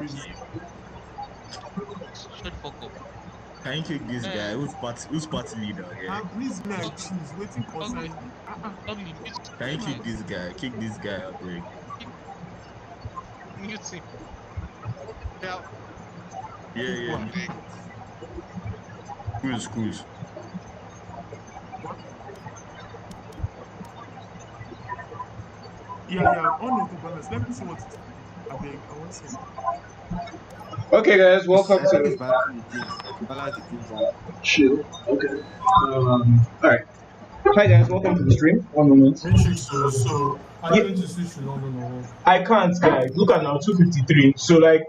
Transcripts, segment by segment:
breeze. Shut the fuck up. Can you kick this guy? Eh, Who's party leader? Yeah. Now breeze me I ugly, choose. Waiting ugly, concern you. ugly. Can you Mute kick him. this guy? Kick this guy, I beg. Mute him. Yeah, Yeah, Pick yeah. one. Cruise. What? Yeah. On auto balance. Let me see what it will do. I beg. I want some. Okay, guys, welcome I think it's to balancing the teams. Balance the teams out. Chill. Okay. All right. Hi, guys, welcome to the stream. One moment. Matrix. So are you Yeah, going to switch to London or what? I can't, guys. Look at now, 2:53. So, like,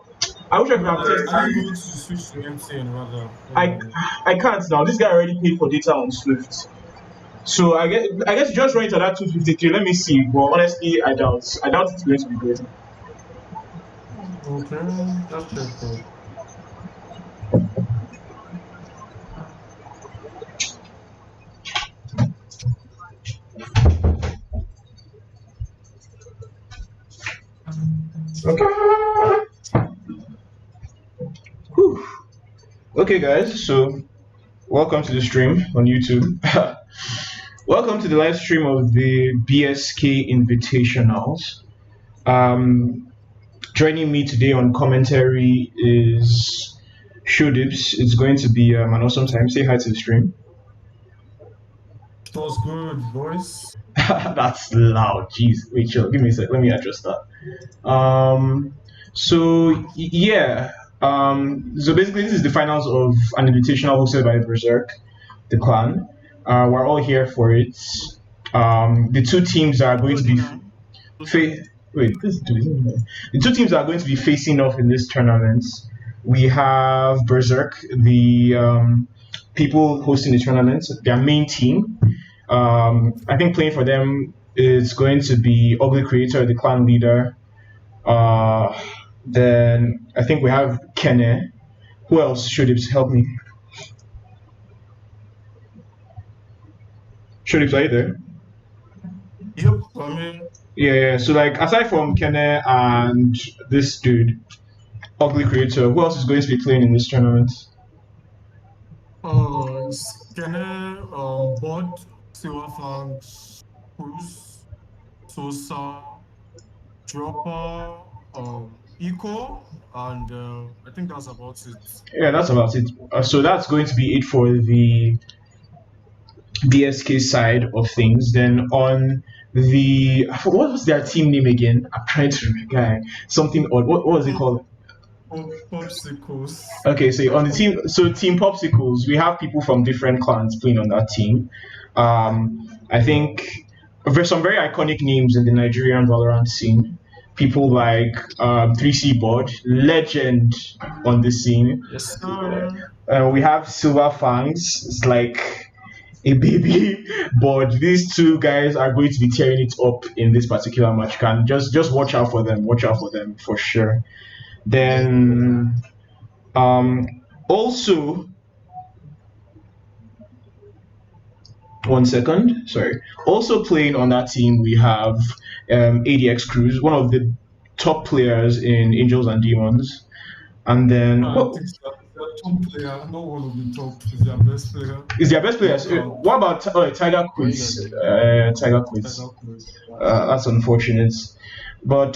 I wish I could No, have like, are you tested. going to switch to MTN rather? I Or I can't now. This guy already paid for data on Swift. So I guess just right at that 2:53. Let me see. But honestly, I doubt it's going to be good. okay, just check though. Okay. Whew. Okay, guys. So welcome to the stream on YouTube. Welcome to the live stream of the BSK Invitationals. Um, Joining me today on commentary is Shodips. It's going to be an awesome time. Say hi to the stream. It was good, boys. That's loud. Jeez. Wait, chill. Give me a sec. Let me adjust that. Yeah. So basically, this is the finals of an invitational hosted by Berserk, the clan. We're all here for it. The two teams are going to Closing be now. fa- wait. The two teams are going to be facing off in this tournament. We have Berserk, the people hosting the tournament, their main team. I think playing for them is going to be Ugly Creator, the clan leader. Uh, then I think we have Kene. Who else should it help me? Should it play there? Yep, I mean, Yeah. So like aside from Kene and this dude, Ugly Creator, who else is going to be playing in this tournament? Scanner, Bod, Silverfangs, Cruz, Sosa, Dropper, Eco, and I think that's about it. Yeah, that's about it. So that's going to be it for the BSK side of things. Then on what was their team name again? I'm trying to remember. Guy, something odd. What was it Pop, called? Popsicles. Okay, so on the team, so Team Popsicles, we have people from different clans playing on that team. I think there's some very iconic names in the Nigerian Valorant scene. People like 3C Bod, legend on the scene. Yes, sir. We have Silver Fangs. It's like a baby, but these two guys are going to be tearing it up in this particular match. Can just watch out for them. Watch out for them for sure. Then also, one second, sorry. Also playing on that team, we have ADX Cruz, one of the top players in Angels and Demons. And then, I think so. Their top player, not one of the top, is their best player. is their best players? But What about Tiger Why you guys Quiz? doing that? Tiger Tiger Quiz. Cruz. That's unfortunate. But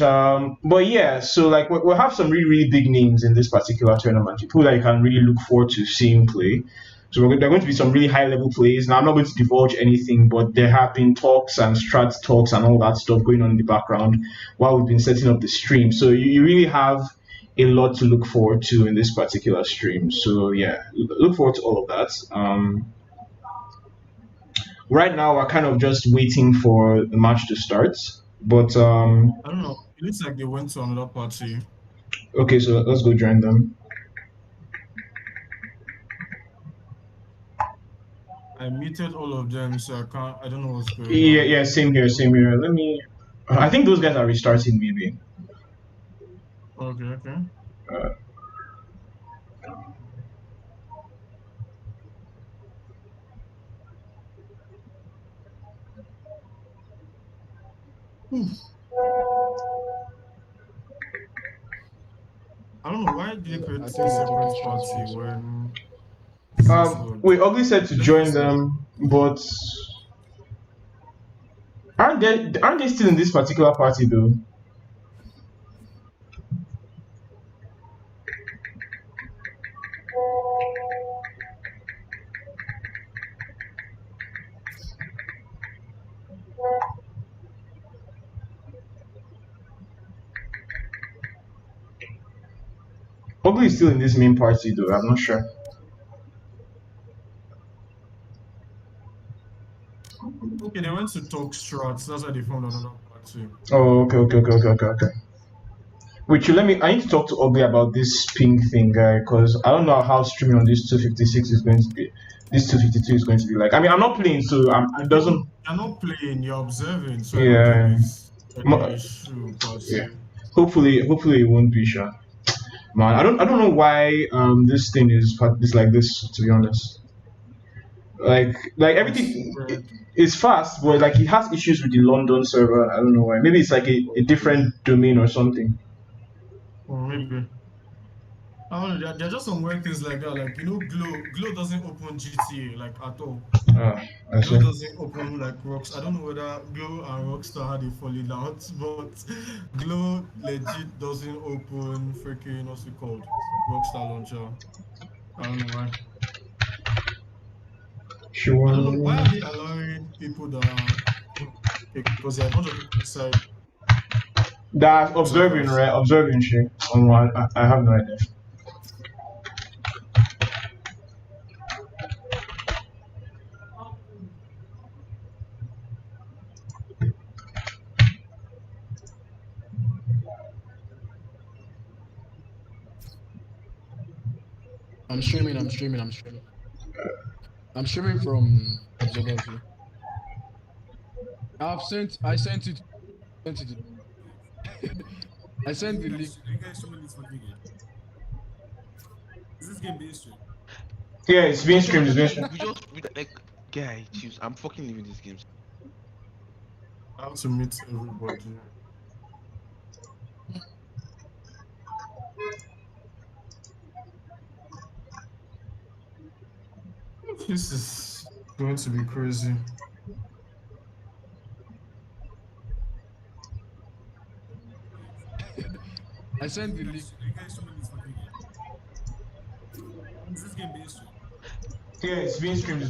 yeah, so like we'll have some really big names in this particular tournament. People that you can really look forward to seeing play. So there are going to be some really high level plays. Now I'm not going to divulge anything, but there have been talks and strat talks and all that stuff going on in the background while we've been setting up the stream. So you really have a lot to look forward to in this particular stream. So yeah, look forward to all of that. Right now we're kind of just waiting for the match to start. But I don't know. It looks like they went to another party. okay, so let's go join them. I muted all of them, so I don't know what's going Yeah, on. yeah, same here, same here. Let me. I think those guys are restarting maybe. Okay. Uh, I don't know why did they create I a think it's separate already party transferred. when first load? Wait, Ugly said to join them, but aren't they still in this particular party though? Ugly is still in this main party though. I'm not sure. Okay, they went to talk strats. That's why they found another party. Oh, okay. Wait, I need to talk to Ugly about this ping thing, guy, because I don't know how streaming on this 256 is going to be. This 252 is going to be like. I mean, I'm not playing, so it doesn't. You're not playing. You're observing. So Yeah. I don't think it's Mo- any issue per se. Yeah. Hopefully it won't be sure. Man, I don't know why this thing is like this, to be honest. Like everything is fast, but like it has issues with the London server. I don't know why. Maybe it's like a different domain or something. Or maybe. I don't know. There are just some weird things like that. Like, you know, Glow doesn't open GTA like at all. I see. Glow doesn't open like Rocks. I don't know whether Glow and Rockstar had a falling out, but Glow legit doesn't open freaking what's it called? Rockstar launcher. I don't know why. Sure. I don't know why are they allowing people that are because there are a bunch of people inside. That observing, right? Observing shit. I have no idea. I'm streaming. I'm streaming from Observatory. I sent it. I sent the link. You guys streaming this for again? Is this game being streamed? Yeah, it's being streamed. Like, guy, choose. I'm fucking leaving these games. I have to meet everybody. This is going to be crazy. I sent the link. You guys streaming this for again? Is this game being streamed? Yeah, it's being streamed.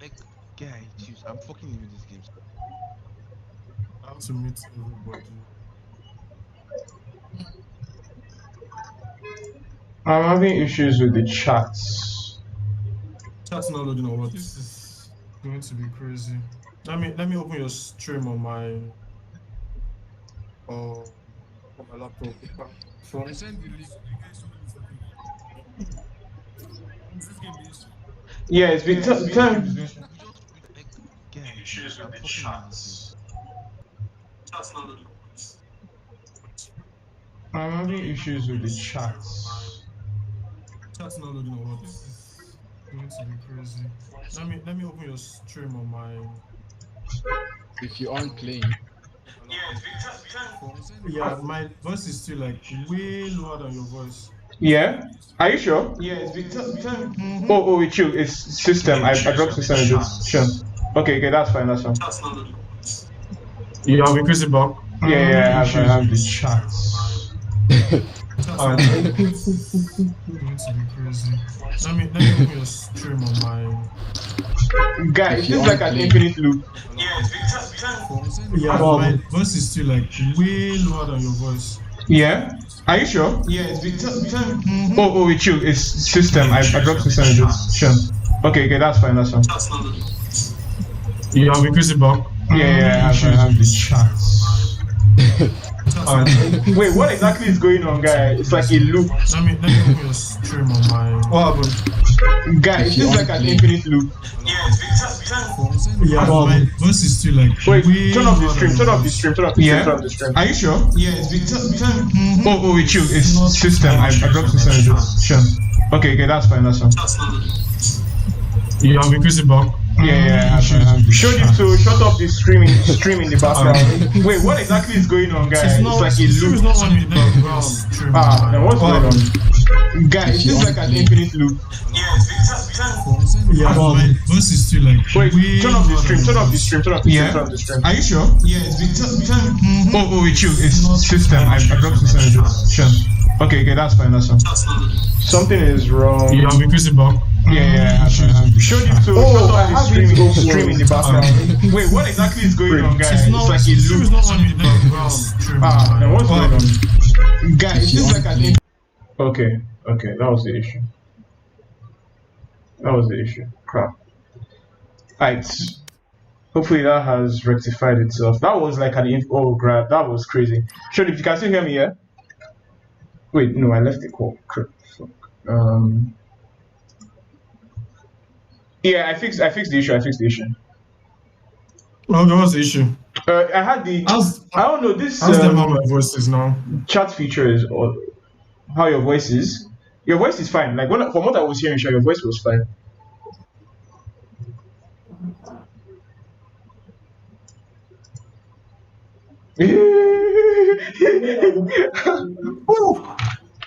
Like, guy, choose. I'm fucking leaving these games. I have to meet everybody. I'm having issues with the chats. Chat's not loading or what? This is going to be crazy. Let me open your stream on my on my laptop. I sent the link. You guys streaming this for again? Is this game being streamed? Yeah, it's been Like, guy, issues I'm with the fucking leaving these chats. Chat's not loading. I'm having issues with the chats. Chat's not loading or what? This is going to be crazy. Let me open your stream on my If you aren't playing, yeah, my voice is still like way lower than your voice. Yeah? Are you sure? Yeah, it's been Oh, it's you. It's system. I dropped system in this. Sure. Okay, that's fine. You have increased it back. Yeah, I have the chats. Going to be crazy. Let me open your stream on my Guys, this is like an infinite loop. yeah, my voice is still like way lower than your voice. Yeah? Are you sure? Yeah, it's been Oh, it's you. It's system. I dropped system in this. Sure. Okay, that's fine. You have increased it back. Yeah, I have the chats. Wait, what exactly is going on, guy? It's like a loop. Let me open your stream on my what happened? Guys, this is like an infinite loop. Yeah, my voice is still like Wait, way turn off the lower stream, than turn your off the voice. stream, turn off the stream, turn off the stream. Are you sure? Yeah, it's been Oh, it's you. It's system. I dropped system in this. Sure. Okay, that's fine. You have increased it back. Yeah, showed it to shut off the stream in the background. Wait, what exactly is going on, guys? It's like a stream is loop. not on in the background. Stream, Then what's going on? on? Guys, this is like an infinite loop. Yeah, but my voice is still like. Wait, turn off the stream, turn off the stream, turn off the stream, Yeah. turn off the stream. Are you sure? Yeah, it's because Oh, it's you. It's system. I dropped the system. Sure. Okay, that's fine. That's fine. Something is wrong. You have increased it back. Yeah. Showed it to shut off the stream in the background. Wait, what exactly is going on, guys? It's like a stream is loop. not on in the background. Stream. Then what's going on? Guys, this is like an. Okay, that was the issue. Crap. Alright. Hopefully that has rectified itself. That was like oh crap, that was crazy. Sure, if you can still hear me, yeah? Wait, no, I left the call. Crap. Fuck. Yeah, I fixed the issue. Okay, what's the issue? I had the I don't know this Ask them how my voice is now. chat feature is or how your voice is. Your voice is fine. Like from what I was hearing, your voice was fine.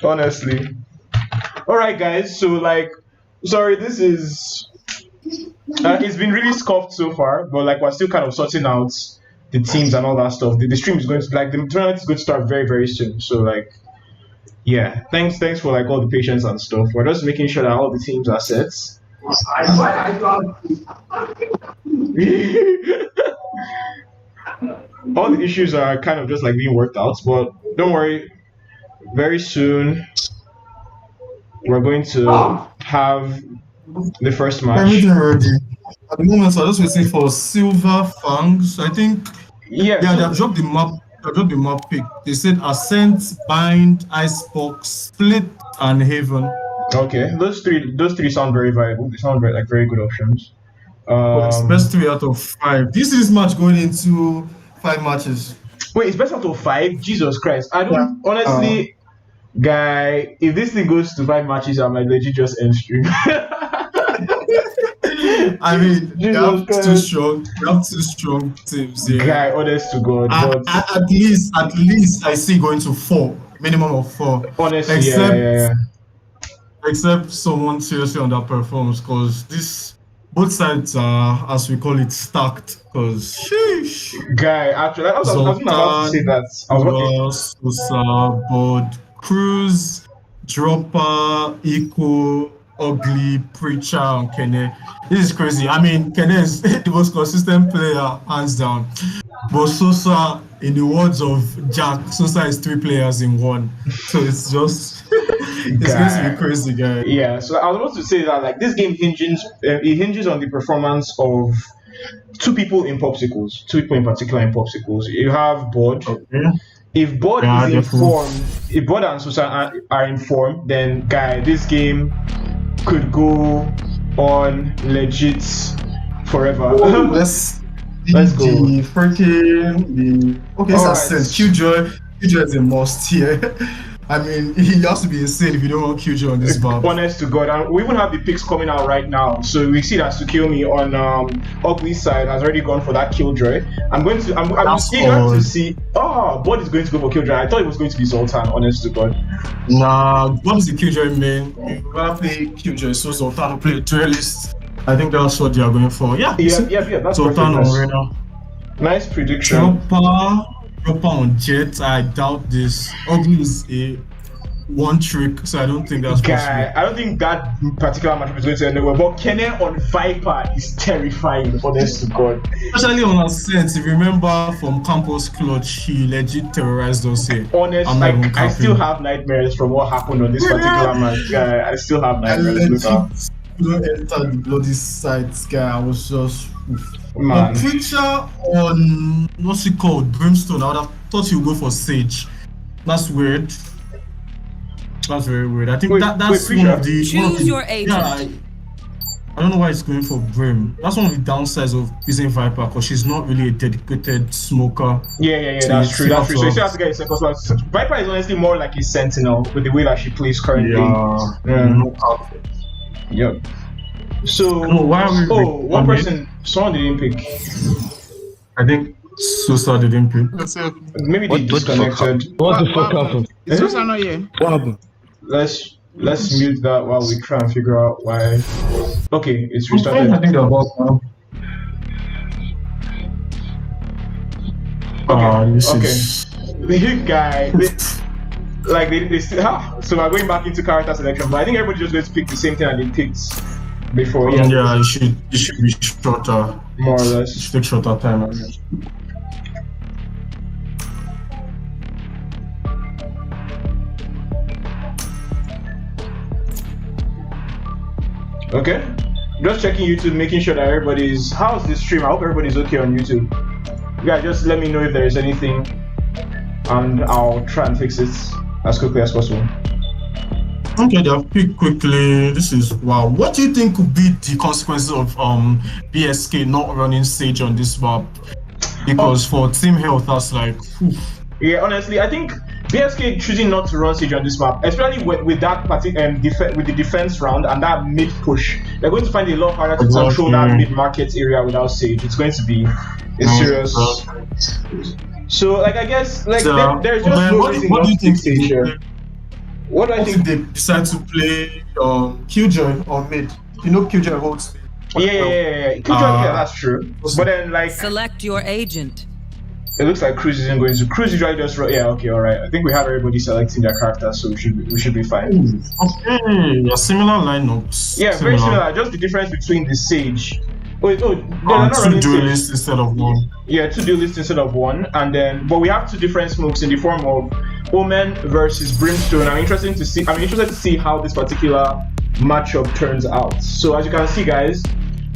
Honestly. Alright guys, so like sorry, this is it's been really scuffed so far, but like we're still kind of sorting out the teams and all that stuff. The stream is going to like the tournament is going to start very, very soon. So like yeah, thanks for like all the patience and stuff. We're just making sure that all the teams are set. All the issues are kind of just like being worked out, but don't worry. Very soon, we're going to have the first match. Everything ready. At the moment, so I'm just waiting for Silver Fangs. I think. Yeah, Yeah, they have dropped the map. They dropped the map pick. They said Ascent, Bind, Icebox, Split, and Haven. Okay, those three sound very viable. They sound very good options. It's best 3 out of 5. This is match going into 5 matches. Wait, it's best out of 5? Jesus Christ! I don't honestly, guy. If this thing goes to 5 matches, I might legit just end stream. I mean, we Jesus have Christ. two strong teams here. Guy, honest to God, but At least I see going to 4, minimum of 4. honestly, Except, yeah. except someone seriously underperforms, because both sides are, as we call it, stacked. Because sheesh. Guy, actually, I was about to say that. Sosa, Bod, Cruz, Dropper, Eco, Ugly, Preacher, and Kene. This is crazy. I mean, Kene is the most consistent player, hands down. But Sosa, in the words of Jack, Sosa is 3 players in 1. So it's just, it's going to be crazy, guy. Yeah, so I was about to say that like this game hinges on the performance of 2 people in popsicles, 2 people in particular in popsicles. You have Bod. Okay. If Bod Yeah, is definitely. informed, if Bod and Susan are informed, then guy, this game could go on legit forever. Let's Let's go. The freaking okay, All it's right. Ascent. Killjoy is a must here. I mean, he has to be insane if you don't want Killjoy on this map. Honest to God, and we even have the picks coming out right now. So we see that Sukiyomi on Ugly's side has already gone for that Killjoy. I'm eager to see. Oh, Bod is going to go for Killjoy. I thought it was going to be Zoltan. Honest to God. Nah, what is the Killjoy main? You gotta play Killjoy, so Zoltan will play a duelist. I think that's what they are going for. Yeah. That's Zoltan perfect. on Reyna. Nice prediction. Dropper on Jet. I doubt this. Ugly is a one trick, so I don't think that's Guy, possible. I don't think that particular matchup is going to end well. But Kene on Viper is terrifying, honest to God. Especially on Ascent, if you remember from Campus Clutch, he legit terrorized us here. Honest, I'm not even I still capping. have nightmares from what happened on this particular match. Guy, I still have I nightmares. legit don't enter the bloody sites, guy. I was just. Man. But Preacher on what's it called? Brimstone. I would have thought he would go for Sage. That's weird. That's very weird. I think that's one of the. Choose your agent. Yeah, I don't know why he's going for Brim. That's one of the downsides of using Viper, because she's not really a dedicated smoker. Yeah, So that's you true. still That's true. So you still have to get a second slot. Viper is honestly more like a sentinel with the way that she plays currently. No cap. Yep. So, No, why are we one recording? person, someone didn't pick. I think Sosa didn't pick. Maybe they disconnected. What the fuck happened? Is Sosa not here? What happened? Let's mute that while we try and figure out why. Okay, it's I restarted. think they're both now. This Okay. is... The guy, they still. So we're going back into character selection, but I think everybody's just going to pick the same thing that they picked before. Yeah, it should be shorter. More or It less. should take shorter time. I guess. Okay. Just checking YouTube, making sure that everybody's. How's this stream? I hope everybody's okay on YouTube. Yeah, just let me know if there is anything, and I'll try and fix it as quickly as possible. Okay, they'll pick quickly. This is wow. What do you think could be the consequences of BSK not running Sage on this map? Because for team health, that's like. Yeah, honestly, I think BSK choosing not to run Siege on this map, especially with that with the defense round and that mid push, they're going to find it a lot harder to control that mid market area without Sage. It's going to be a serious. So, like, I guess, like, there's just no reason not to take Sage here. What do I think? They decide to play Killjoy on mid. You know, Killjoy holds mid. Yeah. Killjoy, yeah, that's true. But then, like, select your agent. It looks like Cruz isn't going to. Cruz usually just run. Yeah, okay, all right. I think we have everybody selecting their characters, so we should be fine. Okay, yeah, similar lineups. Yeah, very similar. Just the difference between the Sage. They're not two running duelists Sage. instead of one. Yeah, two duelists instead of one, and then but we have two different smokes in the form of Omen versus Brimstone. I'm interested to see how this particular matchup turns out. So as you can see, guys,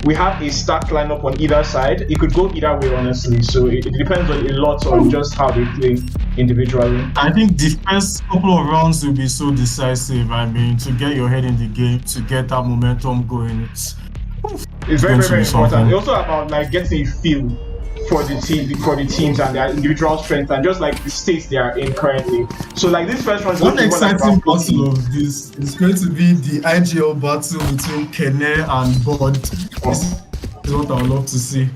we have a stacked lineup on either side. It could go either way, honestly. So it depends on a lot on just how they play individually. I think the first couple of rounds will be so decisive. I mean, to get your head in the game, to get that momentum going, it's very, very important. It's also about like getting a feel for the teams and their individual strength and just like the states they are in currently. So like this first one is one exciting battle of this is going to be the IGL battle between Kene and Bod. This is what I would love to see.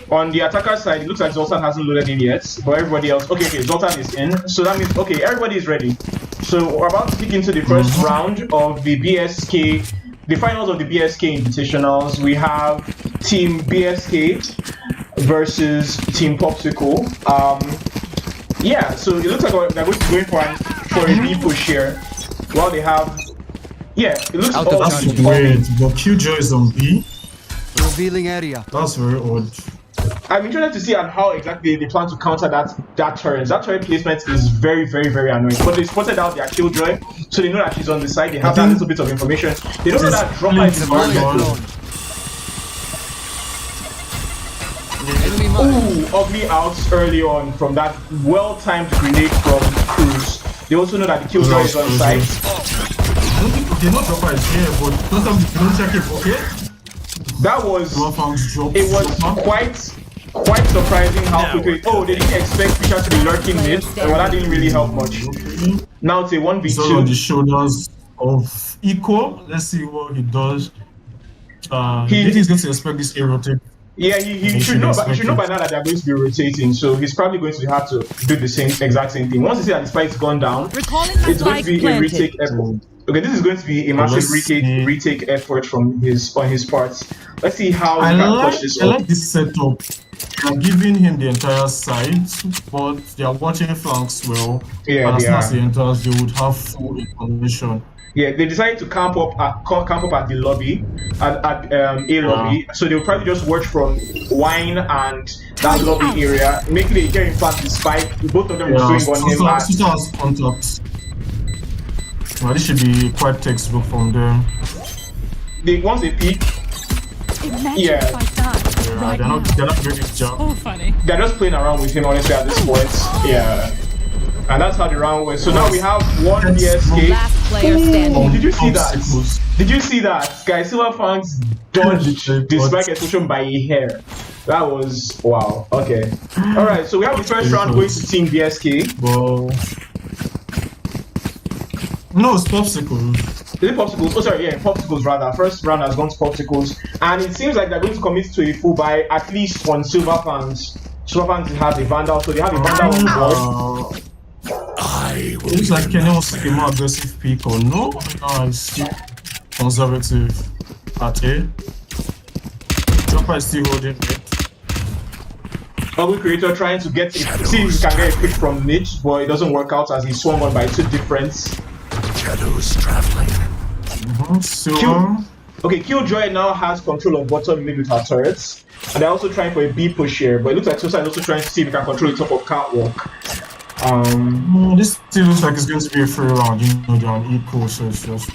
On the attacker side, it looks like Zoltan hasn't loaded in yet, but everybody else, okay, Zoltan is in. So that means, okay, everybody is ready. So we're about to kick into the first round of the BSK, the finals of the BSK Invitationals. We have Team BSK versus Team Popsicle. Yeah, so it looks like they're going to be going for a B push here. While they have, yeah, it looks that's weird, but Killjoy is on B. Revealing area. That's very odd. I'm interested to see how exactly they plan to counter that turret. That turret placement is very, very, very annoying. But they spotted out their Killjoy, so they know that she's on the side. They have that little bit of information. They don't know that dropper is in market. Ooh, ugly outs early on from that well-timed grenade from Cruz. They also know that the Killjoy is on site. They know dropper is here, but don't check it, okay? That was quite surprising how quickly. Oh, they didn't expect Fisher to be lurking mid, well, that didn't really help much. Now it's a 1v2. It's all on the shoulders of Eco. Let's see what he does. He's going to expect this A rotate. Yeah, he should know. He should know by now that they're going to be rotating, so he's probably going to have to do the exact same thing. Once he sees that the spike's gone down, it's going to be a retake effort. Okay, this is going to be a massive retake effort on his part. Let's see how he can push this up. I like this setup. They're giving him the entire side, but they are watching flanks well. Yeah, and as soon as he enters, they would have full information. Yeah, they decided to camp up at the lobby, at A lobby. So they'll probably just watch from Wine and that lobby area. Making it get in fact the spike. Both of them were swing on him. Susa has contacts. Well, this should be quite textbook from them. Once they peek, yeah, they're not doing this job. So funny. They're just playing around with him honestly at this point. Yeah. And that's how the round went. So now we have one BSK. Last player standing. Oh, did you see that? Did you see that? Sky Silver Fangs dodged the spike explosion by a hair. That was wow. Okay. Alright, so we have the first round going to Team BSK. Well, No, it's popsicles. Is it Popsicles? Oh, sorry, yeah, Popsicles rather. First round has gone to Popsicles. And it seems like they're going to commit to a full buy, at least on Silver Fangs. Silver Fangs has a Vandal, so they have a Vandal on board. It looks like Kenny wants to take a more aggressive pick or no? Nice. Conservative at A. Dropper is still holding it. Bubble Creator trying to get it, see if he can get a pick from Mitch, but it doesn't work out as he swung on by 2 difference. Shadows traveling. Okay, Killjoy now has control of bottom mid with her turrets. And they're also trying for a B push here, but it looks like Sosa is also trying to see if he can control the top of Catwalk. This still looks like it's going to be a free round, you know, they're on equal, so it's just...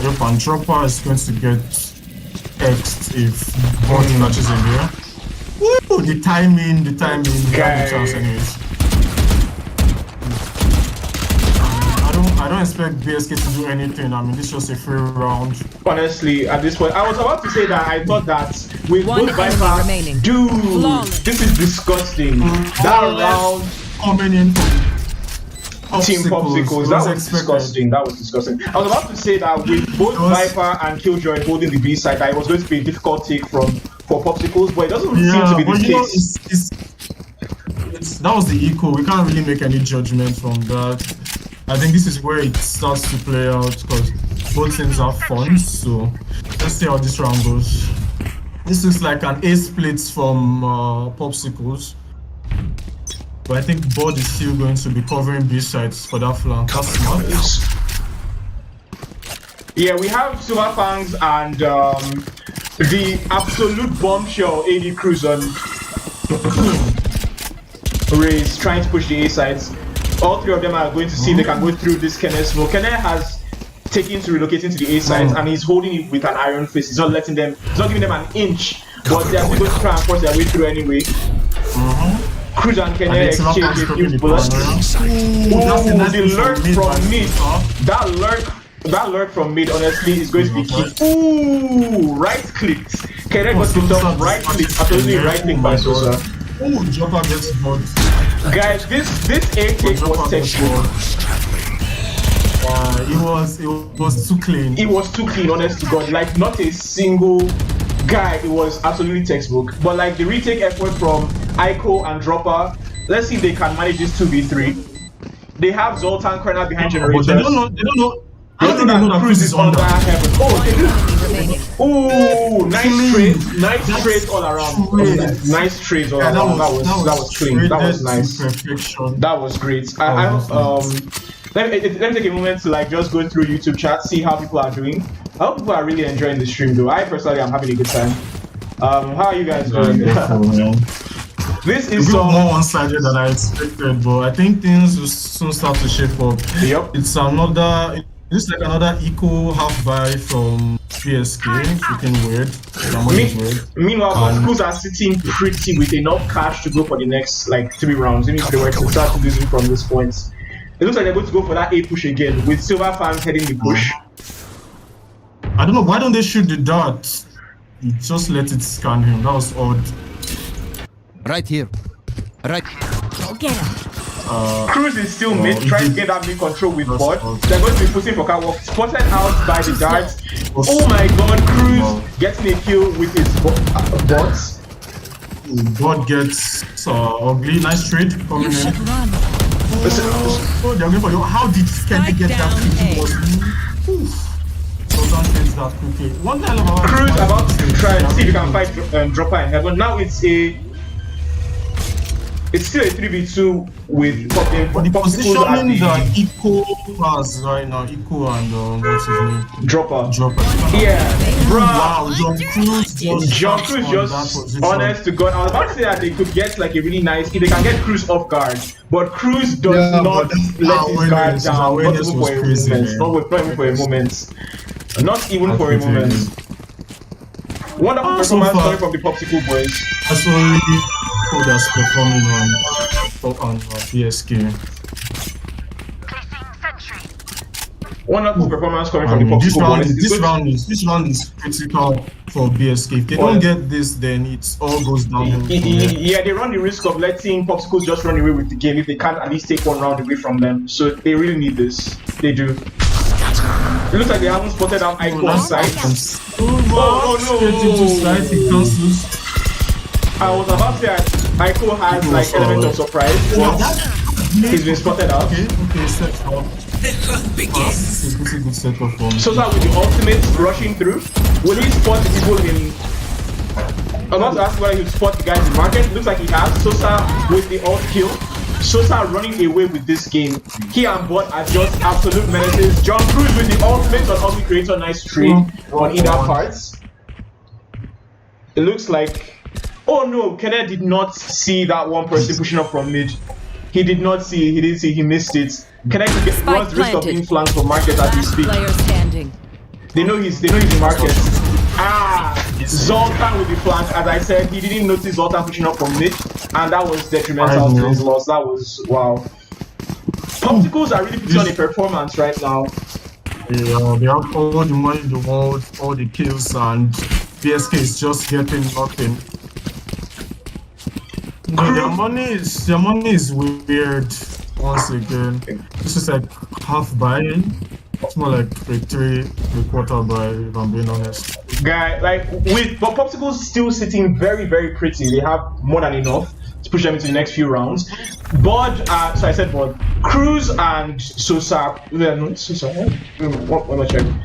Yep, and Dropper is going to get X'd if Bond matches in here. Woo! The timing, the chance anyways. I don't expect BSK to do anything. I mean, this was a free round. Honestly, at this point, I was about to say that I thought that with One both enemy Viper, remaining. dude, Flawless. this is disgusting. That round, Coming in from Team Popsicles, that was disgusting. That was disgusting. I was about to say that with both Viper and Killjoy holding the B side, that it was going to be a difficult take for Popsicles, but it doesn't seem to be the case. That was the equal. We can't really make any judgment from that. I think this is where it starts to play out because both teams have fun. So let's see how this round goes. This is like an A split from Popsicles. But I think Bod is still going to be covering B sides for that flank. That's smart. Yeah, we have Silver Fangs and the absolute bombshell AD Cruz on Raze trying to push the A sides. All 3 of them are going to see if they can go through this Kenneth smoke. Kenneth has taken to relocating to the A sides and he's holding it with an iron fist. He's not letting them, he's not giving them an inch, but they're going to try and force their way through anyway. Cruz and Kenneth exchange a few bullets. The lurk from mid. That lurk from mid, honestly, is going to be key. Ooh, right clicked. Kenneth got picked up, right clicked. Absolutely right clicked by Sosa. Oh, Dropper gets Bod. Guys, this A take was textbook. It was too clean. It was too clean, honest to God. Like, not a single guy. It was absolutely textbook. But like the retake effort from Aiko and Dropper, let's see if they can manage this 2v3. They have Zoltan corner behind generators. They don't know. I don't think they know that Cruz is under heaven. Oh, they do. Oh, nice trade all around. Nice trades all around. That was clean. That was nice. That was great. Let me take a moment to like just go through YouTube chat, see how people are doing. I hope people are really enjoying the stream though. I personally am having a good time. How are you guys doing? This is more one-sided than I expected, but I think things will soon start to shape up. Yep. It's like another eco half buy from BSK. Looking weird. Meanwhile, Popsicles are sitting pretty with enough cash to go for the next like 3 rounds. Even if they were to start losing from this point. It looks like they're going to go for that A push again with Silver Fangs heading the push. I don't know, why don't they shoot the dart? You just let it scan him. That was odd. Right here. Right. Go get him. Cruz is still mid, trying to get that mid control with Bot. They're going to be pushing for Catwalk. Spotted out by the darts. Oh my god, Cruz getting a kill with his bots. Bot gets ugly. Nice trade coming in. Oh, they're going for you. How did Kenny get that quickly? Cruz about to try and see if you can fight Dropper in heaven. Now it's still a 3v2 with the positioning the Eco has right now. Eco and what's his name? Dropper. Yeah, bro. Wow, John Cruz just honest to God. I was about to say that they could get like a really nice if they can get Cruz off guard, but Cruz does not let his guard down. Not even for a moment. Not even for a moment. Not even for a moment. Wonderful performance coming from the Popsicle boys. That's only who that's performing on BSK. Wonderful performance coming from the This Popsicle round, boys. It's good. this round is critical for BSK. If they Well, don't get this, then it all goes downhill from here. Yeah, they run the risk of letting Popsicles just run away with the game if they can't at least take one round away from them. So they really need this. They do. It looks like they haven't spotted out Ico on site. Oh Straight into site, he no! cancels. I was about to say Ico has like element of surprise, but he's been spotted out. Okay, set up. This is a pretty good setup for him. Sosa with the ultimate rushing through. Will he spot the people in? I'm about to ask whether he'll spot the guys in market. Looks like he has. Sosa with the ult kill. Sosa running away with this game. He and Bot are just absolute menaces. John Cruz with the ultimate on Ugly Creator. Nice trade on either parts. It looks like. Oh no, Kenneth did not see that one person pushing up from mid. He did not see. He didn't see. He missed it. Kenneth runs the risk of being flanked from market as we speak. Player standing. They know he's in market. Zoltan will be flanked. As I said, he didn't notice Zoltan pushing up from mid, and that was detrimental to his loss. That was wow. Popsicles are really putting on a performance right now. Yeah, they have all the money in the world, all the kills, and BSK is just getting nothing. No, their money is weird. Once again, this is like half buy-in. It's more like a three-quarter buy, if I'm being honest. Guy, like but Popsicles still sitting very, very pretty. They have more than enough to push them into the next few rounds. Bud, so I said Bud, Cruz and Sosa. No, Sosa. What am I checking?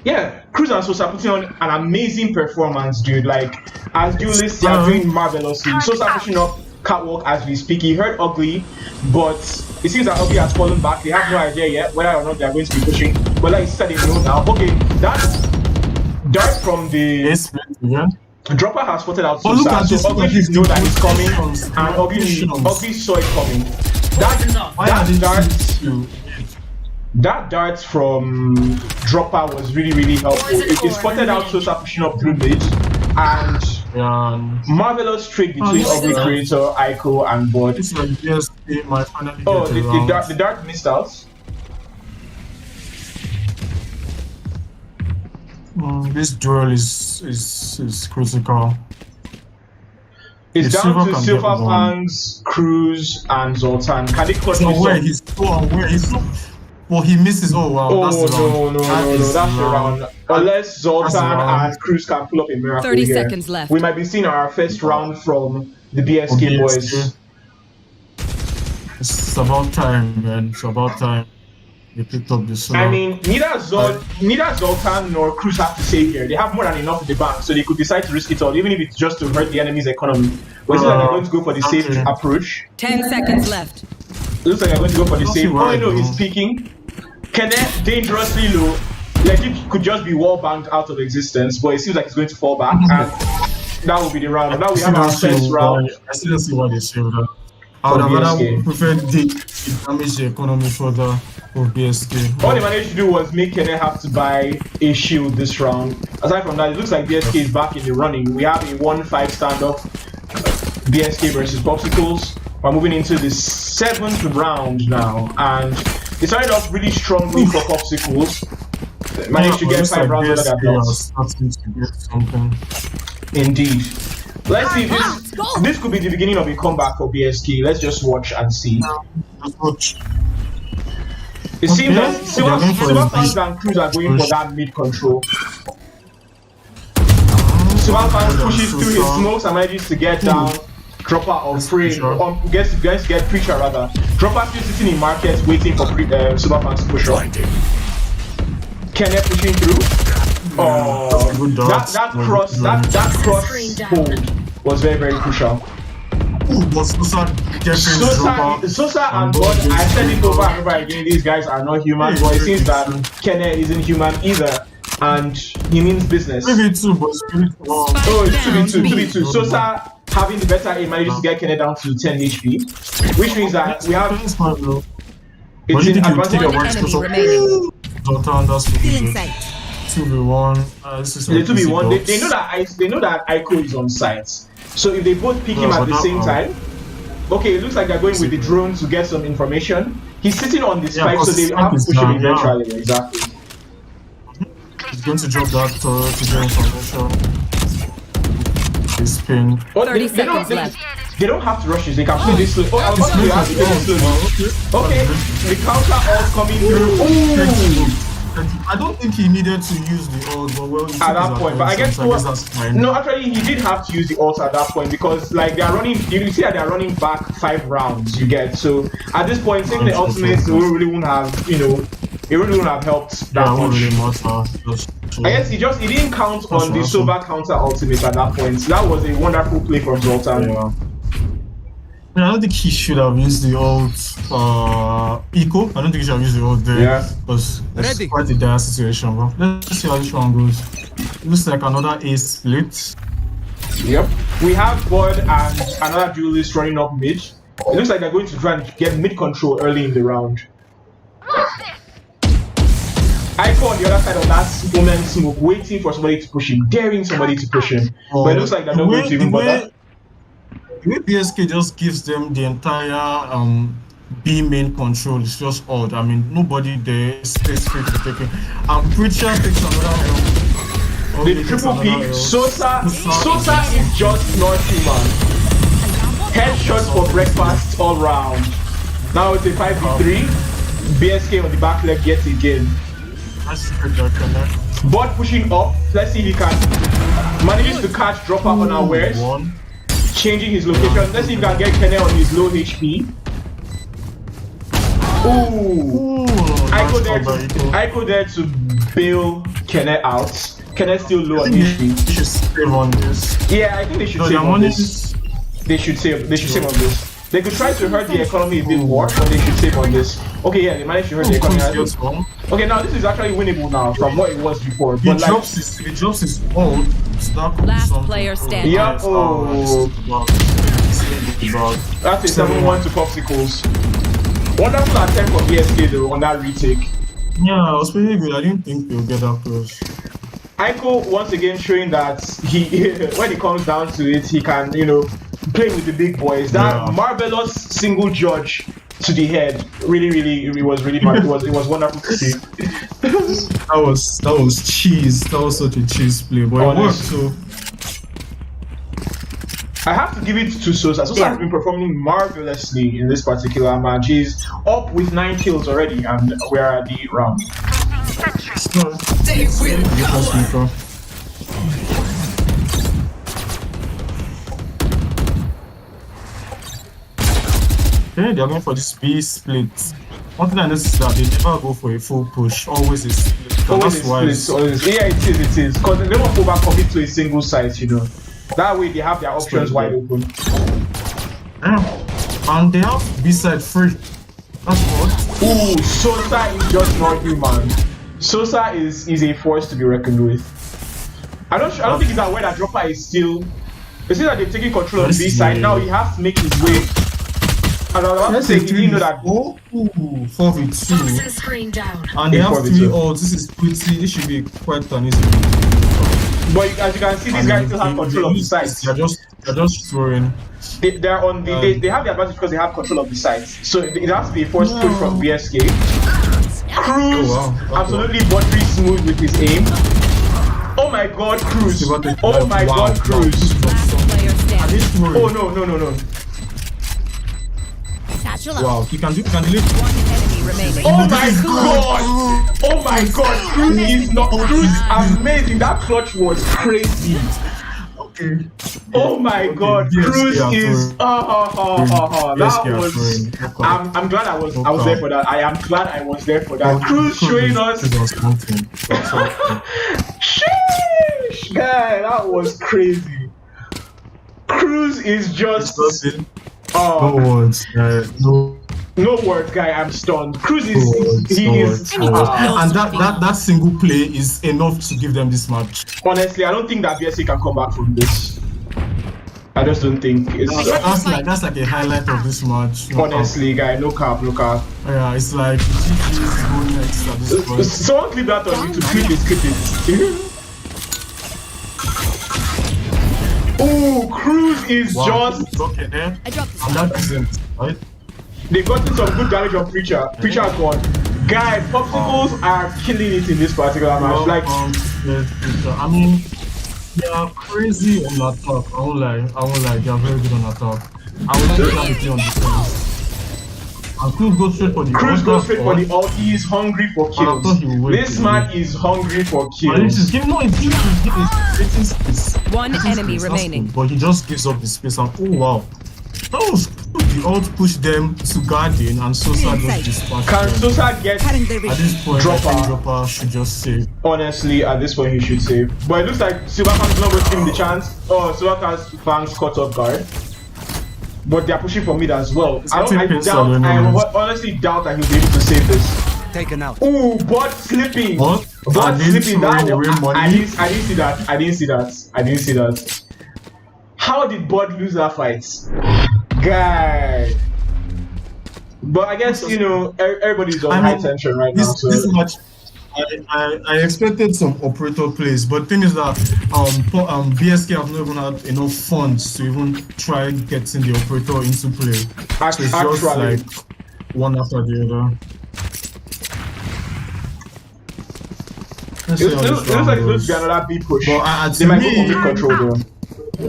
Yeah, Cruz and Sosa putting on an amazing performance, dude. Like, as duelists, they are doing marvelously. Sosa pushing up catwalk as we speak. He heard Ugly, but it seems that Ugly has fallen back. They have no idea yet whether or not they are going to be pushing. But like you said, they know now. Okay, that dart from the dropper has spotted out Sosa, so Ugly should know that he's coming, and Ugly saw it coming. That dart from dropper was really, really helpful. It spotted out Sosa pushing up through mid, and marvelous trade between Ugly Creator, Ico, and Bud. Oh, the dart missed out. This duel is critical. It's down to Silver Fangs, Cruz, and Zoltan. Can they clutch this where he's so well, he misses. Oh wow! Oh that's no! That's the round. Unless Zoltan and Cruz can pull up a miracle 30 here, seconds left. we might be seeing our first round from the BSK boys. It's about time, man. It's about time. They picked up this. I mean, neither Zoltan nor Cruz have to save here. They have more than enough in the bank, so they could decide to risk it all, even if it's just to hurt the enemy's economy. But it looks like they're going to go for the safe approach. 10 seconds left. Looks like they're going to go for the safe. Oh no, he's peeking. Kenneth dangerously low. Legit could just be wall banged out of existence, but it seems like it's going to fall back, and that will be the round. Now we have our first round. I still don't see why they saved that. I would have rather preferred the damage the economy further for BSK. All they managed to do was make Kenneth have to buy a shield this round. Aside from that, it looks like BSK is back in the running. We have a 1-5 standoff. BSK versus Popsicles. We're moving into the 7th round now, and they started off really strongly for Popsicles. They managed to get 5 rounds under their belts. Indeed. Let's see, this could be the beginning of a comeback for BSK. Let's just watch and see. Just watch. It seems that Silver Fangs and Cruz are going for that mid control. Silver Fangs pushes through his smokes and manages to get down. Dropper on frame, gets to get Preacher rather. Dropper still sitting in market waiting for Silver Fangs to push up. Kenneth pushing through. Oh, that cross hold was very, very crucial. Sosa and Bud, I said it over and over again, these guys are not human, but it seems that Kenneth isn't human either, and he means business. 2v2, but oh, it's 2v2. Sosa having the better aim manages to get Kenneth down to 10 HP, which means that we have it's in advantage of one Enemy Zoltan, that's 2v1. This is 2v1. They know that Ico is on site. So if they both pick him at the same time, Okay, it looks like they're going with the drone to get some information. He's sitting on the spike, so because they the have to spike is push him down, yeah. eventually. Exactly. He's going to drop that turret to get information. He's pinned. Oh, 30 they don't, seconds left. they don't have to rush this. They can play this slow. Oh, I was about to ask you to play this slow. Okay, the counter all coming through. Ooh. I don't think he needed to use the ult, but well, At that point, but I guess that's fine. no, actually, he did have to use the ult at that point because, like, they are running. You see that they are running back 5 rounds. You get so at this point, taking the ultimates, it really wouldn't have, it really wouldn't have helped that Yeah, much. really matter. I guess he didn't count on the Soba counter ultimate at that point. So that was a wonderful play from Zoltan. Yeah. I don't think he should have used the ult. Eco. I don't think he should have used the ult there. Yeah. Because it's Ready. quite a dire situation, bro. Let's see how this one goes. Looks like another ace split. Yep. We have Bud and another duelist running up mid. It looks like they're going to try and get mid control early in the round. Ico on the other side of that moment smoke, waiting for somebody to push him, daring somebody to push him. But it looks like they're not going to even bother. The way BSK just gives them the entire B main control is just odd. I mean, nobody there is free to take it. I'm pretty sure takes another L. The triple P, Sosa is just not human. Headshots for breakfast all round. Now it's a 5v3. BSK on the back left yet again. Bot pushing up. Let's see if he can manages to catch Dropper unawares. Changing his location. Let's see if he can get Kenne on his low HP. Ooh. Ico there to bail Kenne out. Kenne still low on HP. They should save on this. Yeah, I think they should save on this. They should save on this. They could try to hurt the economy a bit more, but they should save on this. Okay, yeah, they managed to hurt the economy. Okay, now this is actually winnable now from what it was before. He But like, drops his ult. Last player standing. yeah, oh, that's a 7-1 to Popsicles. Wonderful attempt from BSK though on that retake. Yeah, it was pretty good. I didn't think they'll get that close. Ico once again showing that he, when it comes down to it, he can, play with the big boys. That marvelous single judge to the head, really, it was really, it was wonderful to see. that was cheese. That was such a cheese play, but it worked. So I have to give it to Sosa. Sosa has been performing marvelously in this particular match. He's up with 9 kills already, and we're at the round. Okay, they're going for this B split. One thing I noticed is that they never go for a full push, always a split. Always a split. Yeah, it is. Because they don't overcommit to a single site, That way they have their options wide open. Yeah. And they have B side free. That's what. Ooh, Sosa is just not human. Sosa is a force to be reckoned with. I don't think he's aware that Dropper is still. They say that they've taken control of the B side. Now he has to make his way. And I was about to say, he didn't know that. 4v2. And they have 3 ults. This should be quite an easy win. But as you can see, these guys still have control of the sites. They're just throwing. They're on the they have the advantage because they have control of the sites. So it has to be a forced push from BSK. Cruz, absolutely buttery smooth with his aim. Oh my God, Cruz! Oh my God, Cruz! Oh no! Wow, he can delete. Oh my God! Oh my God! Cruz is amazing. That clutch was crazy. Okay. Oh my God! Cruz is. That was. I'm glad I was there for that. I am glad I was there for that. Cruz showing us. Sheesh, guy, that was crazy. Cruz is just. No words, no words, guy. I'm stunned. Cruz is and that single play is enough to give them this match. Honestly, I don't think that BSK can come back from this. I just don't think it's. That's like a highlight of this match. Honestly, guy, no cap. Yeah, it's like GG's going next at this point. Someone clip that on YouTube. Clip it. Oh, Cruz is just. Okay, there. I dropped the And that isn't, right? They got in some good damage on Preacher. Preacher gone. Guy, Popsicles are killing it in this particular match. Like, I mean, they are crazy on attack. I won't lie. They are very good on attack. I would like to have a play on defense. And Cruz goes straight for the Cruz goes straight for the ult. He is hungry for kills. This man is hungry for kills. One enemy remaining. But he just gives up the space and oh wow. That was the ult pushed them to Guardian and Sosa just dispatched Can them. Sosa get At this point, I think Dropper should just save. Honestly, at this point he should save. But it looks like Silverfang's not going to give him the chance. Oh, Silverfang's caught off guard. But they are pushing for mid as well. I honestly doubt that he'll be able to save this. Taken out. Ooh, bot slipping. What? Bot slipping. That I money. didn't see that. How did bot lose that fight? Guy. But I guess, you know, everybody's on high tension right now. So. This much. I expected some operator plays, but the thing is that BSK have not even had enough funds to even try getting the operator into play. So it's just like one after the other. It looks like it's going to be another B push. But they might go complete control though.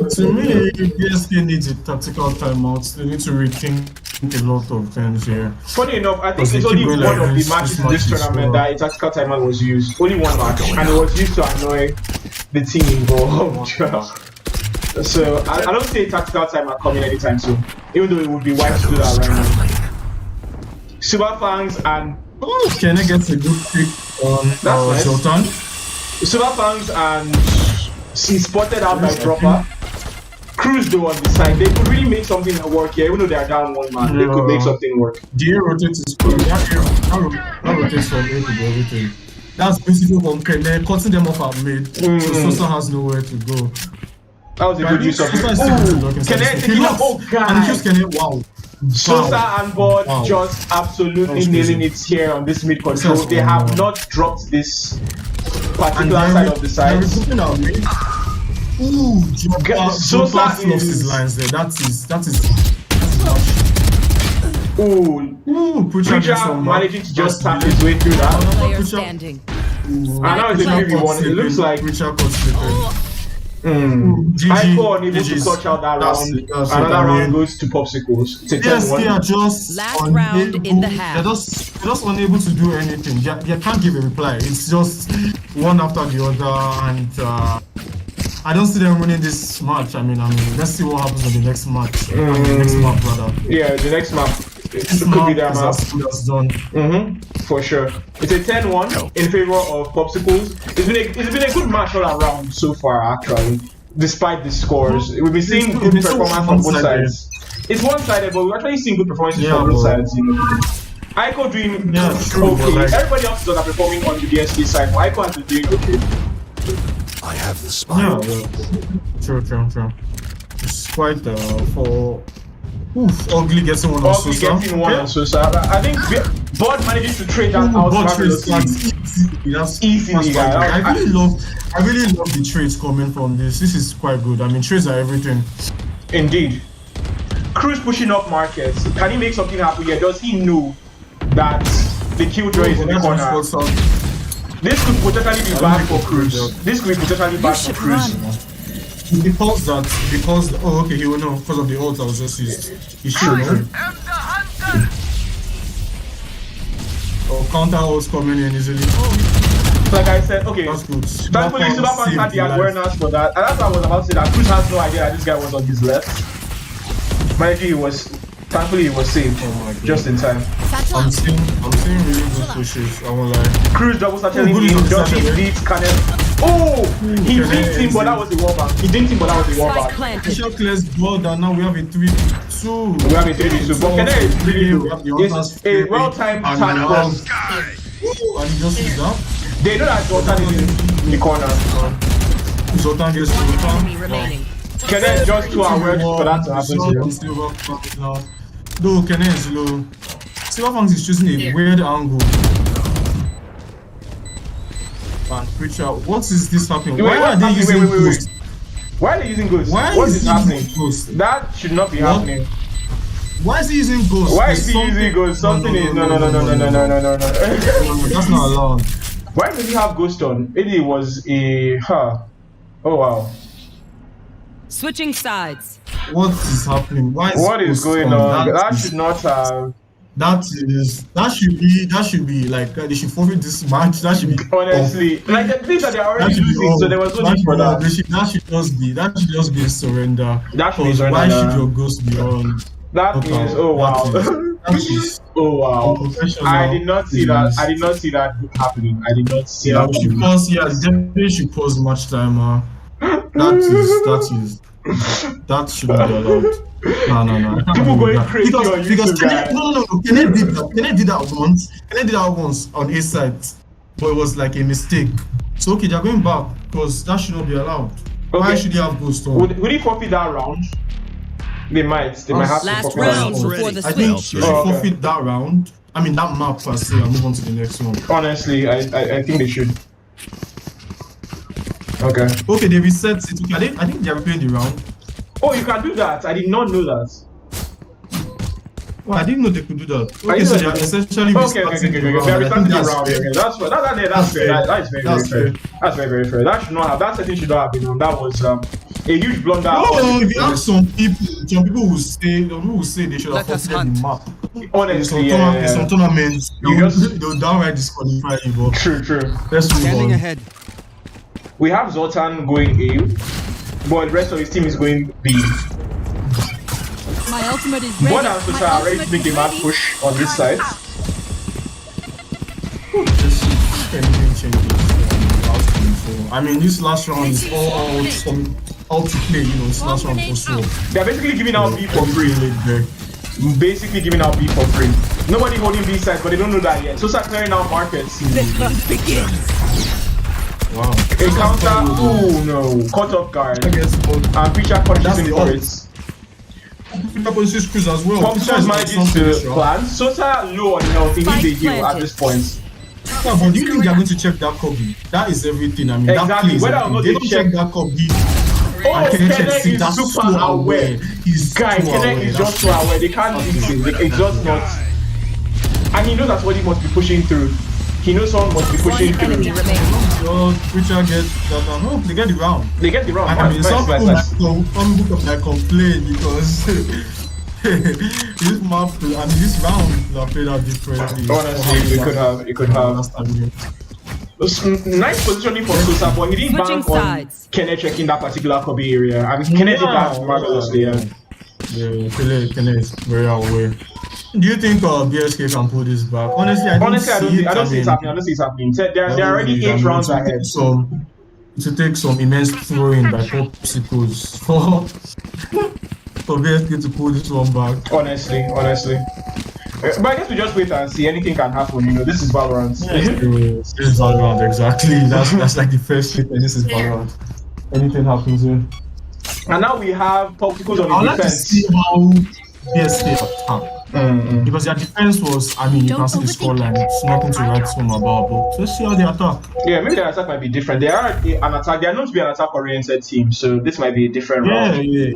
To me, BSK needs a tactical timeout. They need to rethink a lot of things here. Funny enough, I think it's only one of the matches in this tournament that a tactical timeout was used. Only one match, and it was used to annoy the team involved. So I don't see a tactical timeout coming anytime soon, even though it would be wise to do that right now. Silverfangs and Kenny gets a good pick on Zoltan. Silverfangs and he's spotted out by Dropper. Cruz though on the side, they could really make something work here, even though they are down one man. They could make something work. The air rotates is good. That rotates from A to B, everything. That's basically from Kene, cutting them off at mid. So Sosa has nowhere to go. That was a good use of it. Kene taking up. Oh god. And just Kene, wow. Sosa and Board just absolutely nailing it here on this mid control. They have not dropped this particular side of the sides. Ooh, Sosa lost his lines there. That is. Ooh, Preacher managing to just tap his way through that. Player standing. And now it's a 3v1. It looks like Preacher got slipping. Ico unable to clutch out that round. Another round goes to Popsicles. It's a 10-1. They are just last round in the half. They're just unable to do anything. They can't give a reply. It's just one after the other, and I don't see them winning this match. I mean, let's see what happens in the next match. The next map, rather. Yeah, the next map. It could be their map. That's done. For sure. It's a 10-1 in favor of Popsicles. It's been a good match all around so far, actually. Despite the scores, we've been seeing good performance from both sides. It's one-sided, but we're actually seeing good performances from both sides. You know. Ico doing okay. Everybody else is underperforming on the BSK side, but Ico has been doing okay. I have the spine. True. It's quite for Ugly getting one on Sosa. I think Bud manages to trade that out. Easily, guys. I really love the trades coming from this. This is quite good. I mean, trades are everything. Indeed. Cruz pushing up markets. Can he make something happen here? Does he know that the killjoy is in the corner? This could potentially be bad for Cruz. This could be potentially bad for Cruz. Because okay, he will know because of the ult that was just used. He should know. Oh, counter ults coming in easily. Like I said, okay. That's good. Thankfully, Silverfang had the awareness for that, and that's what I was about to say. That Cruz has no idea that this guy was on his left. Mind you, thankfully he was saved just in time. I'm seeing really good pushes. I won't lie. Cruz double satchel him. Joshi beats Cannon. Oh, he beat him, but that was the wallback. He didn't think, but that was the wallback. Fisher clears board, and now we have a 3-2. We have a 3-2. But Cannon is really good. It's a well-timed attack from. And he just used that. They know that Zoltan is in the corner. Zoltan gets Zoltan. Cannon just too aware for that to happen to him. No, Cannon is low. Silverfangs is choosing a weird angle. And Preacher, what is this happening? Why are they using boost? Why are they using ghosts? Why What is is he happening? using ghost? That should not be What? happening. Why is he using ghost? Why There's is he something- using ghost? Something is no. No, that's not allowed. Why does he have ghost on? Maybe it was a Oh wow. Switching sides. What is happening? Why is What is ghost going on? That is- should not have. That should be like they should forfeit this match. That should be Honestly, like the things that they're That already should be losing, all. so there was no That need should for be all. that. That should just be a surrender. That should be Because why surrender. should your ghost be on? That Okay, is oh wow. that is Oh wow. unprofessional. I did not see that. I did not see that happening. I did not see Yeah, that we should happening. pause. Yeah, definitely should pause match timer. That shouldn't be allowed. No. I can't People believe going that. crazy on YouTube, because guy. no. Kenneth did that. Kenneth did that once. Kenneth did that once on A side, but it was like a mistake. So okay, they're going back because that should not be allowed. Why Okay. should he have ghost on? Would he forfeit that round? They might. They might have to Last forfeit round that round. before the I think switch. he should Oh, okay. forfeit that round. I mean that map per se, and move on to the next one. Honestly, I think they should. Okay. Okay, they reset it. Okay, I think they are replaying the round. Oh, you can do that. I did not know that. Well, I didn't know they could do that. I Okay, so didn't they are know. essentially Okay. restarting the They're round. I restarting think the that's round. fair. Okay, that's fair. That's fair. That is very That's fair. fair. That's very fair. That should not have. That setting should not have been on. That was a huge blunder. No, if you ask some people will say they should have forfeited the map. Honestly, In some tournaments, they'll downright disqualify you. But True. let's move on. ahead. We have Zoltan going A, but the rest of his team is going B. My ultimate is ready. What else are ready to make a mad push on this side? Let's see if anything changes. Last game. So, I mean, this last round is all to play. You know, this last round also. They're basically giving out B for free. There. Basically giving out B for free. Nobody holding B sides, but they don't know that yet. So start clearing out markets. Wow. A counter, oh no, cut off guard. I guess both. And Preacher punishes That's him the for odds. it. Position cruise as well. Popsicle is managing to plan. Sosa low on health, he needs a heal at this point. Yeah, but do you think they're going to check that copy? That is everything. I mean, Exactly. that plays Whether or everything. not They they don't check- check that copy. Oh, And Kenneth Kenneth checks it. is That's super so aware. He's Guy, too Kenneth aware. is That's just so aware. They can't beat him. It's just not. And he knows that's what he must be pushing through. He knows someone must be One pushing enemy through. remaining. So, Richard gets that. No, they get the round. They get the round. I mean, Nice, some nice, people nice. might complain because this map, I mean, this round are played out differently. Honestly, it could have. Last time. Nice positioning for Sosa, but he didn't Switching bank on sides. Kenneth checking that particular Kobe area. I mean, Kenneth did that marvelously. Yeah, Kenneth is very aware. Do you think BSK can pull this back? Honestly, I don't see it. I don't see it happening. I don't see it happening. They're already 8 rounds ahead. To take some immense throwing by Popsicles for BSK to pull this one back. Honestly. But I guess we just wait and see. Anything can happen. You know, this is Valorant. This is Valorant, exactly. That's like the first hit, and this is Valorant. Anything happens here. And now we have Popsicles I'd on like the to defense. see how BSK attack. Because their defense was, I mean, you can see the scoreline. It's nothing to write home about, but let's see how they attack. Yeah, maybe their attack might be different. They are an attack. They are known to be an attack-oriented team, so this might be a different round. Yeah.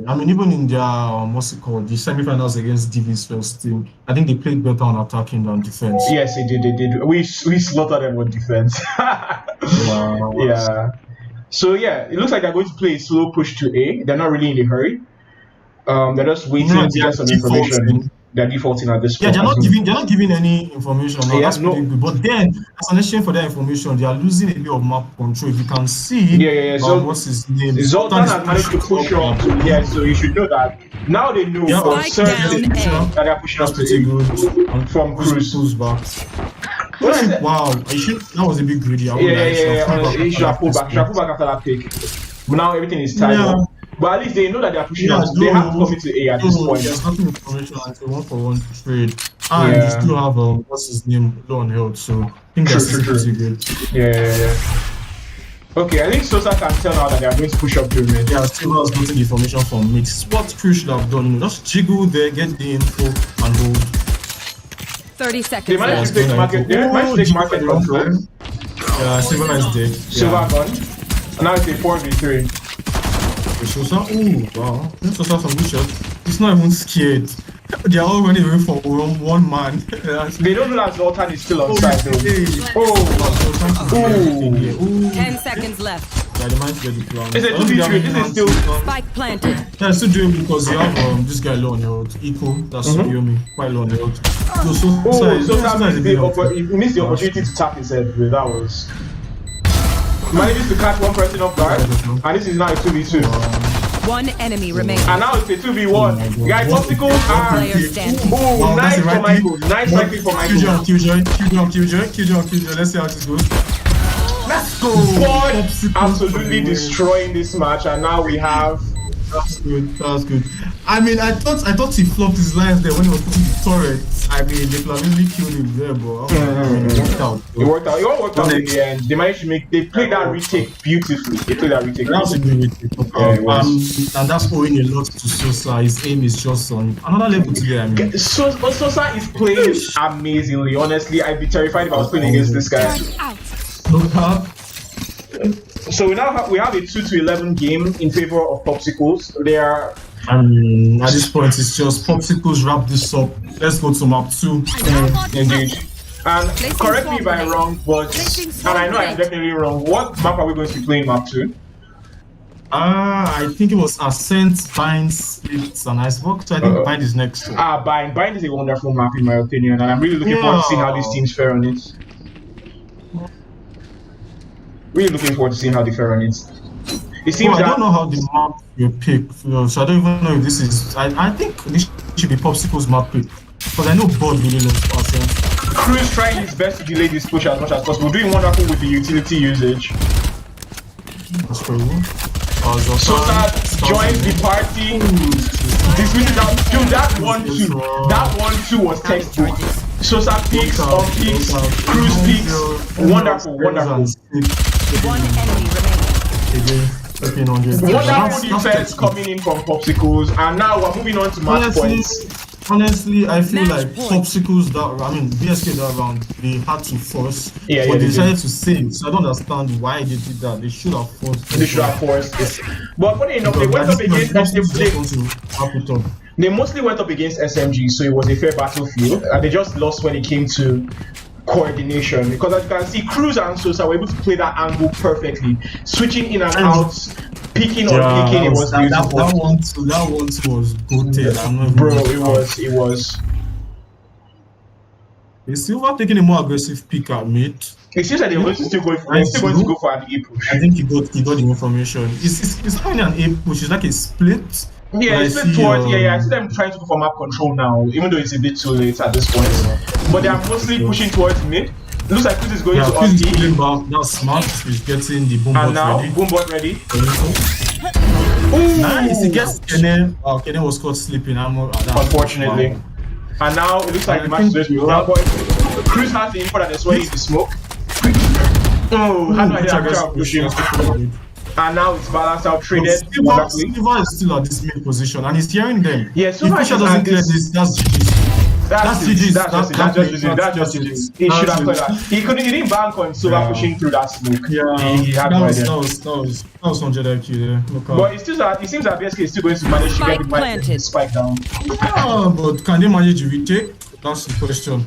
I mean, even in their what's it called, the semi-finals against DV's first team, I think they played better on attacking than defense. Yes, they did. We slaughtered them on defense. Wow. Yeah. So yeah, it looks like they're going to play a slow push to A. They're not really in a hurry. They're just waiting to get some information. They're defaulting at this point. Yeah, they're not giving any information. No, that's pretty good. But then, as an exchange for that information, they are losing a bit of map control. If you can see, Yeah. So what's his name? Zoltan has managed to push up. Yeah, so you should know that. Now they know for Spike certain down A. that they're pushing up That's to pretty A. good. And from Cruz. Cruz back. Wow, that was a bit greedy. Yeah. Honestly, he should have pulled back. After that pick. But now everything is tied up. But at least they know that they're pushing up. They have to commit to A at this point. There's nothing information until 1-for-1 trade. And you still have what's his name, low on health. So I think that's pretty good. Yeah. Okay, I think Sosa can tell now that they are going to push up to mid. Yeah, still has gotten the information from mid. What Cruz should have done, just jiggle there, get the info, and hold. 30 They seconds managed left. to take market. They managed to take market control. Yeah, Silver is dead. Silver gun. And now it's a 4v3. Sosa, oh wow, Sosa some good shot. He's not even scared. They are all running away for one man. They don't know that Zoltan is still on side though. Oh. 10 seconds left. Yeah, the man's get the plan. It's a 2v3. This is still. Spike planted. Yeah, still doing because you have this guy low on your health. Eco, that's me, quite low on your health. So he missed the opportunity to tap his head. That was. Manages to catch one person off guard, and this is now a 2v2. One enemy remaining. And now it's a 2v1. Guys, obstacles are. Oh, nice for Michael. Nice cycling for Michael. Killjoy. Let's see how this goes. Let's go! Bod absolutely destroying this match, and now we have. That's good. I mean, I thought he flopped his lines there when he was putting the turrets. I mean, they probably killed him there, but it worked out. It worked out. It all worked out in the end. They managed to they played that retake beautifully. They played that retake. That was a good retake. And that's owing a lot to Sosa. His aim is just on another level today. I mean, Sosa is playing amazingly. Honestly, I'd be terrified if I was playing against this guy. So we have a 2-11 game in favor of Popsicles. They are. At this point, it's just Popsicles wrap this up. Let's go to map 2. Indeed. And correct me if I'm wrong, but and I know I'm definitely wrong. What map are we going to be playing map 2? I think it was Ascent, Bind, Splits, and Icebox. So I think Bind is next. Bind is a wonderful map in my opinion, and I'm really looking forward to seeing how these teams fare on it. Really looking forward to seeing how they fare on it. It seems I don't know how the map will pick, so I don't even know if this is. I think this should be Popsicle's map pick, because I know Bod really loves Ascent. Cruz trying his best to delay this push as much as possible, doing wonderful with the utility usage. That's pretty good. Sosa joins the party. Dismisses out. Dude, that 1-2 was textbook. Sosa peaks, on peaks, Cruz peaks. Wonderful. One enemy remaining. Wonderful defense coming in from Popsicles, and now we're moving on to match points. Honestly, I feel like Popsicles BSK that round, they had to force, but they decided to save. So I don't understand why they did that. They should have forced. But funny enough, they went up against They mostly went up against SMG, so it was a fair battlefield, and they just lost when it came to coordination. Because as you can see, Cruz and Sosa were able to play that angle perfectly, switching in and out, picking on picking. It was beautiful. That one was good. Bro, it was. Is Silva taking a more aggressive pick at mid? It seems like they're still going to go for an A push. I think he got the information. It's kind of an A push. It's like a split. Yeah, it's split towards. I see them trying to go for map control now, even though it's a bit too late at this point. But they are mostly pushing towards mid. Looks like Cruz is going to Cruz is pulling back. That's smart. He's getting the boom bot ready. And now, boom bot ready. Nice. He gets Kene. Kene was caught sleeping. Unfortunately. Wow. And now it looks like the match is going to be over. Cruz has the info that they're swaying in the smoke. How do I get pushing? And now it's balanced out, traded. Silva is still at this mid position, and he's hearing them. Yeah, so if Pusha doesn't clear this, that's GG's. That's just GG's. He should have cleared that. He didn't bank on Silva pushing through that smoke. Yeah, he had no idea. That was 100 IQ there. But it seems that BSK is still going to manage to get the spike down. Yeah, but can they manage the retake? That's the question.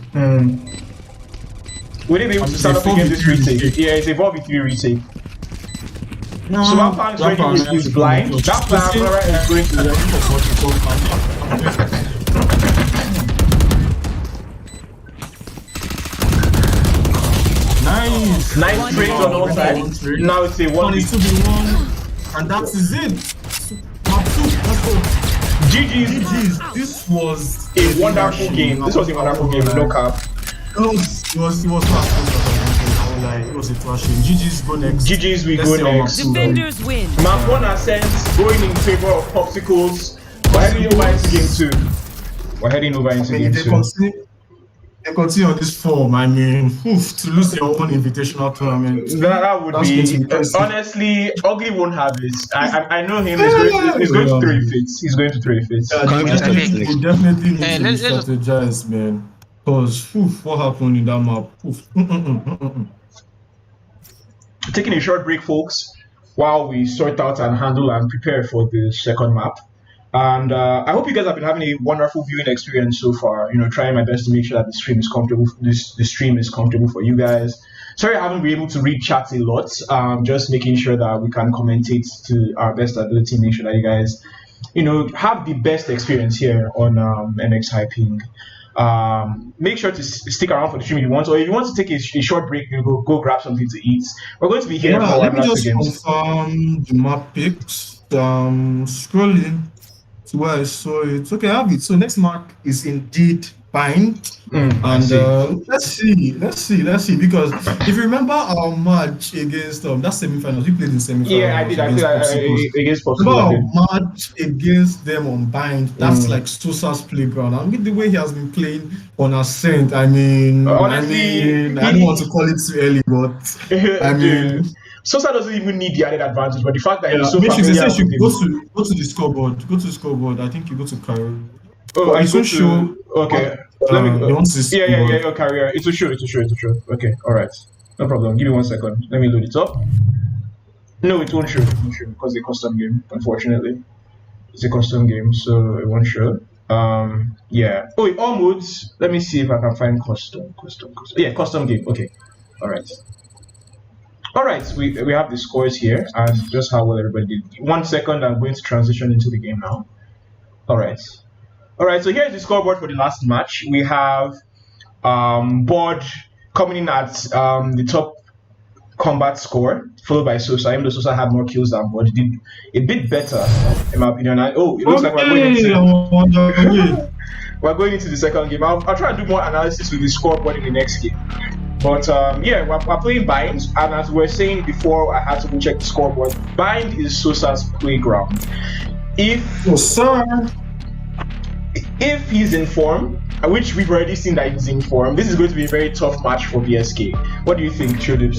Will they be able to start up against this retake? Yeah, it's a 4v3 retake. No, so that plan is ready is blind. That plan is going to Nice trades on all sides. Now it's a 1v1. And that is it. GG's. This was a wonderful game. No cap. It was it was a thrashing. GG's go next. GG's we go next. Defenders win. Map 1 Ascent going in favor of Popsicles. We're heading over into game 2. They continue on this form. I mean, to lose their own invitational tournament. That would be honestly, Ugly won't have it. I know him. He's going to throw fits. He's going to throw fits. We definitely need to strategize, man. Because what happened in that map? Taking a short break, folks. while we sort out and handle and prepare for the second map. And I hope you guys have been having a wonderful viewing experience so far. Trying my best to make sure that the stream is comfortable. The stream is comfortable for you guys. Sorry, I haven't been able to read chat a lot. Just making sure that we can commentate to our best ability. Make sure that you guys, have the best experience here on MX Hyping. Make sure to stick around for the stream if you want, or if you want to take a short break, go grab something to eat. We're going to be here for let me another just games. confirm the map picks. Scrolling to where I saw it. Okay, I have it. So next mark is indeed Bind. And let's see, because if you remember our match against that semi-finals, we played in semi-finals. Yeah, I did. I played against Popsicles. Our match against them on Bind, that's like Sosa's playground. I mean, the way he has been playing on Ascent, honestly, I don't want to call it too early, but Sosa doesn't even need the added advantage, but the fact that he's so familiar with him. Go to the scoreboard. Go to the scoreboard. I think you go to career. Oh, I go to show. Okay. Let me go. Your career. It will show. Okay, all right. No problem. Give me 1 second. Let me load it up. No, it won't show. Because it's a custom game. Unfortunately, it's a custom game, so it won't show. Yeah. Oh, in all modes. Let me see if I can find custom. Yeah, custom game. Okay. All right. All right. We have the scores here and just how well everybody did. 1 second. I'm going to transition into the game now. All right. So here's the scoreboard for the last match. We have Bod coming in at the top combat score, followed by Sosa. Even though Sosa had more kills than Bod, did a bit better, in my opinion. And, it looks like we're going into the second game. I'll try and do more analysis with the scoreboard in the next game. But we're playing Bind, and as we were saying before, I had to go check the scoreboard. Bind is Sosa's playground. If he's in form, which we've already seen that he's in form, this is going to be a very tough match for BSK. What do you think, Chodips?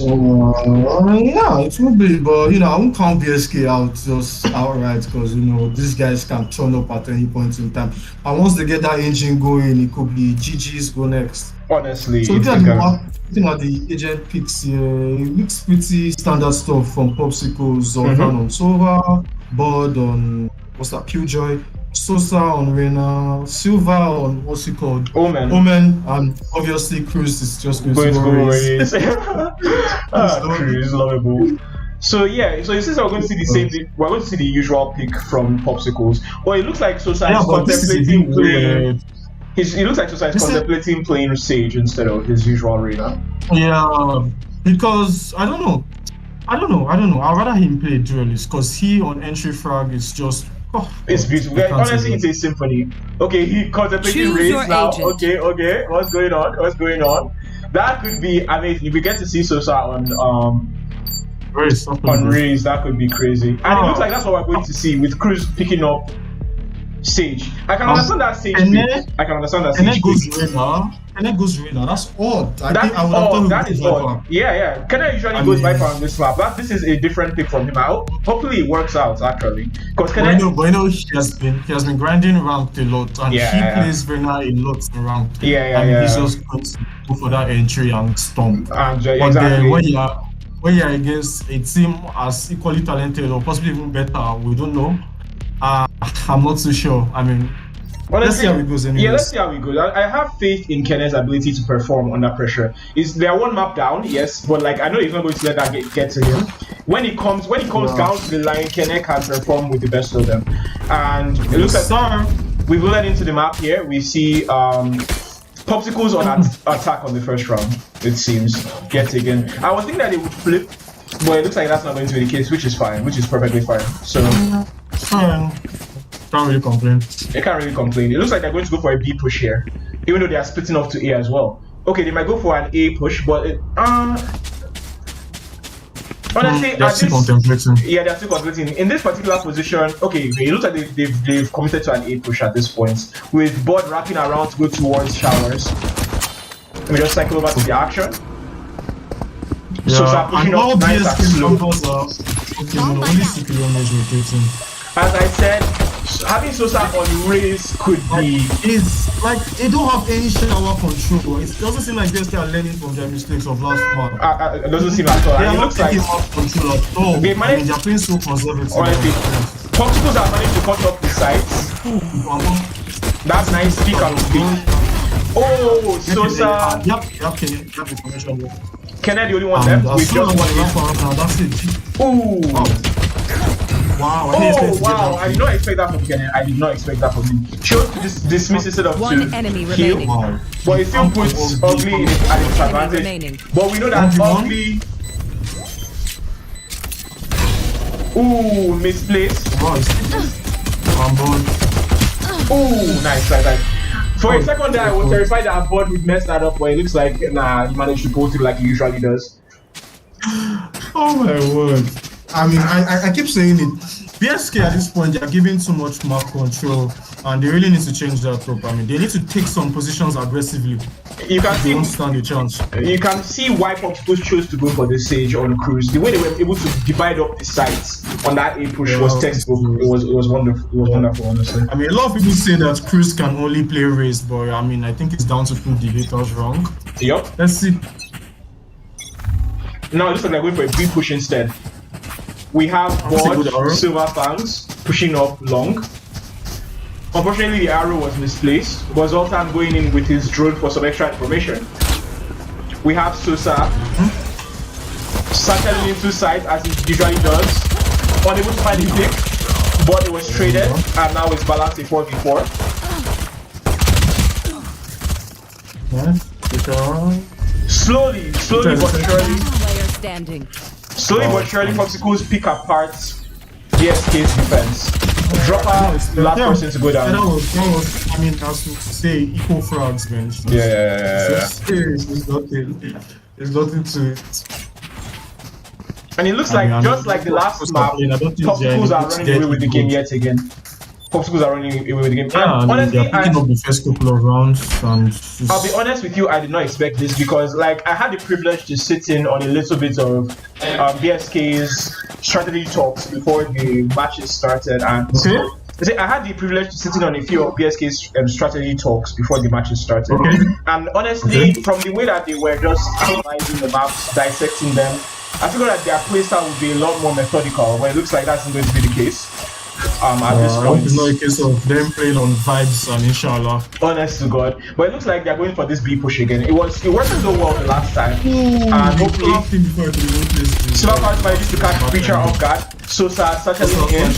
Yeah, it will be, but I won't count BSK out just outright because these guys can turn up at any point in time. And once they get that engine going, it could be GG's go next. Honestly, so looking at the agent picks here, it looks pretty standard stuff from Popsicles, Zoltan on Sova, Bud on Killjoy, Sosa on Reyna, Silva on what's it called? Omen, and obviously Cruz is just going to go race. Cruz, lovable. So since we're going to see the same thing, we're going to see the usual pick from Popsicles. Well, it looks like Sosa is contemplating playing. It looks like Sosa is contemplating playing Sage instead of his usual Reyna. Yeah, because I don't know. I'd rather him play Duelist because he on entry frag is just. It's beautiful. Honestly, it's a symphony. Okay, he contemplating race now. Okay. What's going on? That could be amazing. If we get to see Sosa on race, that could be crazy. And it looks like that's what we're going to see with Cruz picking up Sage. I can understand that Sage pick. And then goes Reyna. That's odd. That is odd. Yeah. Kenna usually goes Viper on this map. This is a different pick from him. Hopefully it works out actually. Because he has been grinding ranked a lot, and he plays Reyna a lot in ranked. He's just going to go for that entry and stomp. Exactly. When you're against a team as equally talented or possibly even better, we don't know. I'm not too sure. Let's see how it goes. Yeah, let's see how it goes. I have faith in Kenne's ability to perform under pressure. They're one map down, yes, but I know he's not going to let that get to him. When he comes down to the line, Kenne can perform with the best of them. And it looks like we've led into the map here. We see Popsicles on attack on the first round. It seems yet again. I was thinking that they would flip, but it looks like that's not going to be the case, which is fine, which is perfectly fine. So. Can't really complain. They can't really complain. It looks like they're going to go for a B push here, even though they are splitting off to A as well. Okay, they might go for an A push, but honestly, they're still contemplating. Yeah, they're still contemplating. In this particular position, okay, it looks like they've committed to an A push at this point, with Bod wrapping around to go towards showers. Let me just cycle over to the action. So start pushing up nice and slow. Only CPU is rotating. As I said, having Sosa on race could be. It's like they don't have any shower control. It doesn't seem like BSK are learning from their mistakes of last month. It doesn't seem at all. They And are it not looks like taking off control at all. they managed- They're playing so conservative. honestly, Popsicles have managed to cut off the sides. That's nice. Speak and speak. Oh, Sosa. Yep, the information. Kenneth, the only one left with just one hit. Now that's it. Ooh. Wow. Oh wow! I did not expect that from Kenneth. I did not expect that from him. Chose to dismiss instead of One to enemy heal. remaining. Wow. But it still puts Ugly at a Enemy disadvantage. remaining. But we know that One. Ugly. Ooh, misplaced. Wow. I'm bored. Ooh, nice. For a second there, I was terrified that Abod would mess that up, but it looks like, nah, he managed to go through like he usually does. Oh my word. I mean, I keep saying it. BSK at this point, they are giving too much map control, and they really need to change that up. I mean, they need to take some positions aggressively. You can They see, won't stand a chance. you can see why Popsicles chose to go for the Sage on Cruise. The way they were able to divide up the sites on that A push was textbook. It was wonderful. It was wonderful, honestly. I mean, a lot of people say that Cruz can only play race, but I mean, I think it's down to prove the haters wrong. Yup. Let's see. Now it looks like they're going for a B push instead. We have That's a good arrow. Bot, Silver Fangs pushing up long. Unfortunately, the arrow was misplaced. But Zoltan going in with his drone for some extra information. We have Sosa settling into sight as he usually does. Unable to find a pick, but it was traded, and now it's balanced a 4v4. Yeah. Slowly but surely. Player standing. Slowly but surely, Popsicles pick apart BSK's defense. Dropper, last person to go That down. was, I mean, as we say, equal frags, man. Yeah. It's nothing to it. And it looks I like, mean, just like the last map, I don't think Popsicles they're are running away with the game yet again. Popsicles are running away with the game. Yeah, And honestly, they're picking up the first couple of rounds, and I'll be honest with you, I did not expect this because, like, I had the privilege to sit in on a little bit of BSK's strategy talks before the matches started, and I had the privilege to sit in on a few of BSK's strategy talks before the matches started. Okay. And honestly, from the way that they were just analyzing the maps, dissecting them, I figured that their playstyle would be a lot more methodical, but it looks like that's not going to be the case. At this I hope point. it's not a case of them playing on vibes and inshallah. Honest to God. But it looks like they're going for this B push again. It worked so well the last time. And hopefully Silver Cards manages to catch Preacher off guard. Sosa settling in.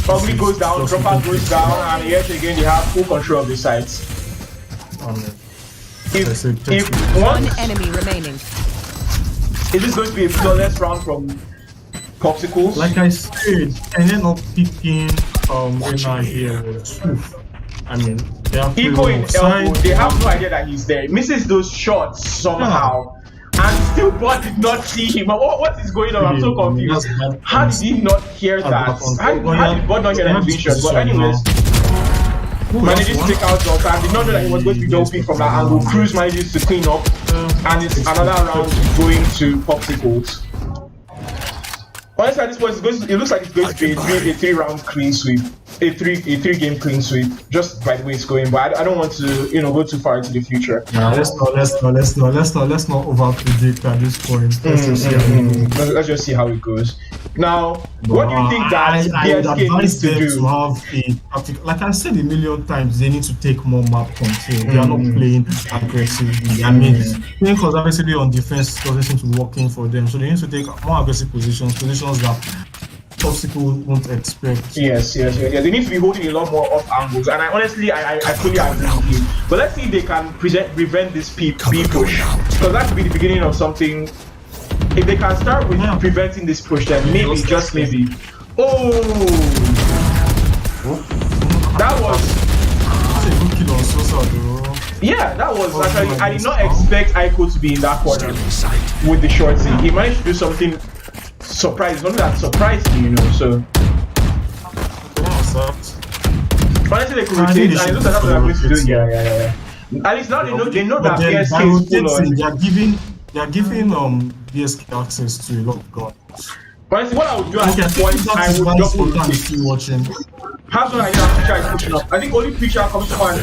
Ugly goes down, Dropper goes down, and yet again they have full control of the sites. If One once enemy remaining. is this going to be a flawless round from Popsicles? Like I said, ending up picking Rena here was I mean, they are Eco in elbow, they have no idea that he's there. He misses those shots somehow. And still Bot did not see him. What is going on? I'm so confused. How did he not hear that? How did Bot not hear that vision? But anyways, manages to take out Zoltan. Did not know that he was going to be double pick from that angle. Cruz manages to clean up. And it's another round going to Popsicles. Honestly, at this point, it looks like it's going to be a three-round clean sweep, a three-game clean sweep, just by the way it's going. But I don't want to, go too far into the future. Yeah, let's not over predict at this point. Let's just see how it goes. Now, what do you think that BSK needs to do? To have a tactical, like I said a million times, they need to take more map control. They are not playing aggressively. I mean, playing conservatively on defense doesn't seem to be working for them. So they need to take more aggressive positions that Popsicle won't expect. Yes. They need to be holding a lot more off angles, and I honestly fully agree with you. But let's see if they can prevent this B push, because that could be the beginning of something. If they can start with preventing this push, then maybe, just maybe. Oh, that was. That's a good kill on Sosa, though. Yeah, that was actually. I did not expect Aiko to be in that corner with the short thing. He managed to do something. Something that surprised me, so. Honestly, they could rotate, and it looks like that's what I'm going to do. Yeah. At least now they know that BSK is full on. They are giving BSK access to a lot of guns. Honestly, what I would do at Okay, I this think point, that I is would why double Sultan rotate. is still watching. How's what I know Preacher is pushing up? I think only Preacher comes to and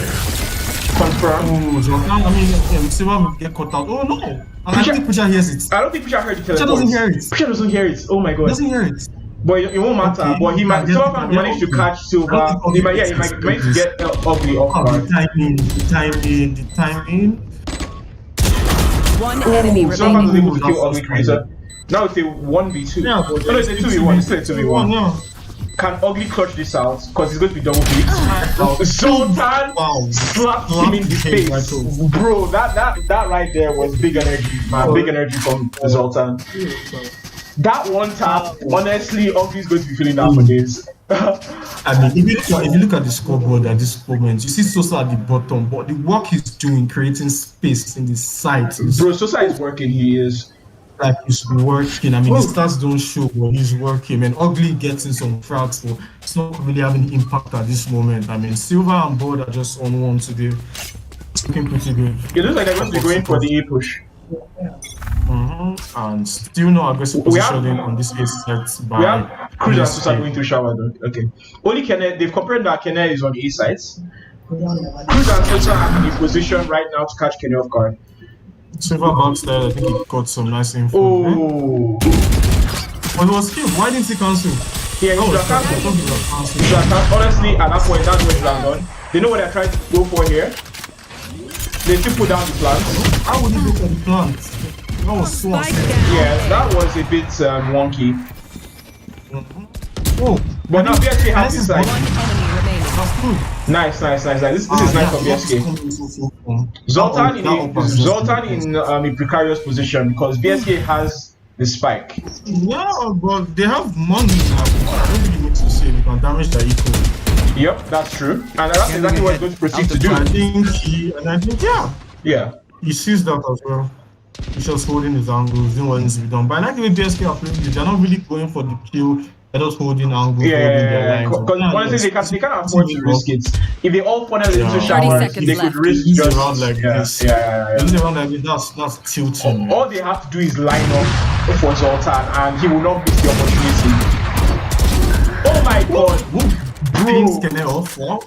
confirm. Oh, Sultan, I mean, Silva will get cut out. Oh no! And I Preacher- think Preacher hears it. I don't think Preacher heard the Preacher teleport. doesn't hear it. Preacher doesn't hear it. Oh my He god. doesn't hear it. But it won't matter. Okay, But he might. yeah, Silva yeah, can manage to okay. catch Silva. I don't think He might. Yeah, Ugly he might is manage to get Ugly off Oh, guard. the timing. One enemy Silva was remaining. able to kill Ugly Cruiser. Now it's a 1v2. Yeah, but No, it's a 2v1. It's still a 2v1. Yeah. Can Ugly clutch this out? Because he's going to be double beat. Sultan Wow. slapped him in the face. Right. Bro, that right there was big energy, man. Big energy from Sultan. That one tap, honestly, Ugly's going to be feeling that for days. I mean, if you look at the scoreboard at this moment, you see Sosa at the bottom, but the work he's doing, creating space in the side, is Bro, Sosa is working, he is. like he's working. I mean, the stats don't show, but he's working. And Ugly gets in some frags, but it's not really having impact at this moment. I mean, Silver and Board are just on one today. It's looking pretty good. It looks like they're going to be going for the A push. And still no aggressive We have- positioning on this A set by We have Cruz and Sosa BSK. going to shower though. Okay. Only Kenne, they've compared that Kenne is on the A sides. Cruz and Sosa are in a position right now to catch Kenne off guard. Silver bounce there, I think he got some nice info. Oh. But it was killed. Why didn't he cancel? Yeah, Oh, you I thought he can't. was cancelled. So I can't, honestly, at that point, that's what it's done. They know what they're trying to go for here. They still put down the plants. How would he go for the plant? That was so Spike unfair. down. Yeah, that was a bit wonky. Oh, But now BSK has this One side. enemy remaining. that's good. Nice. This is nice from BSK. Zoltan in a precarious position because BSK has the spike. Yeah, but they have money now. I don't really need to say they can damage their equal. Yep, that's true. And that's exactly what he's going to proceed to do. I think, yeah, Yeah. he sees that as well. He's just holding his angles, doing what needs to be done. But I like the way BSK are playing this. They're not really going for the kill. They're just holding angles, holding their Yeah, lines. because honestly, they can't afford to risk it. If they all funnel into Yeah. showers, 30 seconds they could left. risk Easy just round like this. Yeah. Easy round like this, that's tilting. All they have to do is line up for Zoltan, and he will not miss the opportunity. Oh my god, Things bro! can off. Wow.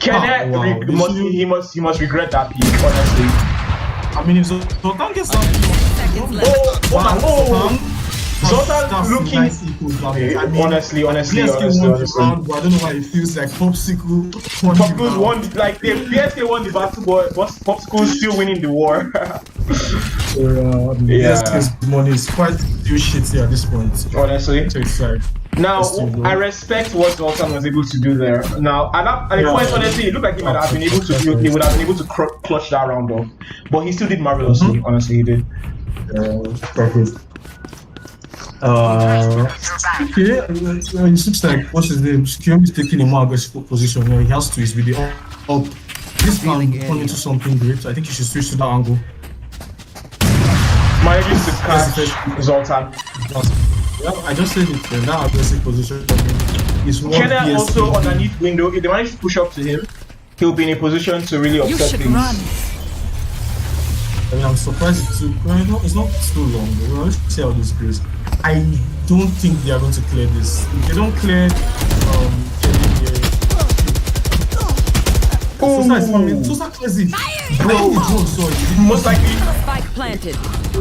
Kenne, wow. he must regret that pick, honestly. I mean, if Zoltan gets something, Seconds left. Zoltan looking. nice equal damage. I mean, Honestly. BSK won the round, but I don't know why it feels like Popsicle won the Popsicles round. won, like the BSK won the battle, but Popsicles still winning the war. BSK's money is quite still shitty at this point. Honestly. So it's like, Now, Let's do I it. respect what Zoltan was able to do there. Now, at the point, honestly, it looked like he might have been able to do, he would have been able to clutch that round off. But he still did marvelously, honestly, he did. perfect. Okay, it looks like, what's his name? Skill is taking a more aggressive position where he has to, is with the up. This can turn into something great. I think he should switch to that angle. Managing to catch Zoltan. Yeah, I just said it, that aggressive position is what Kenne BSK also do. underneath window, if they manage to push up to him, he'll be in a position to really You upset should things. run. I mean, I'm surprised it's not too long. Let's see how this goes. I don't think they are going to clear this. If they don't clear, Sosa is coming. Sosa clears it. Bro, Most likely. Spike planted.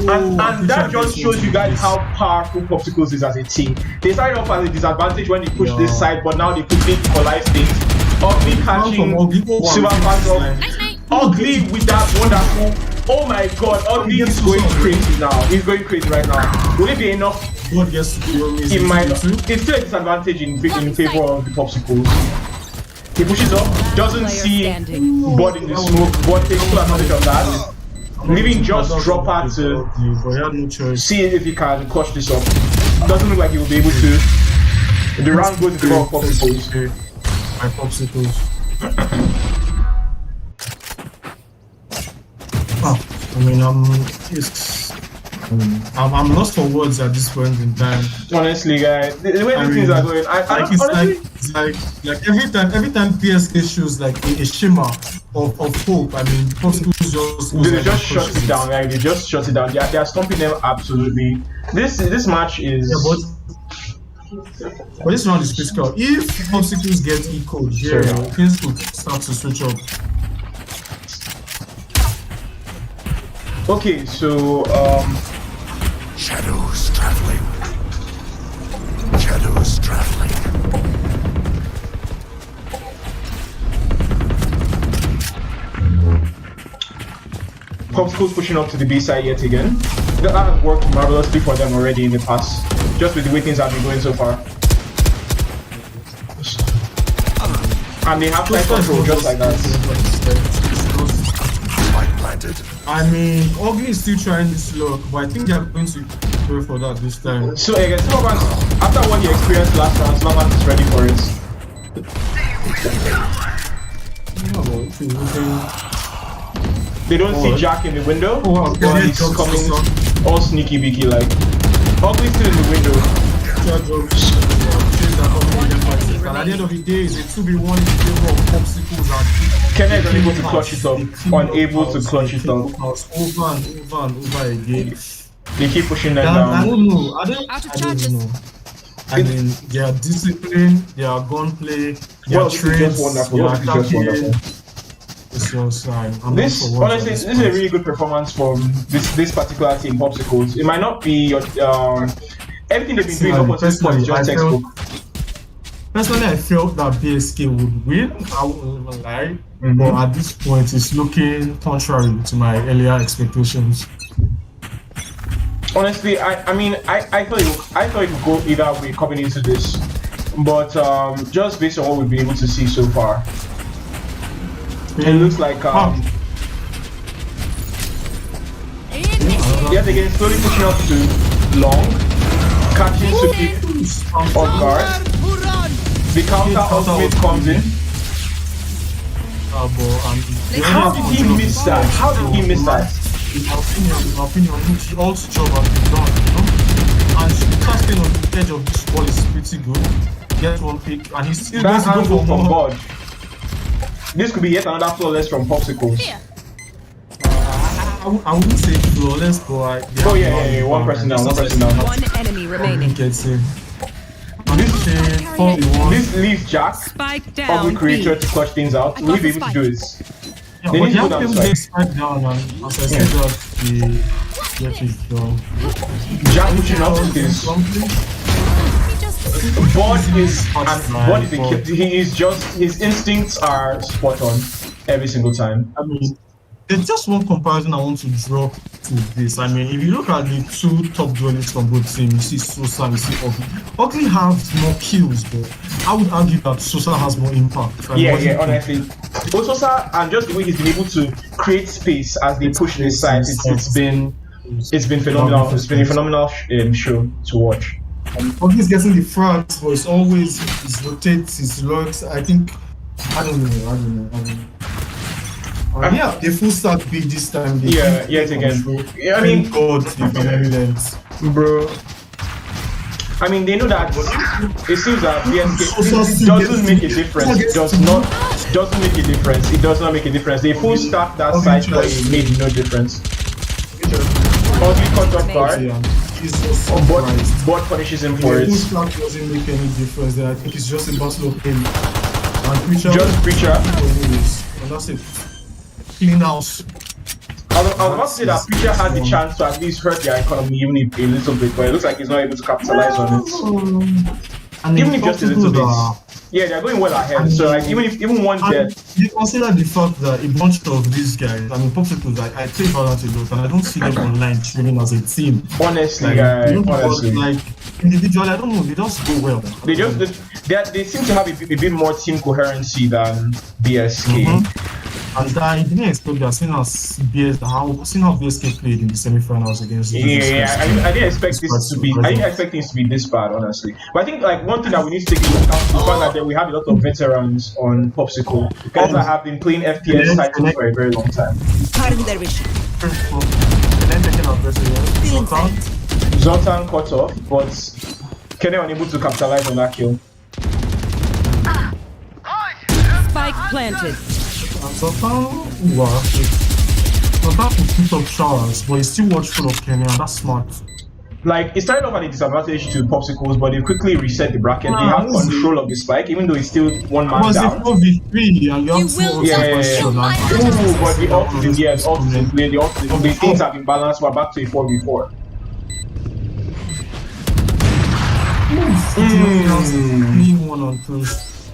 And that just shows you guys how powerful Popsicles is as a team. They started off as a disadvantage when they pushed this side, but now they quickly equalize things. Ugly catching Silver Phantom. Ugly with that wonderful. Oh my god, Ugly is going crazy now. He's going crazy right now. Will it be enough? It might not. It's still a disadvantage in favor of the Popsicles. He pushes up, doesn't see Bud in the smoke, Bud takes full advantage of that. Leaving just drop her to see if he can clutch this up. Doesn't look like he will be able to. The round goes in favor of Popsicles. My Popsicles. I mean, I'm lost for words at this point in time. Honestly, guys, the way these things are going, like every time PSK shows like a shimmer of hope. I mean, Popsicles they just shut it down, right? They just shut it down. They are stomping them absolutely. This match is. Yeah, but But this round is critical. If obstacles get echoed here, things could start to switch up. Okay, so Shadows traveling. Shadows traveling. Popsicle's pushing up to the B side yet again. That has worked marvelously for them already in the past, just with the way things have been going so far. And they have tight control just like that. Spike planted. I mean, Ugly is still trying this luck, but I think they are going to go for that this time. So again, Snowman, after what he experienced last round, Snowman is ready for it. They don't see Jack in the window, but he's coming all sneaky beaky like. Ugly's still in the window. And at the end of the day, it's a 2v1 in favor of Popsicles and Kenna is unable to clutch it up, unable to clutch it up. Over and over again. They keep pushing them I down. don't know. I don't know. I mean, their discipline, their gunplay, their Well, this is just wonderful. This is just wonderful. It's just, this honestly, this is a really good performance from this particular team, Popsicles. It might not be your everything they've been doing up until this point is just textbook. Personally, I felt that BSK would win. I wouldn't even lie, but at this point, it's looking contrary to my earlier expectations. Honestly, I thought it would go either way coming into this, but just based on what we've been able to see so far, it looks like yet again slowly pushing up to long, catching Suki off guard. The counter ultimate comes in. How did he miss that? How did he miss that? In my opinion, she also job has been done, you know? And she casting on the edge of this ball is pretty good. Get one pick, and he's still going to go for more. God. This could be yet another flawless from Popsicles. I wouldn't say flawless, but yeah, one person down. One enemy remaining. Gets him. This leaves Jack, public creator, to clutch things out. Will he be able to do this? Yeah, they need to put down down, and as I said that the get it done. Jack pushing up his Bud is his instincts are spot on every single time. I mean, there's just one comparison I want to draw to this. I mean, if you look at the two top duelists from both teams, you see Sosa, you see Ugly. Ugly has more kills, but I would argue that Sosa has more impact. Yeah, honestly. Both Sosa and just the way he's been able to create space as they push this side, it's been phenomenal. It's been a phenomenal show to watch. Ugly's getting the front, but it's always his rotates, his lurks. I don't know. Yeah, the full start big this time. Yet again. Yeah, I mean, God, the evidence, bro. I mean, they know that it seems that BSK doesn't make a difference. It doesn't make a difference. It does not make a difference. They full stack that side play made no difference. Ugly cut off guard. Bot punishes him for it. Full stack doesn't make any difference. I think it's just a battle of him. And Preacher. And that's it. Clean house. I was about to say that Preacher had the chance to at least hurt their economy even if a little bit, but it looks like he's not able to capitalize on it. Even if just a little bit. Yeah, they're going well ahead. So like even one death. You consider the fact that a bunch of these guys, I mean Popsicles, I play Valorant a lot and I don't see them online training as a team. Honestly, honestly. Like individually, I don't know, they just go well. They seem to have a bit more team coherency than BSK. And I didn't expect that, seeing how BSK played in the semi-finals against. I didn't expect this to be. I didn't expect things to be this bad, honestly. But I think like one thing that we need to take into account is the fact that we have a lot of veterans on Popsicle, guys that have been playing FPS titles for a very long time. Zoltan cut off, but Kenny unable to capitalize on that kill. Spike planted. Zoltan could pick up showers, but he's still watchful of Kenny, and that's smart. Like it started off at a disadvantage to Popsicles, but they quickly reset the bracket. They Ah, have control of the spike, even though it's still one man was it down. 4v3 and you have You two will ults Yeah, not in yeah, yeah. kill question my and Ooh, but the ult one is of in, yeah, those the ult is in components. play. The ult is in play. Things have been balanced. We're back to a 4v4. Clean one on close.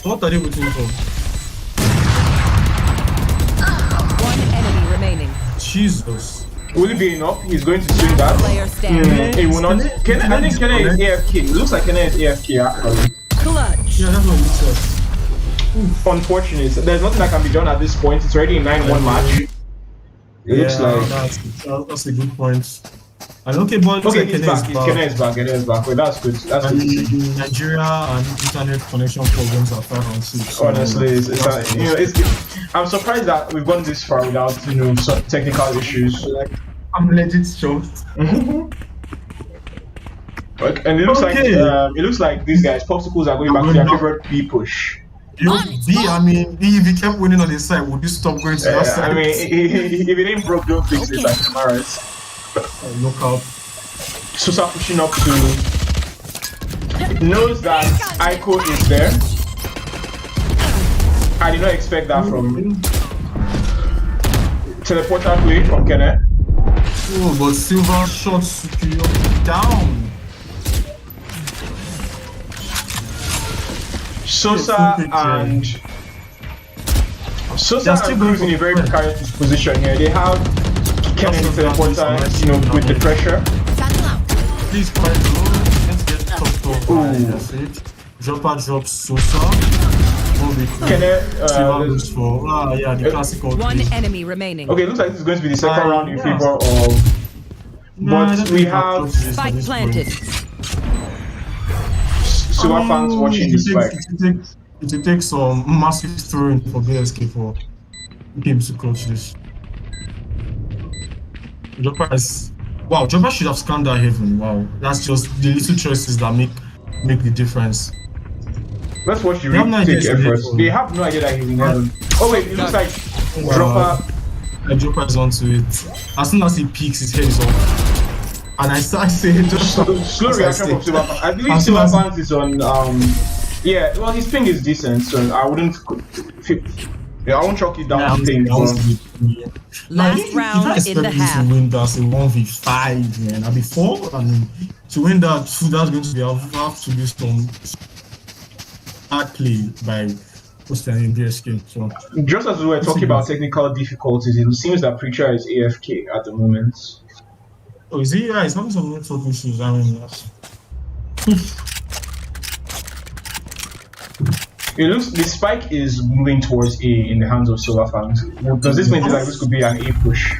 What are they waiting for? One enemy remaining. Jesus. Will it be enough? He's going to swing that. Player standing. It will not. I think Kenne is AFK. It looks like Kenne is AFK actually. Clutch. Yeah, that's what it said. Unfortunate. There's nothing that can be done at this point. It's already a 9-1 match. It looks like. That's a good point. And okay, but Okay, he's back. Kenne is back. Wait, that's good. That's And good. in Nigeria and internet connection problems are 5 and 6. So Honestly, I'm surprised that we've gone this far without some technical issues. like, I'm legit shocked. And it looks like these guys, Popsicles, are going back to their favorite B push. If he kept winning on his side, would you stop going to that side? I mean, if it ain't broke, don't fix it. Like Maris. Look out. Sosa pushing up to knows that Aiko is there. I did not expect that from teleporter play from Kenne. Oh, but Silver shot superior down. Sosa and Cruz in a very precarious position here. They have Kenne in teleporter, with the pressure. Please find let's get top. That's it. Dropper drops Sosa. Kenne, Silver looks for the classical. One enemy remaining. okay, looks like this is going to be the second round in favor of. But we have Spike planted. Silver fans watching this fight. It will take some massive throwing for BSK for games to coach this. Dropper should have scanned that heaven. Wow, that's just the little choices that make the difference. Let's watch the retake efforts. They have no idea that he's in heaven. Oh wait, it looks like Dropper. The Dropper is onto it. As soon as he peeks, his head is off. And I say just slow reaction from Silver Fans. I believe Silver Fans is on yeah, well his ping is decent, so I wouldn't I won't chalk it down to ping. Last round in the half. To win that's a 1v5, man. I'll be 4 and to win that that's going to be have to be some hard play by Costa and BSK. So just as we were talking about technical difficulties, it seems that Preacher is AFK at the moment. Oh, is he? Yeah, he's having some network issues. I mean, it looks the spike is moving towards A in the hands of Silver Fans. Does this mean that this could be an A push?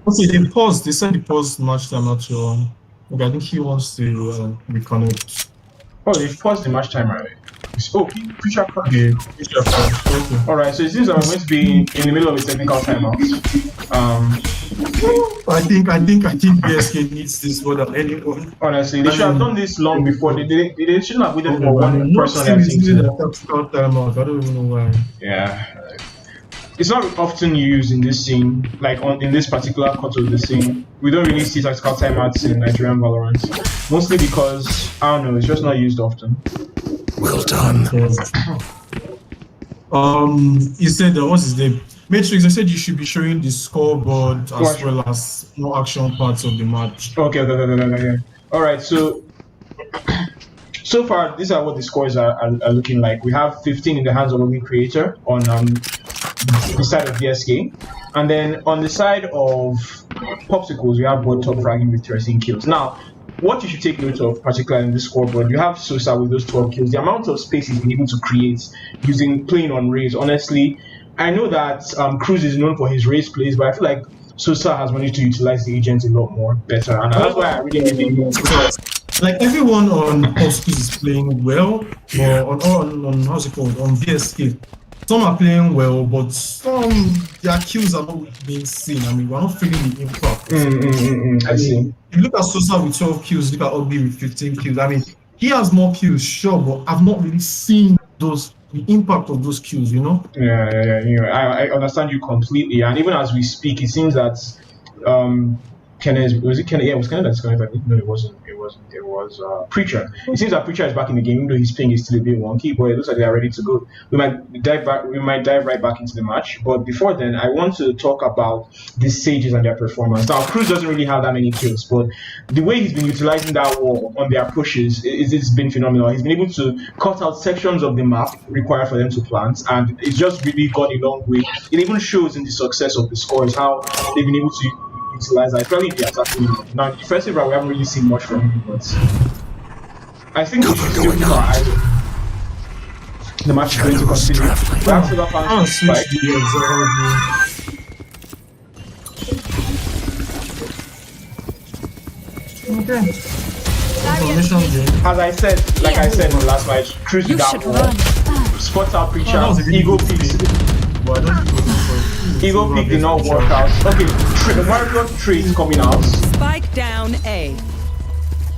Okay, they paused. They said they paused match time at okay, I think he wants to reconnect. Oh, they've paused the match time already. Oh, Preacher crash. Yeah, okay. Alright, so it seems that we're going to be in the middle of a technical timeout. I think BSK needs this more than anyone. Honestly, they should have done this long before. They shouldn't have waited for one person on their team. I don't even know why. Yeah, it's not often used in this scene, like in this particular cut of the scene. We don't really see tactical timeouts in Nigerian Valorant, mostly because I don't know, it's just not used often. Well done. You said what's his name? Matrix, I said you should be showing the scoreboard as well as no action parts of the match. Okay. Alright, so far these are what the scores are looking like. We have 15 in the hands of Ugly Creator on the side of BSK. And then on the side of Popsicles, we have both top fragging with 13 kills. Now, what you should take note of, particularly in this scoreboard, you have Sosa with those 12 kills. The amount of space he's been able to create playing on Raze, honestly, I know that Cruz is known for his Raze plays, but I feel like Sosa has managed to utilize the agent a lot more better, and that's why I really know. Like everyone on Popsicles is playing well, but on how's it called, on BSK, some are playing well, but some their kills are not being seen. I mean, we're not feeling the impact. I see. If you look at Sosa with 12 kills, look at Ugly with 15 kills. I mean, he has more kills, sure, but I've not really seen the impact of those kills, you know? Yeah. I understand you completely. And even as we speak, it seems that Kenneth, was it Kenneth? Yeah, it was Kenneth that's going. No, it wasn't. It wasn't. It was Preacher. It seems that Preacher is back in the game, even though his ping is still a bit wonky. But it looks like they are ready to go. We might dive back. We might dive right back into the match. But before then, I want to talk about the Sages and their performance. Now, Cruz doesn't really have that many kills, but the way he's been utilizing that wall on their pushes it's been phenomenal. He's been able to cut out sections of the map required for them to plant, and it's just really gone a long way. It even shows in the success of the scores how they've been able to utilize that, especially in the attacking unit. Now, in the defensive round, we haven't really seen much from him, but I think we should still keep our eyes on the match is going to continue. We have Silver Fans to spike. As I said, like I said in the last match, Cruz with that wall, spots out Preacher, Ego picks. Ego pick did not work out. Okay, the Mario trade coming out. Spike down A.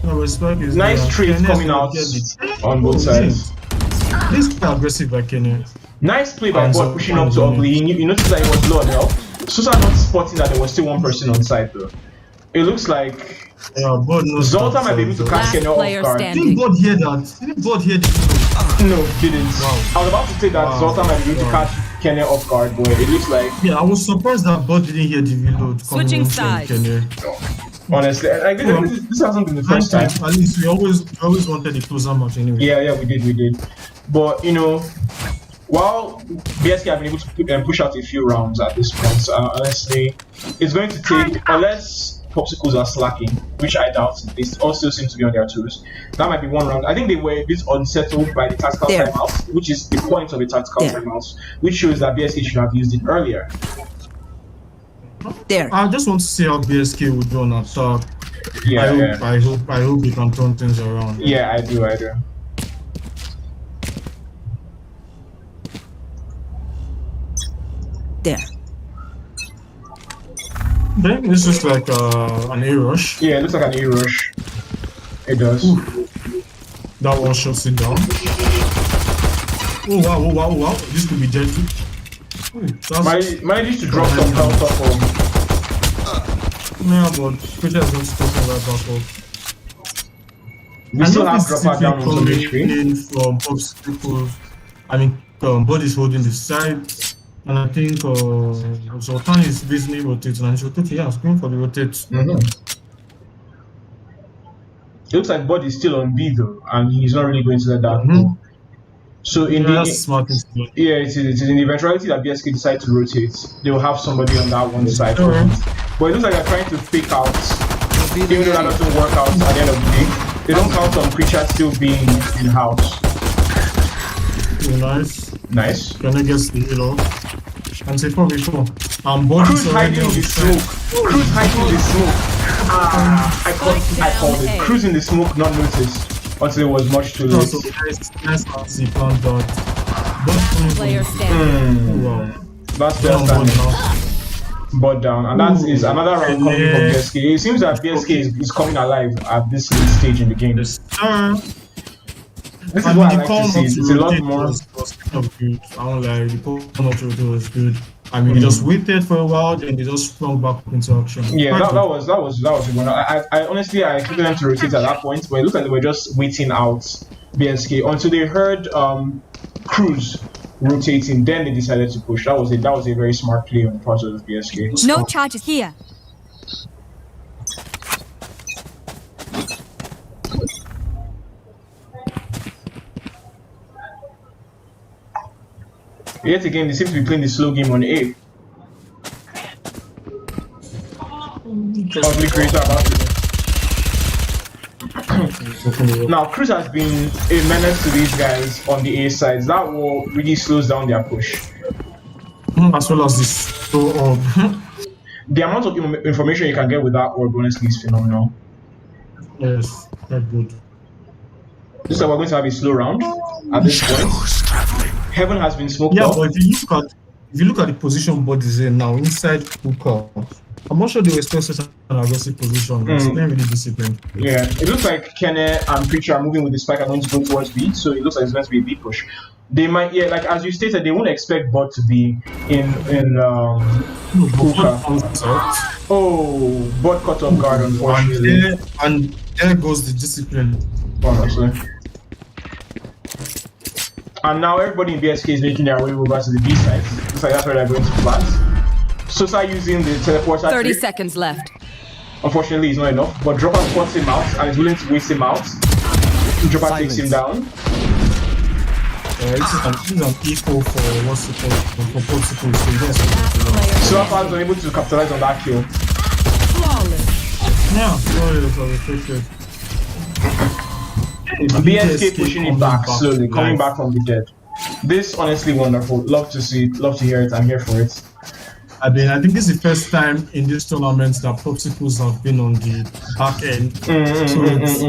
Nice trades coming out on both sides. This is aggressive by Kenny. Nice play by Bot pushing up to Ugly. You notice that it was low on health. Sosa not spotting that there was still one person on side though. It looks like Zoltan might be able to catch Kenny off guard. Didn't Bot hear that? Didn't Bot hear that? No, didn't. Wow. I was about to say that Zoltan might be able to catch Kenny off guard, but it looks like... Yeah, I was surprised that Bot didn't hear the reload. Switching sides. Honestly, I think this hasn't been the first time. At least we always wanted a closer match anyway. Yeah, we did. But, you know, while BSK have been able to push out a few rounds at this point, honestly, it's going to take, unless Popsicles are slacking, which I doubt, they also seem to be on their toes. That might be one round. I think they were a bit unsettled by the tactical timeout, which is the point of a tactical timeout, which shows that BSK should have used it earlier. I just want to see how BSK would do on attack. Yeah, I hope we can turn things around. Yeah, I do. There. Then it's just like an A rush. Yeah, it looks like an A rush. It does. Ooh. That one shuts it down. Oh wow. This could be deadly. Managed to drop some counter from. Yeah, but Peter is not stopping right back up. We still have dropper down on some HP. From Popsicles. I mean, Body's holding the side. And I think Zoltan is basically rotating, and he's rotating. Yeah, he's going for the rotate. It looks like Bud is still on B though, and he's not really going to let that go. So in that's smart. Yeah, it is in the eventuality that BSK decide to rotate, they will have somebody on that one side. But it looks like they're trying to fake out, even though that doesn't work out at the end of the day. They don't count on Preacher still being in house. Nice. Can I guess the hero? And say for before. Cruz hiding in the smoke. I called it. Cruz in the smoke, not noticed until it was much too late. Player standing. That's just Bot down, and that is another round coming from BSK. It seems that BSK is coming alive at this stage in the game. This is what I like to see. It's a lot more. Was kind of good. I don't like the call not to rotate was good. I mean, they just waited for a while, then they just sprung back into action. Yeah, that was a good one. I honestly I expected them to rotate at that point, but it looked like they were just waiting out BSK until they heard Cruz rotating. Then they decided to push. That was a very smart play on the part of BSK. No charges here. Yet again, they seem to be playing the slow game on A. Ugly creator about it. Now, Cruz has been a menace to these guys on the A sides. That wall really slows down their push. As well as this. The amount of information you can get with that orb honestly is phenomenal. Yes, that's good. Looks like we're going to have a slow round at this point. Heaven has been smoked up. But if you look at the position Bud is in now, inside Hooker, I'm not sure they were still such an aggressive position. It's playing really disciplined. Yeah, it looks like Kenne and Preacher are moving with the spike and going to go towards B, so it looks like it's going to be a B push. They might, yeah, like as you stated, they won't expect bot to be in Hookah. Oh, bot cut off guard, unfortunately. And there goes the discipline. Honestly. And now everybody in BSK is making their way over to the B side. Looks like that's where they're going to plant. Sosa using the teleporter 30 trick. seconds left. Unfortunately, it's not enough, but Dropper spots him out and is willing to waste him out. Dropper takes him down. This is an equal for what's it called? For Portugal. So far, was able to capitalize on that kill. Flawless. Yeah, flawless for the BSK pushing it back slowly, coming back from the dead. This honestly wonderful. Love to see it, love to hear it. I'm here for it. I mean, I think this is the first time in this tournament that Popsicles have been on the back end.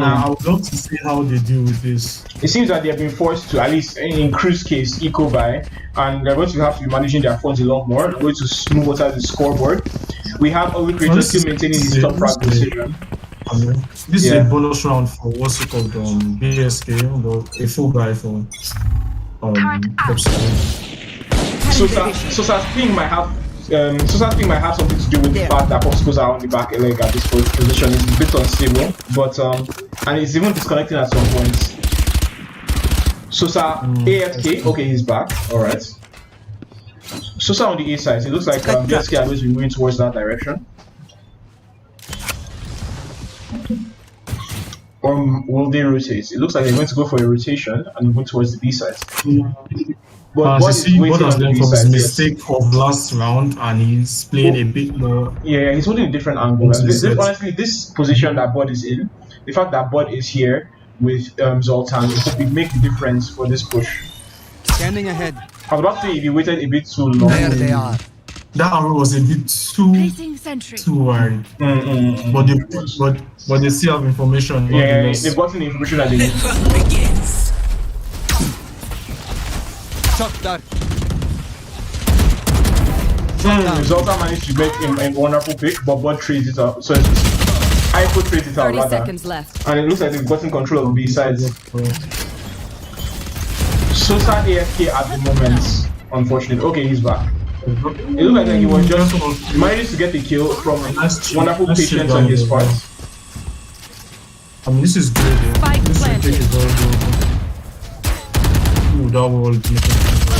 I would love to see how they deal with this. It seems that they have been forced to, at least in Crew's case, eco buy, and they're going to have to be managing their funds a lot more. They're going to smooth out the scoreboard. We have Oli Creator still maintaining his top frag position. This is a bonus round for what's it called, BSK, but a full buy for Popsicles. Sosa's ping might have something to do with the fact that Popsicles are on the back leg at this position. It's a bit unstable, but and it's even disconnecting at some points. Sosa AFK, okay, he's back. Alright. Sosa on the A side, it looks like BSK are going to be moving towards that direction. Or will they rotate? It looks like they're going to go for a rotation and move towards the B side. But what is waiting on the B from his side? mistake of last round, and he's playing a bit more. Yeah, he's holding a different angle. Honestly, this position that Bud is in, the fact that Bud is here with Zoltan, it would make the difference for this push. Standing ahead. I was about to say if he waited a bit too long. There they are. That arrow was a bit too wide. But they still have information. Yeah, they've gotten the information that they need. Begins. Shot that. Zoltan managed to make a wonderful pick, but Bud trades it out. So Aiko trades it out 30 rather. seconds left. And it looks like they've gotten control of B sides. Sosa AFK at the moment, unfortunately. Okay, he's back. It looked like he was just managed to get the kill from wonderful patience on his part. I mean, this is good. Yeah. This pick is very good. Ooh, that wall.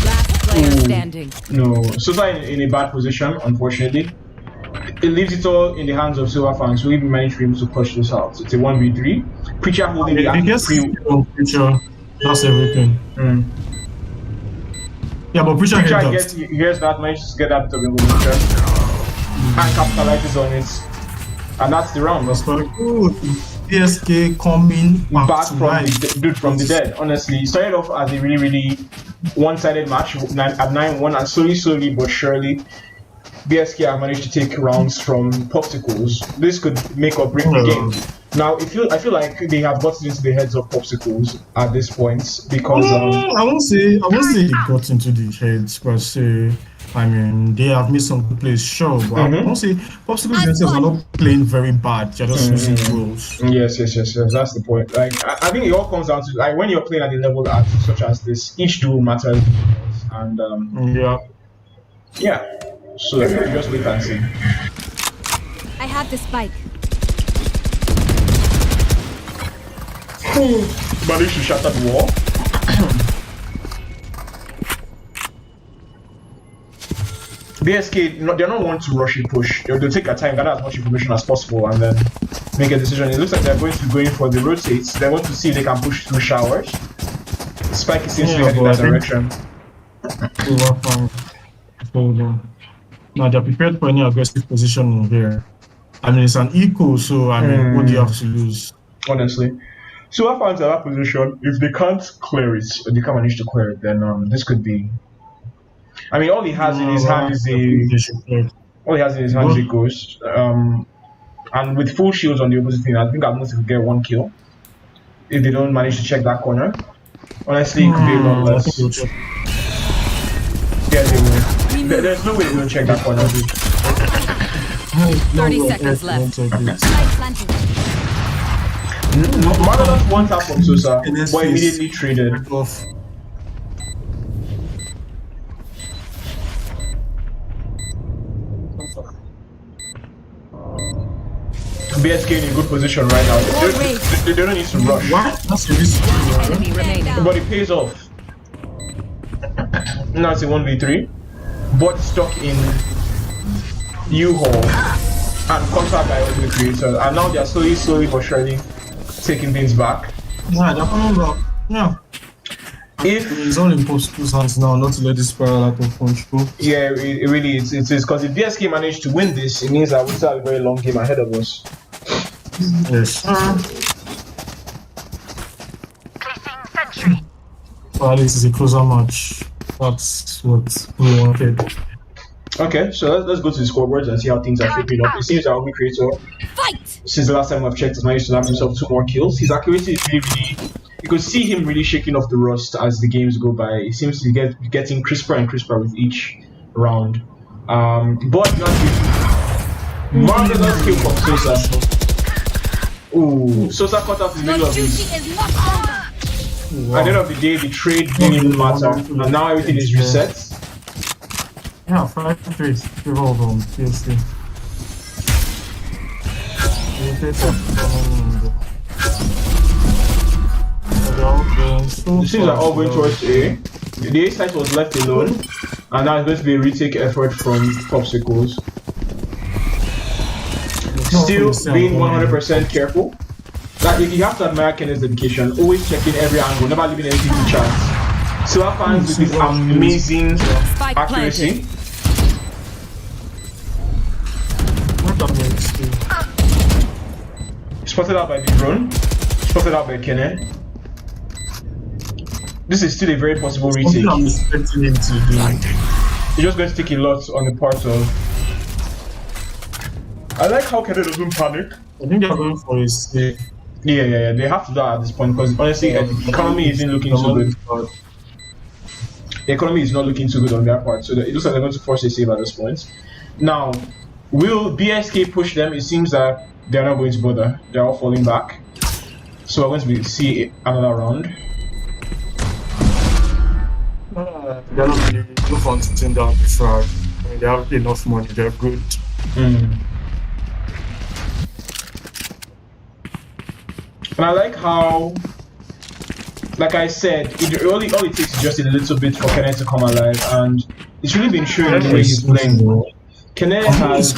Last player standing. No, Sosa in a bad position, unfortunately. It leaves it all in the hands of Silver Fans, who even managed to be able to push this out. It's a 1v3. Preacher holding the Preacher, that's everything. Yeah, but Preacher hears that, manages to get that to the Preacher and capitalizes on it. And that's the round. That's very good. BSK coming back from the dead. Honestly, it started off as a really one-sided match at 9-1, and slowly but surely BSK have managed to take rounds from Popsicles. This could make or break the game. Now, I feel like they have gotten into the heads of Popsicles at this point because I won't say they got into the heads per se. I mean, they have made some good plays, sure, but I won't say Popsicles themselves are not playing very bad. They're just using rules. Yes. That's the point. Like, I think it all comes down to like when you're playing at a level such as this, each duel matters, and yeah. So just wait and see. I have the spike. Managed to shatter the wall. BSK, they're not one to rush a push. They'll take their time, gather as much information as possible, and then make a decision. It looks like they're going to go in for the rotates. They're going to see if they can push through showers. Spike seems to be heading in that direction. Now they're prepared for any aggressive position here. I mean, it's an eco, so I mean, what do you have to lose? Honestly. So if fans are that position, if they can't clear it, or they can't manage to clear it, then this could be. I mean, all he has in his hand is a ghost. And with full shields on the opposite team, I think at most he could get one kill if they don't manage to check that corner. Honestly, it could be a lot less. Yeah, they will. There's no way they don't check that corner. 30 seconds left. Spike planted. Marvelous one tap from Sosa, NS but face. immediately traded. Off. BSK in a good position right now. They don't need to rush. What? That's a risk. Enemy remaining. But it pays off. Now it's a 1v3. Bot stuck in U-Haul and contact by the creator. And now they're slowly but surely taking things back. Yeah, they're coming back. Yeah. If It's all in Post's hands now, not to let this spiral out of control. yeah, it really is. It is because if BSK managed to win this, it means that we still have a very long game ahead of us. Yes. Well, at least it's a closer match. That's what we wanted. Okay, so let's go to the scoreboards and see how things are shaping up. It seems that our creator, since the last time I've checked, has managed to land himself 2 more kills. His accuracy is really, you could see him really shaking off the rust as the games go by. He seems to be getting crisper and crisper with each round. But not marvelous kill from Sosa. Ooh, Sosa cut off the middle of his. Wow. At the end of the day, the trade didn't even matter, and now everything is reset. Yeah, 5-3. Revolve on PSC. The teams are all going towards A. The A site was left alone, and now it's going to be a retake effort from Popsicles. Still being 100% careful. Like, you have to admire Kenneth's dedication, always checking every angle, never leaving anything to chance. Silver fans with his amazing accuracy. Spotted out by the drone, spotted out by Kenneth. This is still a very possible retake. I'm expecting him to do. It's just going to take a lot on the part of. I like how Kenneth doesn't panic. I think they're going for his save. Yeah. They have to do that at this point because honestly, the economy isn't looking so good. The economy is not looking too good on their part, so it looks like they're going to force a save at this point. Now, will BSK push them? It seems that they're not going to bother. They're all falling back. So we're going to see another round. They're not really too fun sitting down the frag. I mean, they have enough money, they're good. And I like how, like I said, all it takes is just a little bit for Kenneth to come alive, and it's really been showing the way he's playing. Kenneth has.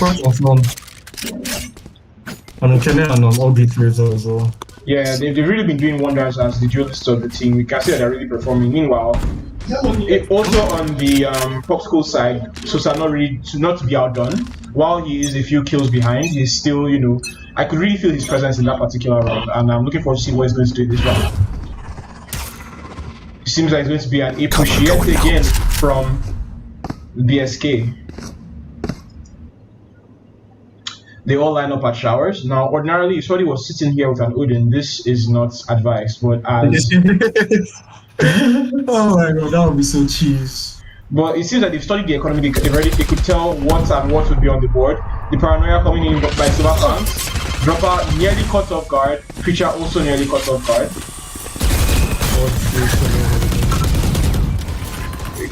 I mean, Kenneth and all the players as well. Yeah, they've really been doing wonders as the duelists of the team. We can see that they're really performing. Meanwhile, also on the Popsicle side, Sosa not to be outdone. While he is a few kills behind, he's still, I could really feel his presence in that particular round, and I'm looking forward to see what he's going to do in this round. It seems like it's going to be an A push yet again from BSK. They all line up at showers. Now, ordinarily, if somebody was sitting here with an Odin, this is not advised, but as... Oh my god, that would be so cheese. But it seems that they've studied the economy, they could tell what and what would be on the board. The paranoia coming in by Silver Fans. Dropper nearly caught off guard. Creature also nearly caught off guard.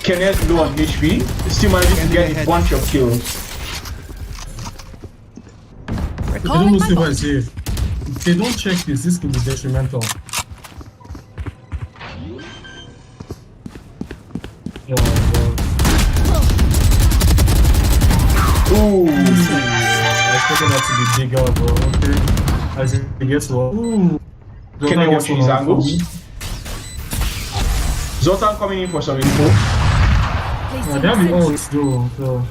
Kenneth low on HP, still managing to get a bunch of kills. They don't know Silver is safe. If they don't check this could be detrimental. Yeah, Ooh. I expected that to be bigger, bro. Okay. As it gets low. Ooh. Kenneth watching his angles. Zoltan coming in for some info. Yeah, they have the ults though, so.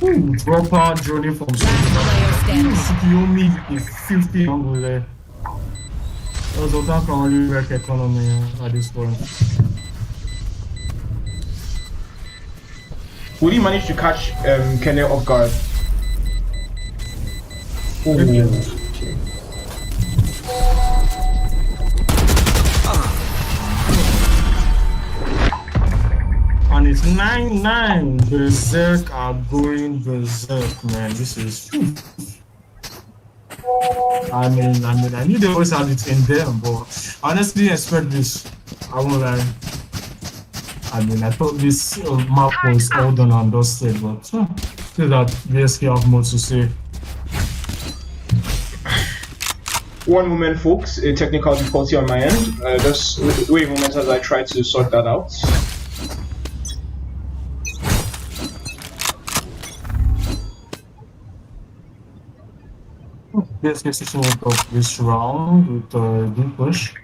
Ooh, proper journey from Sukiyomi is 50 angle there. Zoltan can only wreck economy at this point. Will he manage to catch Kenneth off guard? Ooh. And It's 9-9. Berserk are going berserk, man. This is. I knew they always had it in them, but I honestly didn't expect this. I won't lie. I thought this map was all done and dusted, but still that BSK have more to say. One moment, folks. A technical difficulty on my end. Just wait a moment as I try to sort that out. BSK switching it up this round with a deep push.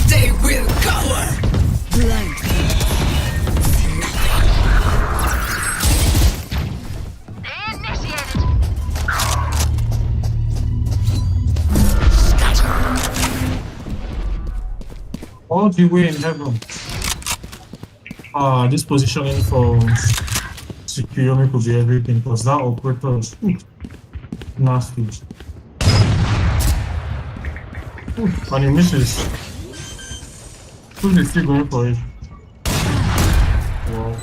They will cover. Blind. All the way in heaven. This positioning for Tsukuyomi could be everything because that operator is nasty. And he misses. Who's the still going for it? Wow.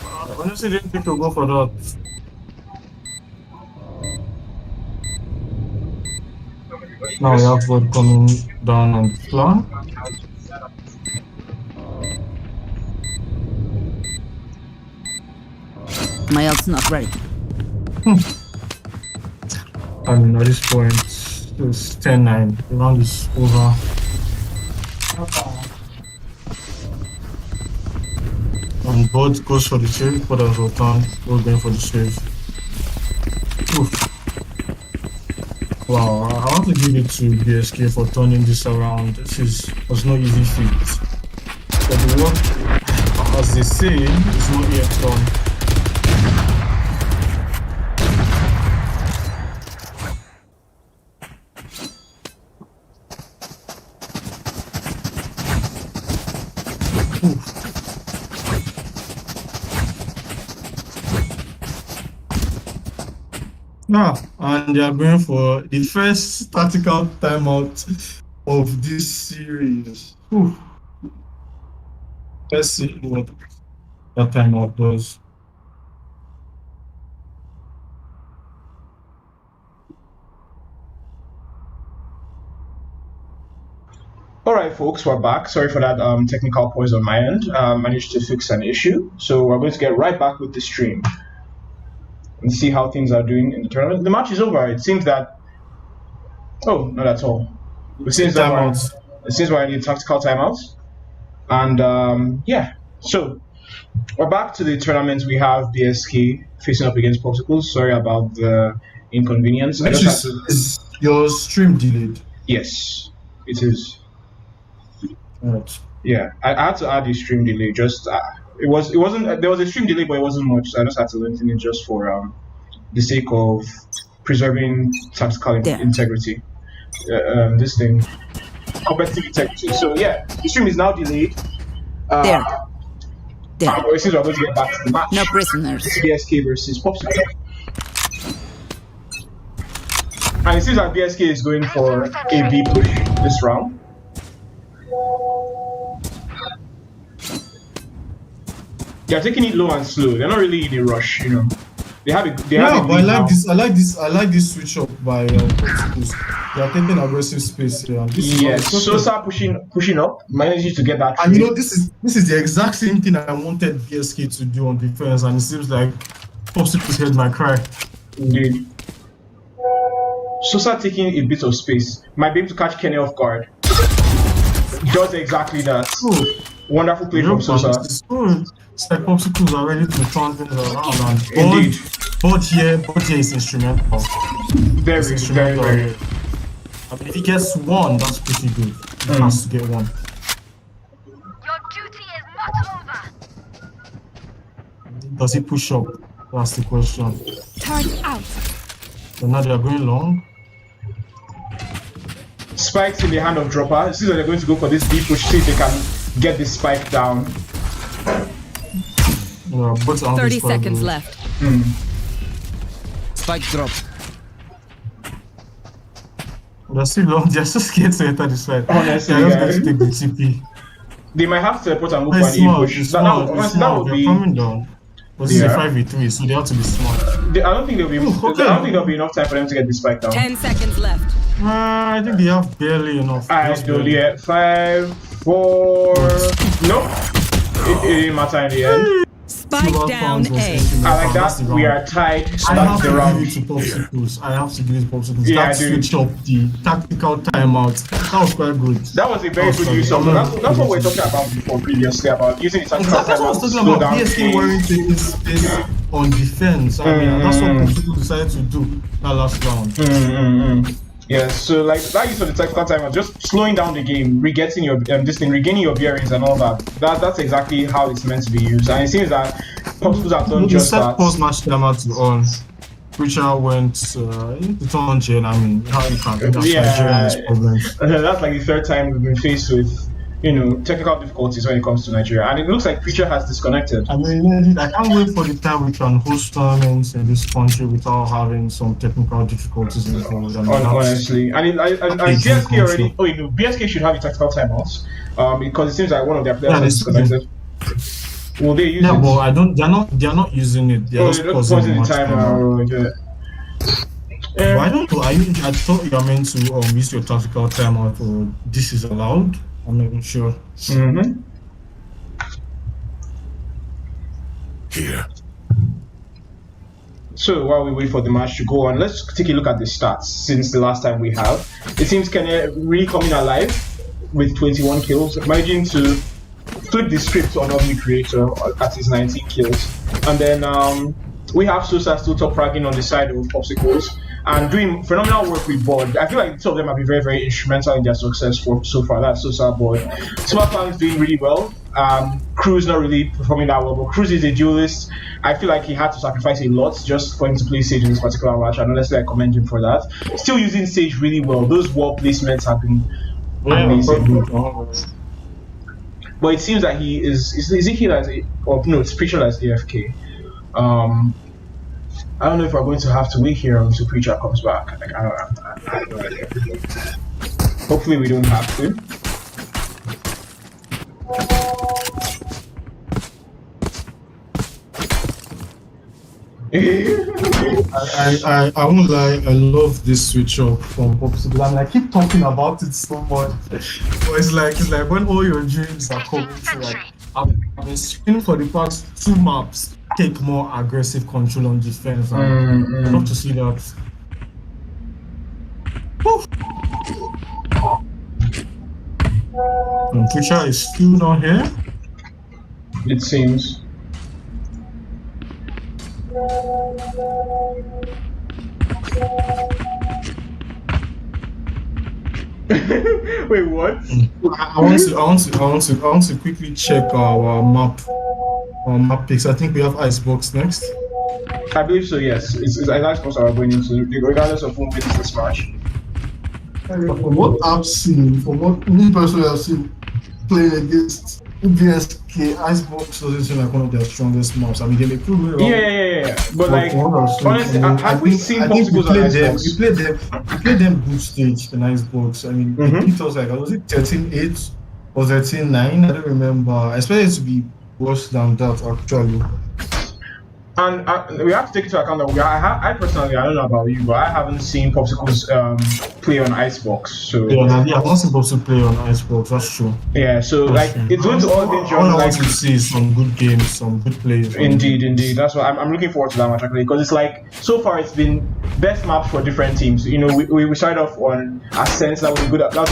I honestly didn't think to go for that. Now we have what coming down on the flank. My ult's not ready. At this point, it's 10-9. The round is over. And both goes for the save, but as well done, both going for the save. Oof. Wow, I want to give it to BSK for turning this around. This was no easy feat. But the work, as they say, is not yet done. And they are going for the first tactical timeout of this series. Whew. Let's see what that timeout does. Alright folks, we're back. Sorry for that technical pause on my end. Managed to fix an issue. So we're going to get right back with the stream and see how things are doing in the tournament. The match is over. It seems that... Oh, not at all. It seems we're in tactical timeouts. And yeah, so we're back to the tournament. We have BSK facing up against Popsicles. Sorry about the inconvenience. Is your stream delayed? Yes, it is. Right. Yeah, I had to add the stream delay. Just it wasn't there was a stream delay, but it wasn't much. So I just had to lengthen it just for the sake of preserving tactical integrity. This thing, competitive integrity. So yeah, the stream is now delayed. There. It seems we're going to get back to the match. No prisoners. BSK versus Popsicle. And it seems that BSK is going for a B push this round. They're taking it low and slow. They're not really in a rush, you know. They have a but I like this switch up by Popsicles. They are taking aggressive space here. And this is Sosa pushing up, managing to get that. And you know, this is the exact same thing I wanted BSK to do on defense, and it seems like Popsicles heard my cry. Indeed. Sosa taking a bit of space. Might be able to catch Kenny off guard. Does exactly that. Oh. Wonderful play from Sosa. It's like Popsicles are ready to turn things around, and both here is instrumental. Very. I mean, if he gets one, that's pretty good. He has to get one. Your duty is not over. Does he push up? That's the question. Turn out. So now they are going long. Spikes in the hand of Dropper. It seems like they're going to go for this deep push, see if they can get this spike down. Yeah, 30 seconds left. Spike drop. They're still scared to enter this fight. Honestly, They're just going guys. to take the TP. They might have to teleport and go for It's an A smart, push. it's That, smart, it's honestly, that smart. would They're be. coming down. But this is a Yeah. 5v3, so they have to be smart. I don't think there'll be. Ooh, I okay. don't think there'll be enough time for them to get this spike down. 10 seconds left. I think they have barely enough. I Just do. barely. Yeah. 5, 4. Nope. It didn't matter in the end. Spike Silver down pounds was A. entry I like That's the that. We round. are tied. I That's have the to round. give it to Popsicles. I have to give it to Popsicles. Yeah, That dude. switch up the tactical timeout. That was quite good. That was a very good use of. That's what we were talking about before previously about using the tactical That's what I was timeout to talking slow about. down BSK games. weren't taking space on defense. I mean, that's what Popsicles decided to do that last round. Yeah, so like that use of the tactical timeout, just slowing down the game, regaining your bearings and all that. That's exactly how it's meant to be used. And it seems that Popsicles have done just that. Post-match timeout to on. Preacher went to turn Jane. I mean, how you can that's Nigeria's problems. That's like the third time we've been faced with, technical difficulties when it comes to Nigeria, and it looks like Preacher has disconnected. I mean, I can't wait for the time we can host tournaments in this country without having some technical difficulties involved. I mean, Honestly, and BSK already. Oh, BSK should have a tactical timeouts, because it seems like one of their players is disconnected. Will they use it? Yeah, but they're not using it. They're just pausing the timer. But I don't know. I thought you were meant to use your tactical timeout, or this is allowed. I'm not even sure. Here. So while we wait for the match to go on, let's take a look at the stats since the last time we have. It seems Kenya really coming alive with 21 kills, managing to flip the script on Ugly Creator at his 19 kills. And then we have Sosa still top fragging on the side of Popsicles and doing phenomenal work with Bod. I feel like the two of them have been very, very instrumental in their success so far. That's Sosa, Bod. Superfang's doing really well. Cruz not really performing that well, but Cruz is a duelist. I feel like he had to sacrifice a lot just for him to play Sage in this particular match, and honestly I commend him for that. Still using Sage really well. Those wall placements have been amazing. But it seems that he is it here as a, or no, it's Preacher as AFK. I don't know if we're going to have to wait here until Preacher comes back. Like, I have no idea. Hopefully we don't have to. I won't lie, I love this switch up from Popsicle. I mean, I keep talking about it so much, but it's like when all your dreams are coming true. Like I've been screaming for the past 2 maps, take more aggressive control on defense. I love to see that. And Preacher is still not here. It seems. Wait, what? I want to quickly check our map picks. I think we have Icebox next. I believe so, yes. It's Icebox are going into, regardless of who wins this match. From what I've seen, from what me personally I've seen playing against BSK, Icebox doesn't seem like one of their strongest maps. I mean, they may prove me wrong. Yeah. But like, honestly, have we seen Popsicles on Icebox? We played them good stage in Icebox. I mean, they beat us like, was it 13-8 or 13-9? I don't remember. I expect it to be worse than that actually. And we have to take into account that I personally, I don't know about you, but I haven't seen Popsicles play on Icebox. So yeah, I've not seen Popsicles play on Icebox. That's true. Yeah, so that's like true. it's going to all be all I want to see is some good games, some good plays. Indeed. That's what I'm looking forward to that match actually, because it's like so far it's been best maps for different teams. You know, we started off on Ascent. That was a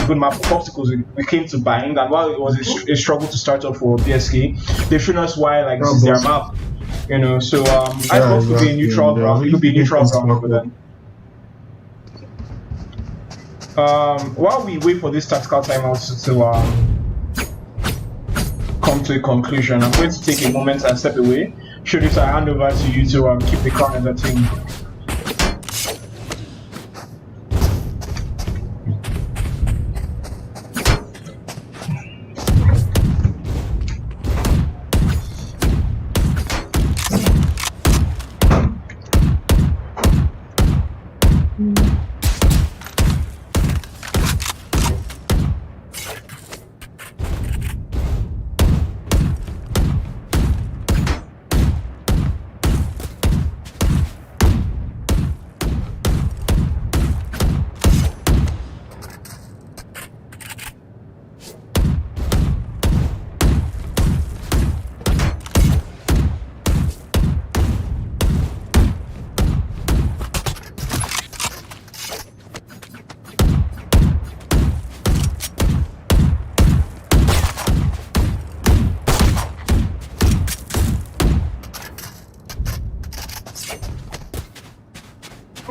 good map for Popsicles. We came to Bind, and while it was a struggle to start off for BSK, they've shown us why like this is their map. You know, so Icebox could be a neutral ground. It could be a neutral ground for them. While we wait for this tactical timeout to come to a conclusion, I'm going to take a moment and step away. Should I hand over to you to keep the crowd entertained.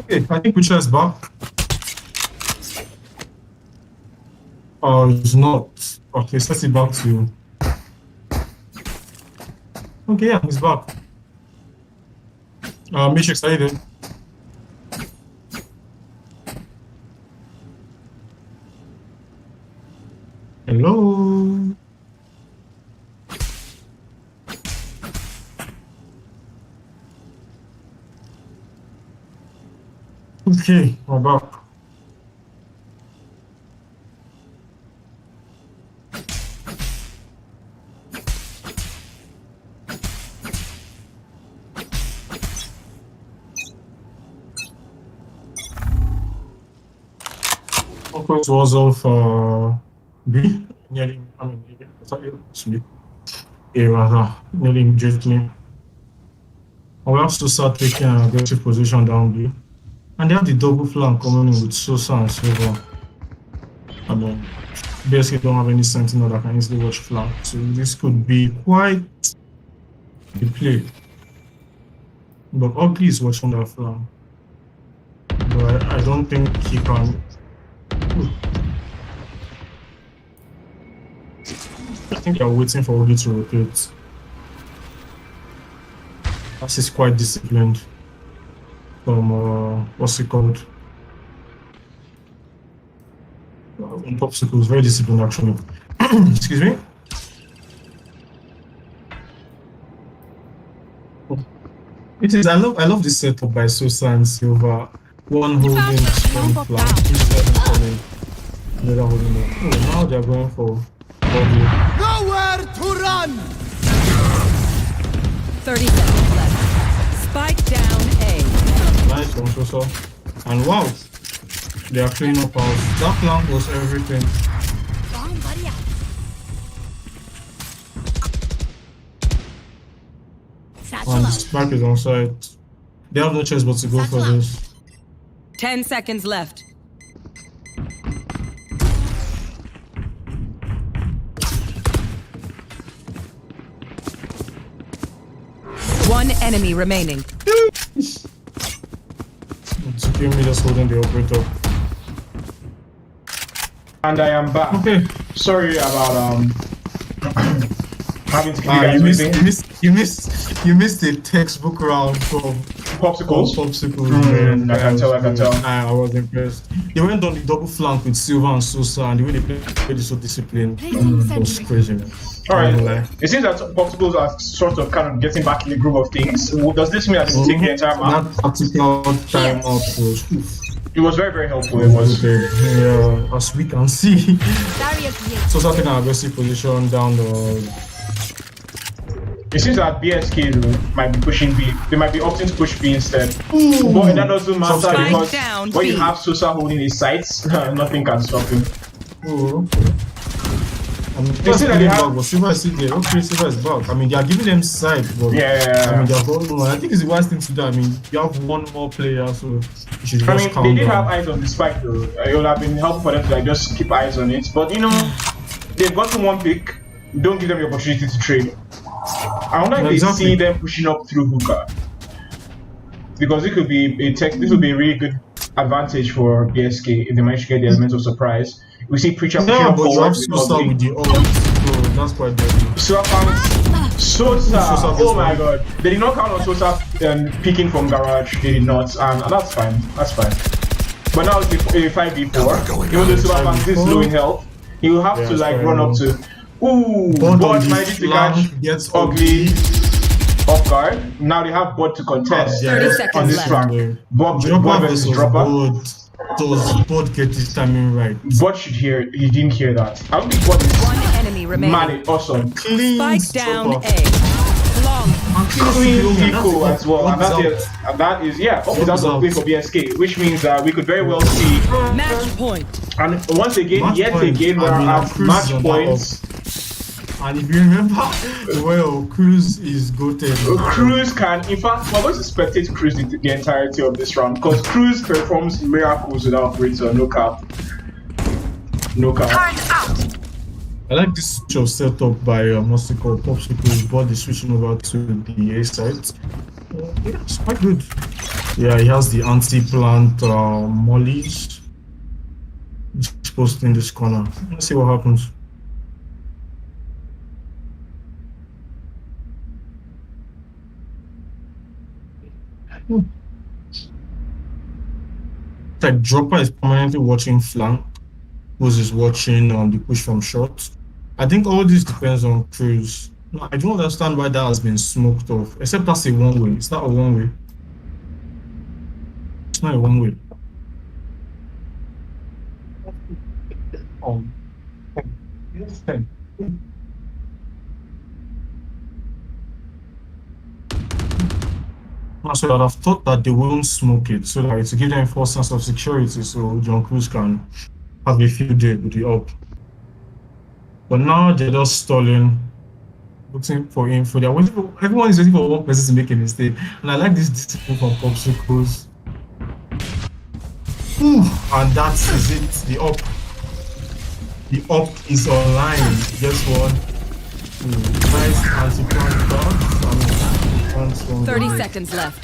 Okay, I think Witcher is back. Oh, it's not. Okay, set it back to you. Okay, yeah, he's back. Matrix, are you there? Hello? Okay, we're back. Focus was of B, nearly, I mean, sorry, A rather, nearly immediately. We have to start taking an aggressive position down B. And they have the double flank coming in with Sosa and Silva. I mean, BSK don't have any sentinel that can easily watch flank, so this could be quite the play. But Ugly is watching that flank. But I don't think he can. I think they're waiting for Ugly to rotate. As is quite disciplined from what's it called? Popsicles, very disciplined actually. Excuse me. It is. I love this setup by Sosa and Silva. One holding one flank, each side coming, the other holding it. Oh, now they're going for body. Nowhere to run. 30 seconds left. Spike down A. Nice one, Sosa. And wow, they are cleaning up house. That flank was everything. And the Spike is on site. They have no choice but to go for this. 10 seconds left. One enemy remaining. It's me just holding the operator. And I am back. Okay. Sorry about having to keep you missed a textbook round from Popsicles. Man. I can tell. I was impressed. They went on the double flank with Silva and Sosa, and the way they played is so disciplined. It was crazy, man. Alright, it seems that Popsicles are sort of kind of getting back in the groove of things. Does this mean that they take the entire map? That tactical time out was... It was very, very helpful. It was. Yeah, as we can see. Sosa taking an aggressive position down the... It seems that BSK might be pushing B. They might be opting to push B instead. But that doesn't matter because when you have Sosa holding his sights, nothing can stop him. I mean, they say that they have... Silva is there. Okay, Silva is back. I mean, they are giving them sight, but yeah. I mean, they are going. I think it's the worst thing to do. I mean, you have one more player, so you should just calm they did down. have eyes on the spike though. It would have been helpful for them to like just keep eyes on it. But you know, they've gotten one pick. Don't give them the opportunity to trade. I wonder if they see them pushing up through hookah, because it could be this would be a really good advantage for BSK if they manage to get the element of surprise. We see Preacher pushing up forward with the ult, so that's quite deadly. Sosa, oh my god. They did not count on Sosa picking from garage, they did not, and that's fine, But now it's a 5v4, even though Superfans is low in health, he will have to like run up to... Ooh, but managing to catch gets Ugly. off guard. Now they have Bud to contest 30 on seconds this left. round. Bud Dropper versus versus Dropper. Bud. Does Bud get his timing right? Bud should hear it. He didn't hear that. I don't think Bud is One enemy remaining. man, awesome. Clean Spike down Dropper. A. Long. Clean eco as well. And That's that is up is out of play for BSK, which means we could very well see. Match point. And once again, Match yet point. again, we're I mean, at Cruz match is on points. And if you remember, well, Cruz is goated. Cruz can, in fact, we're going to spectate Cruz the entirety of this round because Cruz performs miracles without operator, no cap. No cap. I like this show set up by what's it called, Popsicle's body switching over to the A side. Yeah, it's quite good. Yeah, he has the anti-plant mollies. Just posted in this corner. Let's see what happens. Like Dropper is permanently watching flank, Cruz is watching the push from short. I think all this depends on Cruz. No, I don't understand why that has been smoked off, except that's a one way. It's not a one way. It's not a one way. Yes, so I'd have thought that they won't smoke it, so that to give them a false sense of security, so John Cruz can have a field day with the up. But now they're just stalling, looking for info. They're waiting for, everyone is waiting for one person to make a mistake, and I like this discipline from Popsicles. And that is it. The up is online. Guess what? Nice anti-plant dodge. 30 seconds left.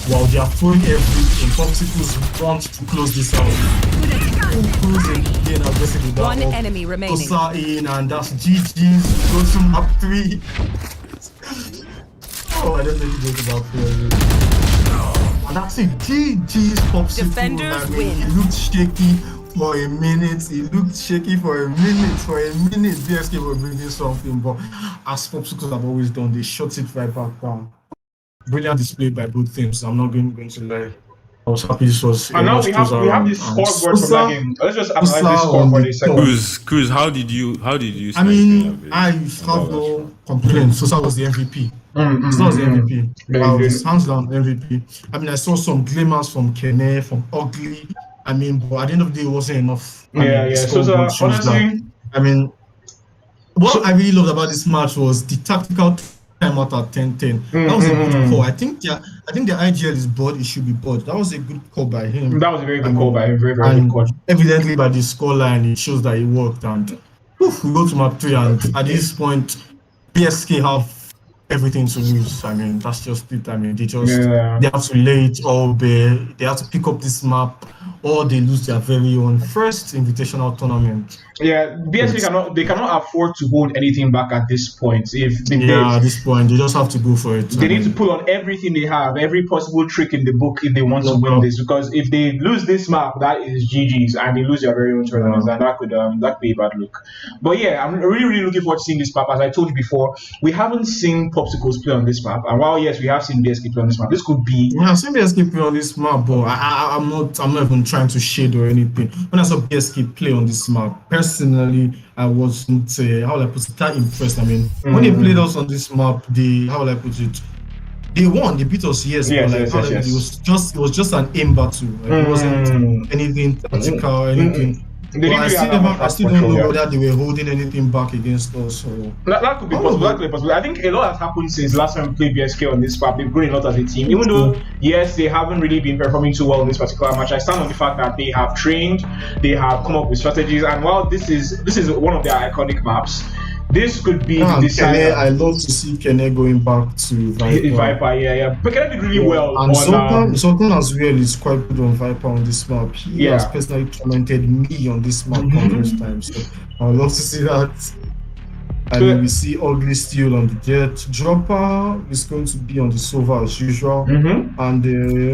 While they are throwing everything, Popsicles want to close this out. One enemy remaining. Tosa in, and that's GG's. Go to map 3. Oh, I don't think he goes to map 3. And that's it. GG's Popsicles. Defenders win. He looked shaky for a minute. BSK were bringing something, but as Popsicles have always done, they shut it right back down. Brilliant display by both teams. I'm not going to lie. I was happy this was. And now we have this scoreboard from that game. Let's just analyze this scoreboard in a second. Cruz, how did you? I mean, I have no complaints. Sosa was the MVP. Sosa was the MVP. Hands down MVP. I mean, I saw some glimmers from Kene, from Ugly. I mean, but at the end of the day, it wasn't enough. Sosa, honestly, I mean, what I really loved about this match was the tactical timeout at 10-10. That was a good call. I think the IGL is bored. It should be bored. That was a good call by him. That was a very good call by him. Very good call. Evidently, by the scoreline, it shows that it worked. And we go to map 3, and at this point, BSK have everything to lose. I mean, that's just it. I mean, they have to lay it all bare. They have to pick up this map, or they lose their very own first invitational tournament. Yeah, BSK cannot afford to hold anything back at this point. At this point, they just have to go for it. They need to pull on everything they have, every possible trick in the book if they want to win this. Because if they lose this map, that is GG's, and they lose their very own tournaments, and that could be a bad look. But yeah, I'm really looking forward to seeing this map. As I told you before, we haven't seen Popsicles play on this map, and while yes, we have seen BSK play on this map, this could be. Yeah, I've seen BSK play on this map, but I'm not even trying to shade or anything. When I saw BSK play on this map, personally, I wasn't that impressed. I mean, when they played us on this map, they won. They beat us, yes. But it was just an aim battle. It wasn't anything tactical, anything. I still don't know whether they were holding anything back against us. So. That could be possible. I think a lot has happened since last time we played BSK on this map. They've grown a lot as a team. Even though, yes, they haven't really been performing too well in this particular match, I stand on the fact that they have trained, they have come up with strategies, and while this is one of their iconic maps, this could be the decider. I love to see Kene going back to Viper. But Kene did really well. And Sultan as well is quite good on Viper on this map. He has personally tormented me on this map countless times. So I would love to see that. I mean, we see Ugly Steel on the Jet. Dropper is going to be on the Sova as usual. And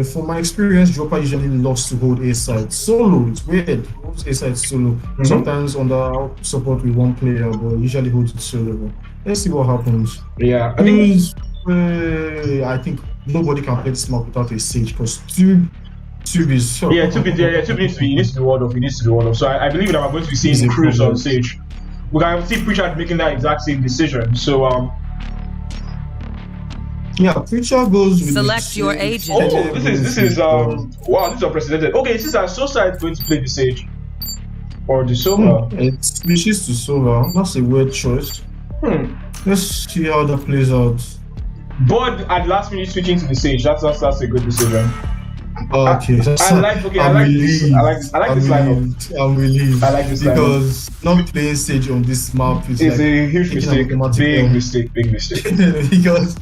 from my experience, Dropper usually loves to hold A side solo. It's weird. He holds A side solo. Sometimes on the support with one player, but usually holds it solo. Let's see what happens. Yeah, I think nobody can play this map without a Sage because Tube is so. Yeah, Tube needs to be walled off. He needs to be walled off. So I believe that we're going to be seeing Cruz on Sage. We can see Preacher making that exact same decision. So yeah, Preacher goes with select your agent. Oh, this is wow, this is unprecedented. Okay, since our Sosa is going to play the Sage or the Sova. It switches to Sova. That's a weird choice. Let's see how that plays out. Bud at last minute switching to the Sage. That's a good decision. Okay, I like this lineup. I'm relieved. I like this because not playing Sage on this map is it's like a huge mistake. Big mistake. Because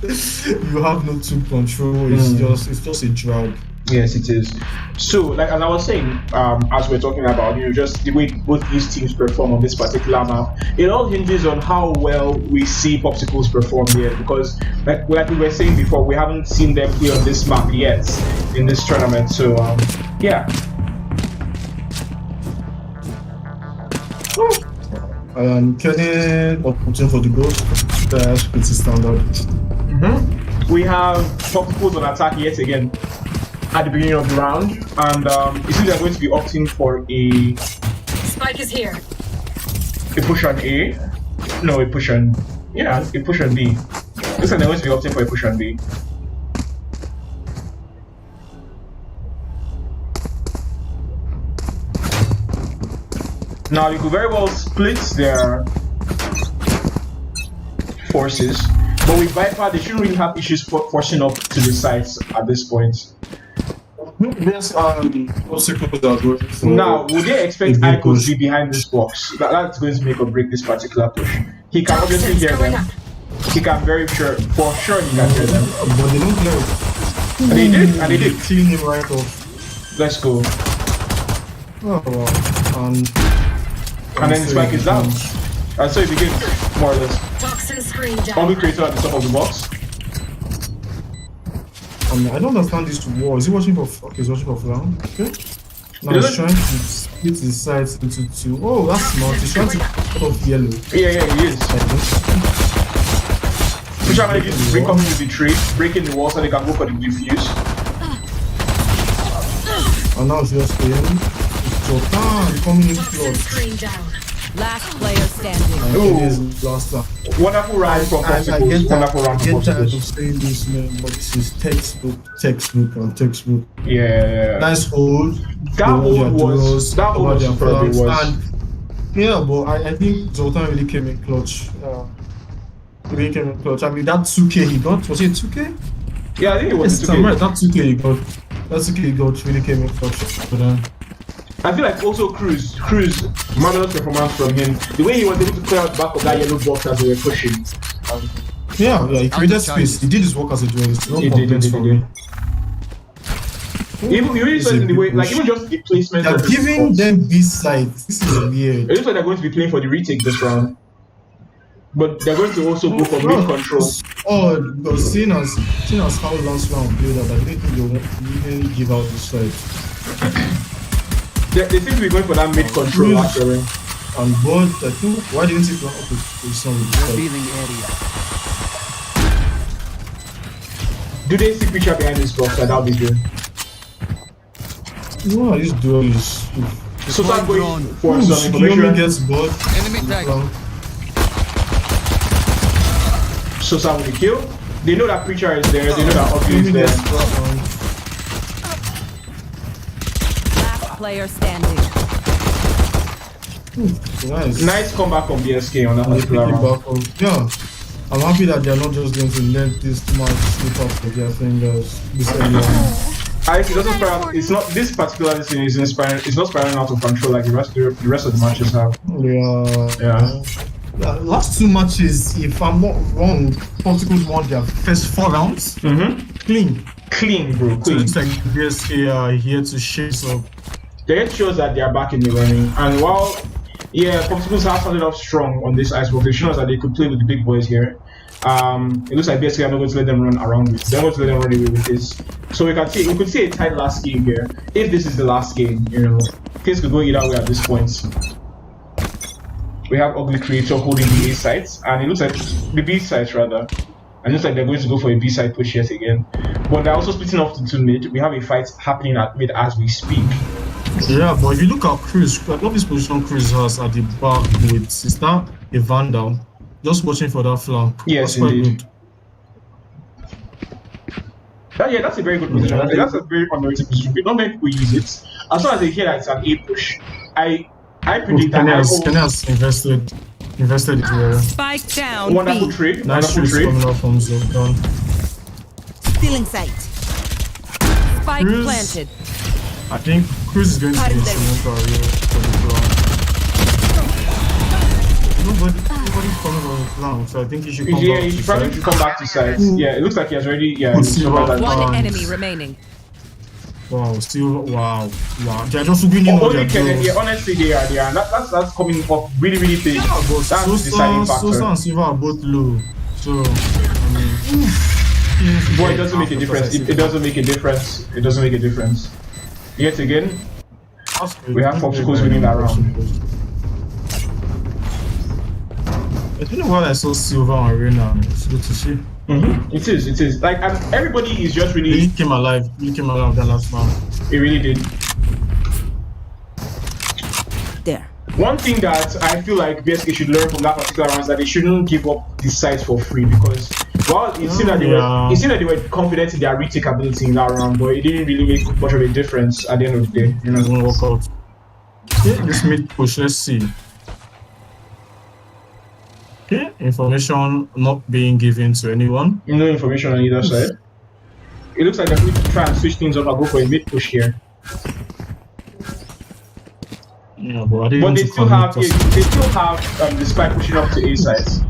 you have no tool control. It's just a drag. Yes, it is. So, like as I was saying, as we're talking about, just the way both these teams perform on this particular map, it all hinges on how well we see Popsicles perform here. Because, like we were saying before, we haven't seen them play on this map yet in this tournament. So, yeah. Kenny opting for the ghost. That's pretty standard. We have Popsicles on attack yet again at the beginning of the round, and it seems they're going to be opting for a Spike is here. A push on A. No, a push on B. Looks like they're going to be opting for a push on B. Now, you could very well split their forces, but with Viper, they shouldn't really have issues forcing up to the sites at this point. Yes, now, would they expect Aiko to be behind this box? That's going to make or break this particular push. He can obviously hear them. He can for sure he can hear them. But they don't know. And they did. Clean him right off. Let's go. Oh wow. And then the spike is down. And so it begins, more or less. Toxin screen down. Only creator at the top of the box. I don't understand this war. Is he watching for? Okay, he's watching for Flam. Okay. Now he's trying to split his sides into two. Oh, that's smart. He's trying to cut off yellow. Yeah, he is. Pusha manages to break up into the tree, breaking the wall so they can go for the defuse. And now it's just him. It's coming in close. Last player standing. Wonderful round from Popsicles. Wonderful round from Popsicles. I'm saying this, man, but this is textbook. Yeah. Nice hold. That hold was probably was. And yeah, but I think Zoltan really came in clutch. I mean, that 2K he got, was it 2K? Yeah, I think it was 2K. Right, that 2K he got. That 2K he got really came in clutch. But I feel like also Cruz, marvelous performance from him. The way he was able to clear out the back of that yellow box as they were pushing. Yeah, he created space. He did his work as a journalist. No complaints from me. Even you really saw it in the way, like even just the placement. They're giving them B sides. This is weird. It looks like they're going to be playing for the retake this round. But they're going to also go for mid control. Oh, but seeing as how last round played out, I think they won't even give out the side. They seem to be going for that mid control actually. And Bud, I think, why didn't he run up with some of the area? Do they see Preacher behind this box? That would be good. No, this duel is. So start going for some information. Gets Bud. Enemy tag. Sosa with the kill. They know that Preacher is there. They know that Ugly is there. Last player standing. Nice comeback from BSK on that particular round. Yeah. I'm happy that they're not just going to let this match slip off with their fingers this early on. It doesn't spiral. It's not this particular thing is inspiring. It's not spiraling out of control like the rest of the matches have. Yeah. Last two matches, if I'm not wrong, Popsicles won their first 4 rounds. Clean, bro. Clean. So it's like BSK are here to shake up. They shows that they are back in the running, and while Yeah, Popsicles have started off strong on this icebox. They showed us that they could play with the big boys here. It looks like BSK are not going to let them run around with. They're going to let them run away with this. So we could see a tight last game here. If this is the last game, you know, things could go either way at this point. We have Ugly Creator holding the A sites, and it looks like the B sites rather. And it looks like they're going to go for a B side push yet again. But they're also splitting off to mid. We have a fight happening at mid as we speak. Yeah, but if you look at Chris, what this position Chris has at the back with Sister a Vandal, just watching for that flank. Yes, indeed. Yeah, that's a very good position. That's a very underrated position. Not many people use it. As long as they hear that it's an A push, I predict that Kenny has invested it here. Spike down. Wonderful B. trade. Nice Wonderful trade. coming up from Zone. Stealing sight. Spike Cruz. planted. I think Cruz is going to be instrumental here for the flank. Nobody's coming on the flank, so I think he should come back. Yeah, he probably should come back to sides. Yeah, it looks like he has already. Yeah, he's come back. One enemy remaining. Wow, still wow. They're just winning all their games. Yeah, honestly, they are. And that's coming up really big. Yeah, but that's the deciding factor. Sosa and Silva are both low, so But it doesn't make a difference. It doesn't make a difference. It doesn't make a difference. Yet again, we have Popsicles winning that round. I don't know why I saw Silva and Arena. It's good to see. It is. Like, and everybody is just really. He came alive that last round. It really did. There. One thing that I feel like BSK should learn from that particular round is that they shouldn't give up the sites for free, because while it seemed that they were confident in their retake ability in that round, but it didn't really make much of a difference at the end of the day. You know, gonna work out. Okay, this mid push. Let's see. Okay, information not being given to anyone. No information on either side. It looks like they're going to try and switch things up and go for a mid push here. Yeah, but they still have the spike pushing up to A sides.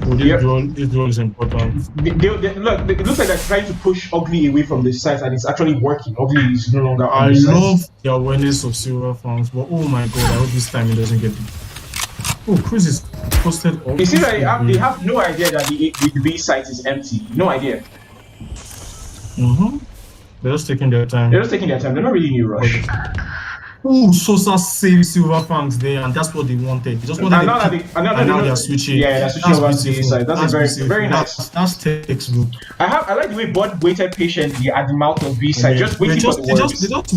This duel is important. Look, it looks like they're trying to push Ugly away from the sides, and it's actually working. Ugly is no longer on I the sides. love the awareness of Silver Fangs, but oh my god, I hope this time he doesn't get it. Oh, Cruz is posted up. It seems like they have no idea that the B site is empty. No idea. They're just taking their time. They're not really in a rush. Oh, Sosa saved Silver Fangs there, and that's what they wanted. They just wanted to and now they're switching. Yeah, they're switching over to the inside. That's very nice. That's textbook. I like the way Bud waited patiently at the mouth of B side, just waiting for the words. They just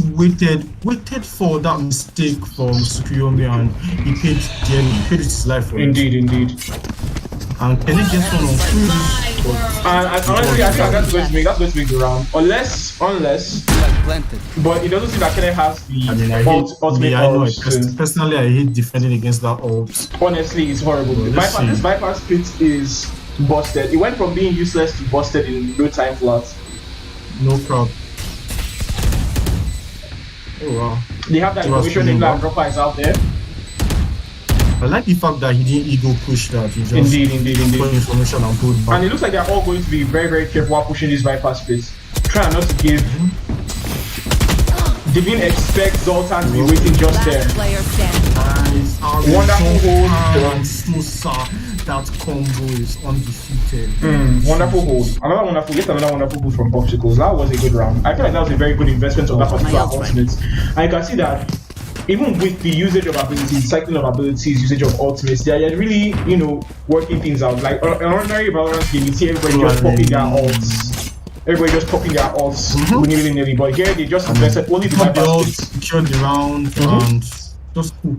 waited for that mistake from Tsukuyomi, and he paid his life for it. Indeed. And can he get one on Cruz? And honestly, I think that's going to make the round. Unless, but it doesn't seem that Kenneth has the ultimate ult. Personally, I hate defending against that ult. Honestly, it's horrible. This bypass split is busted. It went from being useless to busted in no time flat. No problem. Oh wow. They have that information in Black Dropper is out there. I like the fact that he didn't ego push that. He just indeed. put information and put back. And it looks like they're all going to be very careful while pushing this bypass space. Try not to give. They didn't expect Zoltan to be waiting just there. Nice. Wonderful hold. And Sosa, that combo is undefeated. Wonderful hold. Another wonderful hold from Popsicles. That was a good round. I feel like that was a very good investment on that particular ultimate. And you can see that even with the usage of abilities, cycling of abilities, usage of ultimates, they are really, working things out. Like an ordinary Valorant game, you see everybody just popping their ults. Everybody just popping their ults willy-nilly. But here they just invested only the bypass. Secured the round and just cool.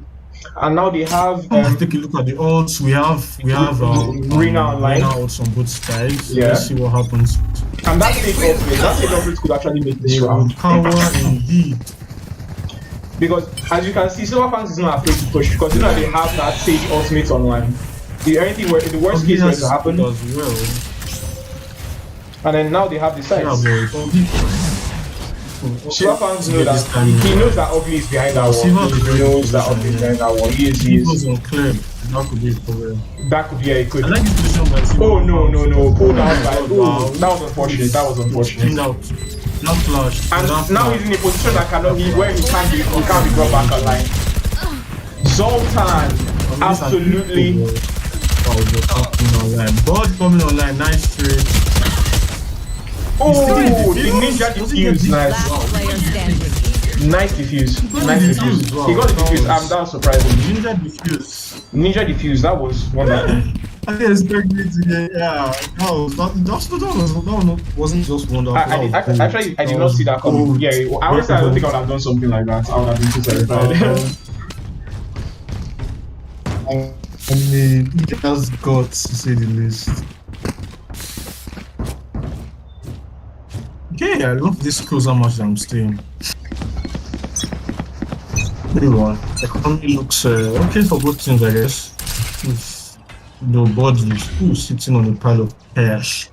And now they have. Take a look at the ults. We have Rina online. Rina ults on both sides. Yeah. Let's see what happens. And that stage ultimate could actually make this round. Power indeed. Because as you can see, Silver Fangs is not afraid to push because they have that stage ultimate online. The worst case were to happen. As well. And then now they have the sides. Silver Fangs know that he knows that Ugly is behind that wall. He knows that Ugly is behind that wall. He is. That could be a problem. That could be a quick. I like this position by Silver. Oh no. Pulled out by. Oh, that was unfortunate. Not flash. And now he's in a position that where he can't be brought back online. Zoltan, absolutely. Bud coming online, nice trade. Oh, the ninja defuse, nice. Last player standing. Nice defuse. Nice defuse. He got the defuse. That was surprising. Ninja defuse. Ninja defuse. That was wonderful. I didn't expect me to get. Yeah, that wasn't just wonderful. Actually, I did not see that coming. Yeah, honestly, I don't think I would have done something like that. I would have been too terrified. I mean, he has guts to say the least. Okay, I love this closer match that I'm staying. Everyone, economy looks okay for both teams, I guess. With no bodies, sitting on a pile of cash.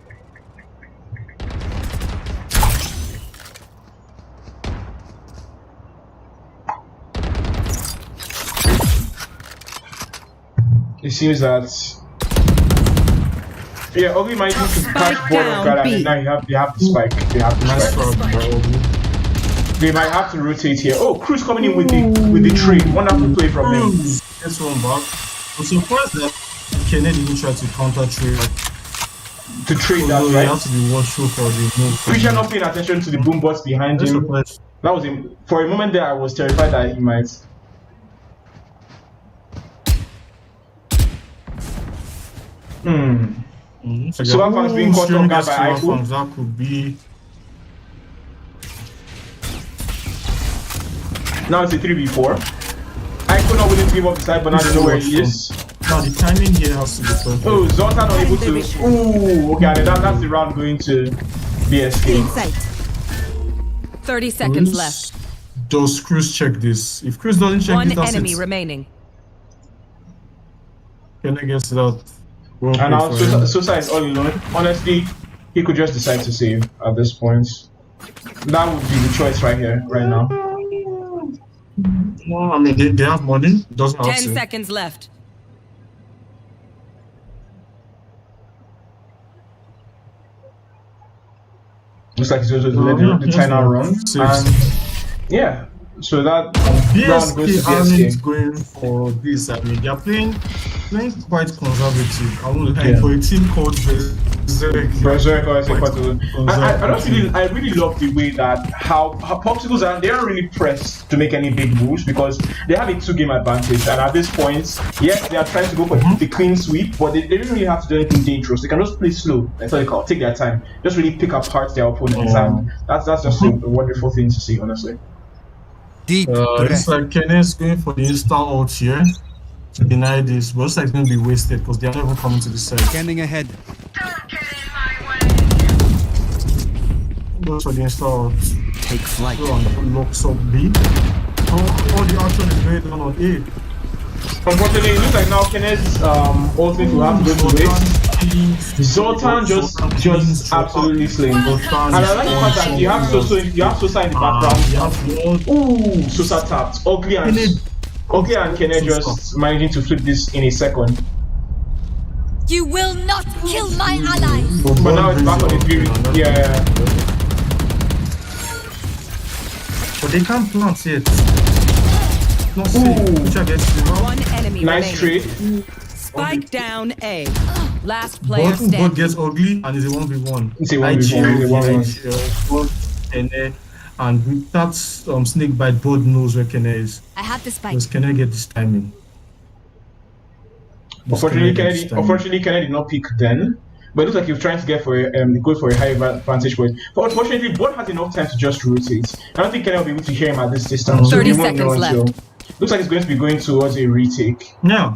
It seems that Obi might need to catch board of God, and now they have the spike. They have the spike. They might have to rotate here. Oh, Cruz coming in with the trade. Wonderful play from him. Gets one back. I'm surprised that Kennedy didn't try to counter trade. To trade that, right? right? You have to be watchful for the move. Christian not paying attention to the boom bots behind him. That was him. For a moment there, I was terrified that he might. So that one's being caught on guard by Aiko. That could be. Now it's a 3v4. Aiko not willing to give up the side, but now they know where he is. Now the timing here has to be perfect. Oh, Zoltan not able to. Ooh, okay, that's the round going to BSK. 30 seconds left. Does Cruz check this? If Cruz doesn't check one this, that's enemy it. remaining. Can I guess that? And now Sosa is all alone. Honestly, he could just decide to save at this point. That would be the choice right here, right now. No, I mean they have money. Doesn't have 10 to. seconds left. Looks like he's going to let the China run. And yeah, so that round goes to BSK. Going for this. I mean, they're playing quite conservative. I won't lie, for a team called Berserk. I really love the way that how Popsicles they aren't really pressed to make any big moves because they have a 2-game advantage, and at this point, yes, they are trying to go for the clean sweep, but they don't really have to do anything dangerous. They can just play slow. That's what they call take their time, just really pick apart their opponents, and that's just a wonderful thing to see, honestly. Deep. It's like Kenneth's going for the insta ult here to deny this, but it's like going to be wasted because they are never coming to the side. Scanning ahead. Goes for the insta ult. Take flight. Locks up B. All the action is going on A. Unfortunately, it looks like now Kenneth's ultimate will have to go to waste. Zoltan just absolutely slaying. And I like the fact that you have Sosa in the background. Ooh, Sosa tapped. Ugly and Kenneth just managing to flip this in a second. You will not kill my allies. But now it's back on the 3. Yeah. But they can't plant yet. Not one enemy nice trade. Spike down A. Last player standing. Bot gets ugly and it's a 1v1. It's a 1v1. And with that snake bite, Bot knows where Kenne is. I have the spike. Does Kenne get this timing? Unfortunately, Kenne did not pick then. But it looks like he was trying to get for go for a high vantage point. But unfortunately, Bot has enough time to just rotate. I don't think Kenne will be able to hear him at this distance. 30 seconds left. Looks like it's going to be going towards a retake. Yeah.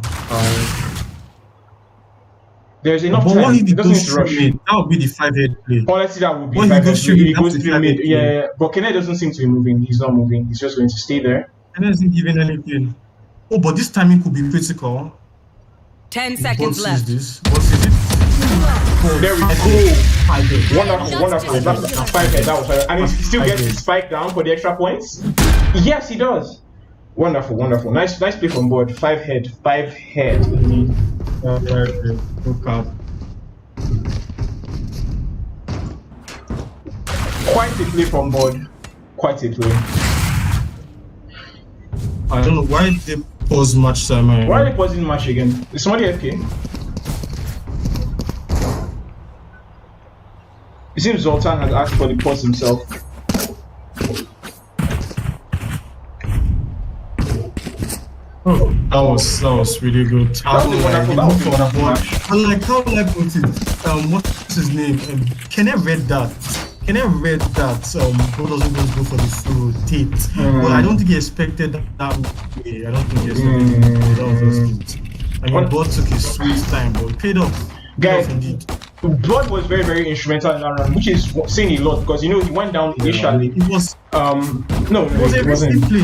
There's enough time. He doesn't need to rush. That would be the 5-head play. Honestly, that would be 5-head. He goes to mid. Yeah, but Kenne doesn't seem to be moving. He's not moving. He's just going to stay there. Kenne isn't giving anything. Oh, but this timing could be critical. 10 seconds left. What is it? There we go. Wonderful. That's a 5-head. That was and he still gets his spike down for the extra points. Yes, he does. Wonderful. Nice play from board. 5-head. Quite a play from board. Quite a play. I don't know why pause match time. Why are they pausing match again? Is somebody FK? It seems Zoltan has asked for the pause himself. Oh, that was really good. That was a wonderful match. I like how I put it. What's his name? Can I read that? Can I read that? God doesn't just go for the full rotate. But I don't think he expected that way. I don't think he expected that was just good. I mean, God took his sweet time, but it paid off. Guys, indeed. Blood was very, very instrumental in that run, which is saying a lot because he went down initially. It was no, it was a risky play.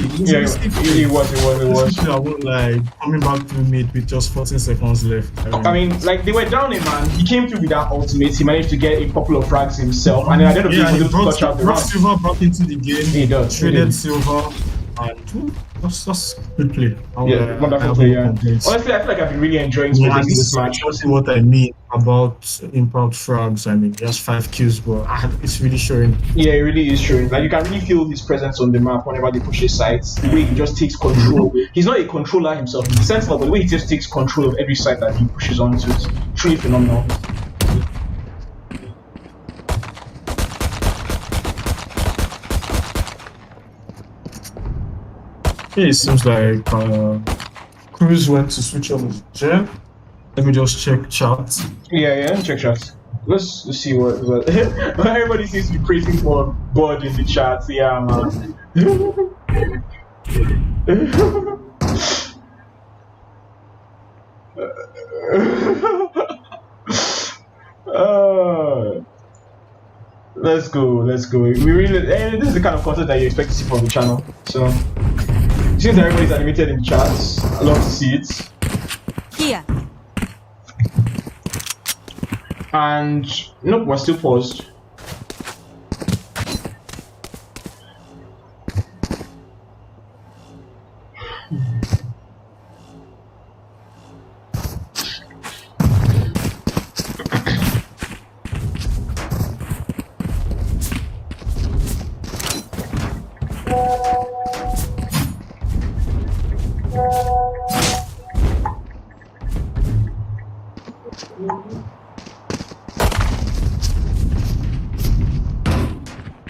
It was. I was like coming back to mate with just 14 seconds left. I mean, like they were down a man. He came through with that ultimate. He managed to get a couple of frags himself, and then at the end of the day, he was able to touch out the round. Silver back into the game. He does. Traded Silver, and that's good play. Wonderful play. Yeah. Honestly, I feel like I've been really enjoying this match. See what I mean about impact frags. I mean, just 5 kills, but it's really showing. Yeah, it really is showing. Like you can really feel his presence on the map whenever they push his sites. The way he just takes control. He's not a controller himself. He's a sentinel, but the way he just takes control of every site that he pushes onto is truly phenomenal. Yeah, it seems like Cruz went to switch on his gen. Let me just check chat. Yeah, check chat. Let's see what everybody seems to be praising for Bud in the chat. Yeah, man. Let's go. We really this is the kind of content that you expect to see from the channel. So since everybody's animated in chats, I love to see it. Here. And nope, we're still paused.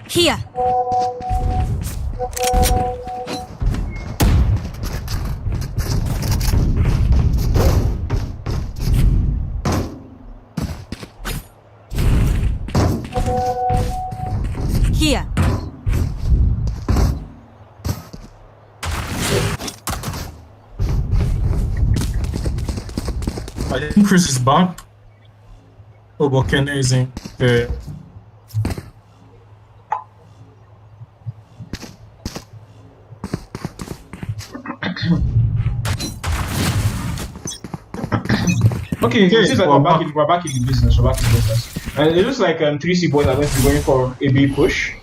Here. Here. I think Chris is back. Oh, but Ken isn't there. Okay, it seems like we're back in the business. And it looks like 3C boys are going to be going for a big push.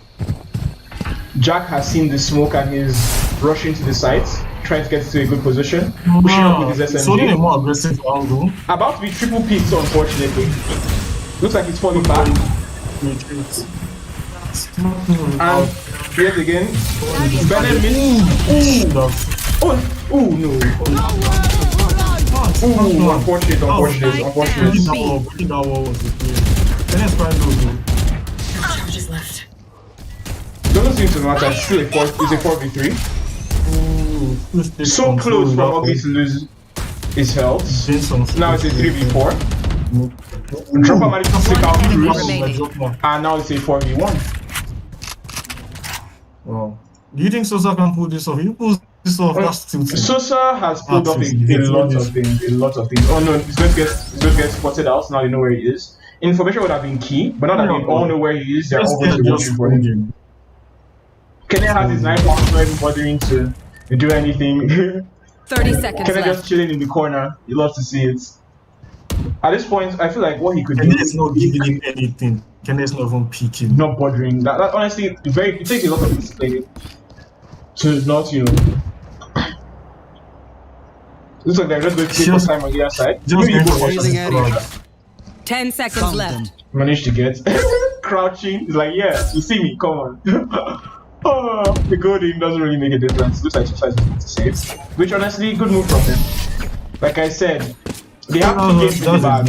Jack has seen the smoke and is rushing to the site, trying to get to a good position, pushing up with his SMG. It's only a more aggressive angle. About to be triple picked, unfortunately. Looks like it's falling back. And yet again, Bennett missed. Oh no. Ooh, unfortunate. That wall was the play. Bennett tried to Charges left. Doesn't seem to matter. It's still it's a 4v3. So close for Ugly to lose his health. Now it's a 3v4. Dropper managed to stick out Cruz. And now it's a 4v1. Wow. Do you think Sosa can pull this off? He pulls this off. That's tilting. Sosa has pulled off a lot of things. Oh no, he's going to get spotted out. Now they know where he is. Information would have been key, but now that they all know where he is, they're all going to be watching for him. Kenya has his knife out, not even bothering to do anything. 30 seconds Kenya left. just chilling in the corner. You love to see it. At this point, I feel like what he could do Kenya is not giving him anything. Kenya is not even peeking. Not bothering. That honestly, it takes a lot of display to not, looks like they're just going to take some time on the other side. Just 10 seconds left. Managed to get crouching. He's like, yeah, you see me, come on. Oh, the golding doesn't really make a difference. Looks like two sides to save. Which honestly, good move from him. Like I said, they have 2 games in the bag.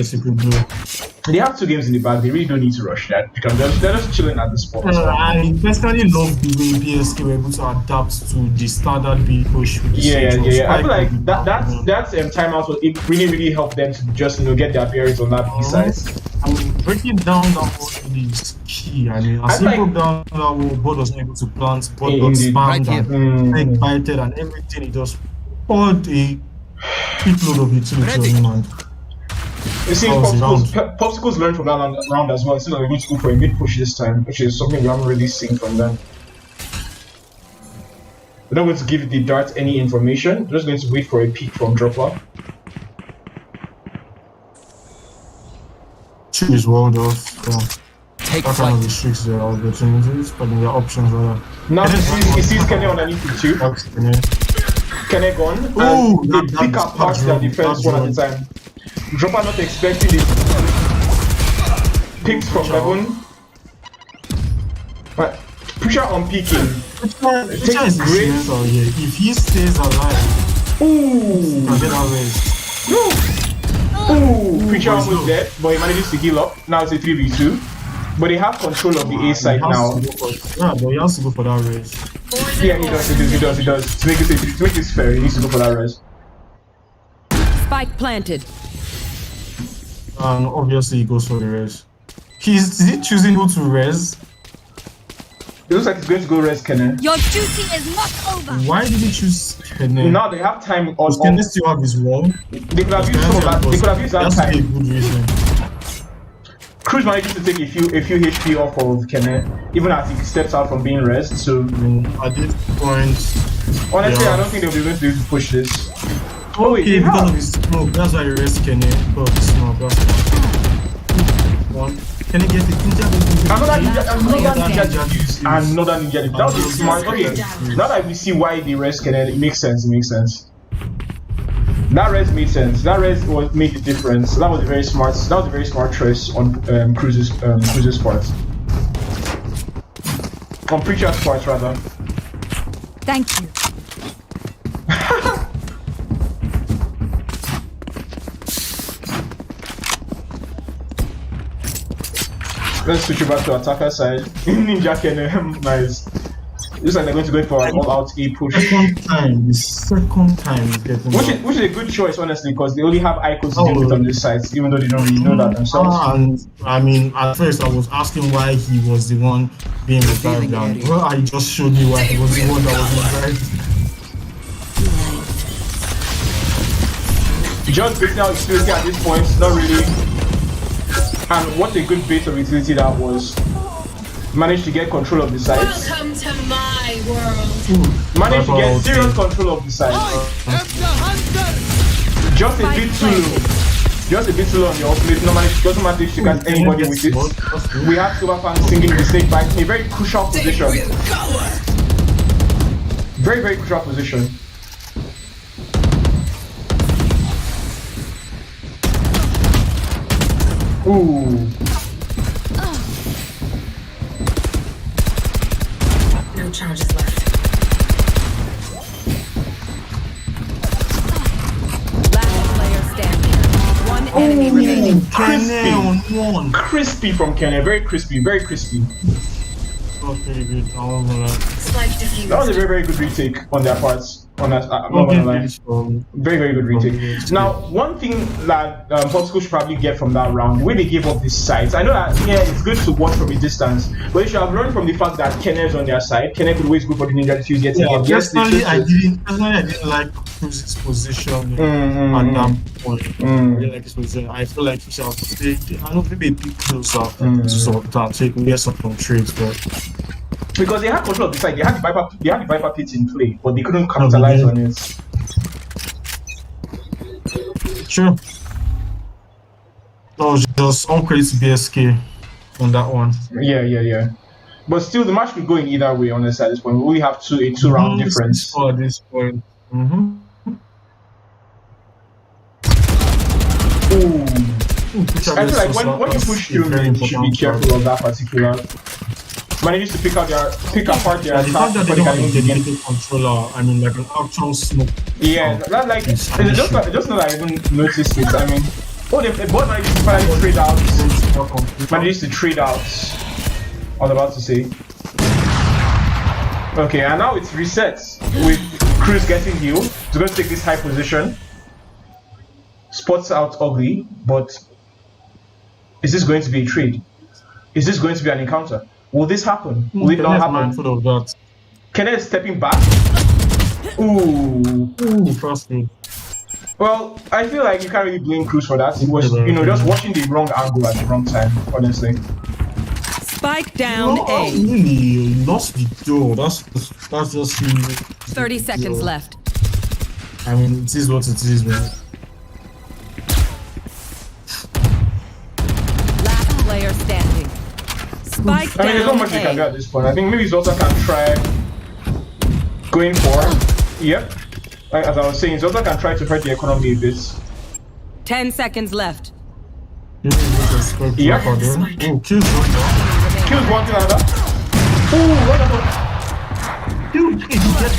They have 2 games in the bag. They really don't need to rush that. They're just chilling at this point. I personally love the way BSK were able to adapt to the standard B push with the Yeah. I feel like that's timeout will really, really help them to just get their bearings on that B side. I mean, breaking down that wall is key. I mean, as he broke down that wall, Bod was not able to plant, Bod got spammed and bited and everything. He just poured a quick load of utility on him. And you see, Popsicles learned from that round as well. It seems like we're going to go for a mid push this time, which is something we haven't really seen from them. We're not going to give the dart any information. We're just going to wait for a peek from Dropper. Two is walled off. So Take that kind of restricts their opportunities, but their options are. Now he sees Kenny underneath the tube. Kenny gone. Ooh, and they pick apart their defense one at a time. Dropper not expecting it. Picked from Heaven. But Pusher on peeking. Pusher is great. If he stays alive, ooh, can get that raise. Ooh, Preacher almost dead, but he manages to heal up. Now it's a 3v2. But they have control of the A side now. Yeah, but he has to go for that raise. Yeah, he does. To make this fair, he needs to go for that raise. Spike planted. And obviously he goes for the res. Is he choosing who to res? It looks like he's going to go res Kenne. Your duty is not over. Why did he choose Kenne? Now they have time on. Does Kenne still have his wall? They could have used some of that. They could have used that That's time. a good reason. Cruz manages to take a few HP off of Kenne, even as he steps out from being res. So at this point, honestly, I don't think they'll be able to be able to push this. Oh wait, because of his smoke, that's why he res Kenne. Because of his smoke, that's one. Can he get the ninja? Another ninja use. Another ninja. That was a smart. Okay, now that we see why they res Kenne, it makes sense. That res made sense. That res made the difference. That was a very smart. That was a very smart choice on Cruz's part. On Preacher's part, rather. Thank you. Let's switch it back to attacker side. Ninja Kenne, nice. Looks like they're going to go for an all-out A push. The second time he's getting which is a good choice, honestly, because they only have icons to deal with on this side, even though they don't really know that themselves. And I mean, at first I was asking why he was the one being revived down. Well, I just showed you why he was the one that was revived. Just baiting out utility at this point, not really. And what a good bait of utility that was. Managed to get control of the sides. Welcome to my world. Managed to get serious control of the sides. Just a bit too low. Just a bit too low on the ultimate. Doesn't matter if you got anybody with it. We have Silverfang singing the snake bite in a very crucial position. Very, very crucial position. Ooh. No charges left. Last player standing. One enemy remaining. Crispy from Kenne. Very crispy. Very crispy. Okay, good. That was a very, very good retake on their parts. On that, I'm not gonna lie. Very, very good retake. Now, one thing that Popsicle should probably get from that round, the way they gave up these sides. I know that it's good to watch from a distance, but they should have learned from the fact that Kenne is on their side. Kenne could always go for the ninja defuse yet again. Personally, I didn't like Cruz's position at that point. I didn't like his position. I feel like he should have stayed. I don't think they picked closer to sort of take some trades, but. Because they had control of the side, they had the Viper pit in play, but they couldn't capitalize on it. Sure. That was just all credit to BSK on that one. Yeah. But still, the match could go in either way, honestly, at this point. We only have a two-round difference. At this point. Ooh. I feel like when you push through, you should be careful of that particular. manages to pick apart their The fact attack that they before don't they have can a even begin. dedicated controller, I mean, like an actual smoke. Yeah, that like it's just not I even noticed it. I mean, the bot manages to finally trade out. Manages to trade out. I was about to say. Okay, and now it's resets with Cruz getting healed. He's going to take this high position. Spots out ugly, but is this going to be a trade? Is this going to be an encounter? Will this happen? Will it not happen? Mindful of that. Kenneth is stepping back. Ooh. Trust me. Well, I feel like you can't really blame Cruz for that. He was, just watching the wrong angle at the wrong time, honestly. Spike down A. Really lost the door. That's just 30 seconds left. I mean, it is what it is, man. Last player standing. Spike down I mean, there's not much they can do at this point. I think maybe Zoltan can try going for. Yep. Like, as I was saying, Zoltan can try to hurt the economy a bit. 10 seconds left. Yep. Oh, kills one to another. Ooh, wonderful. Dude,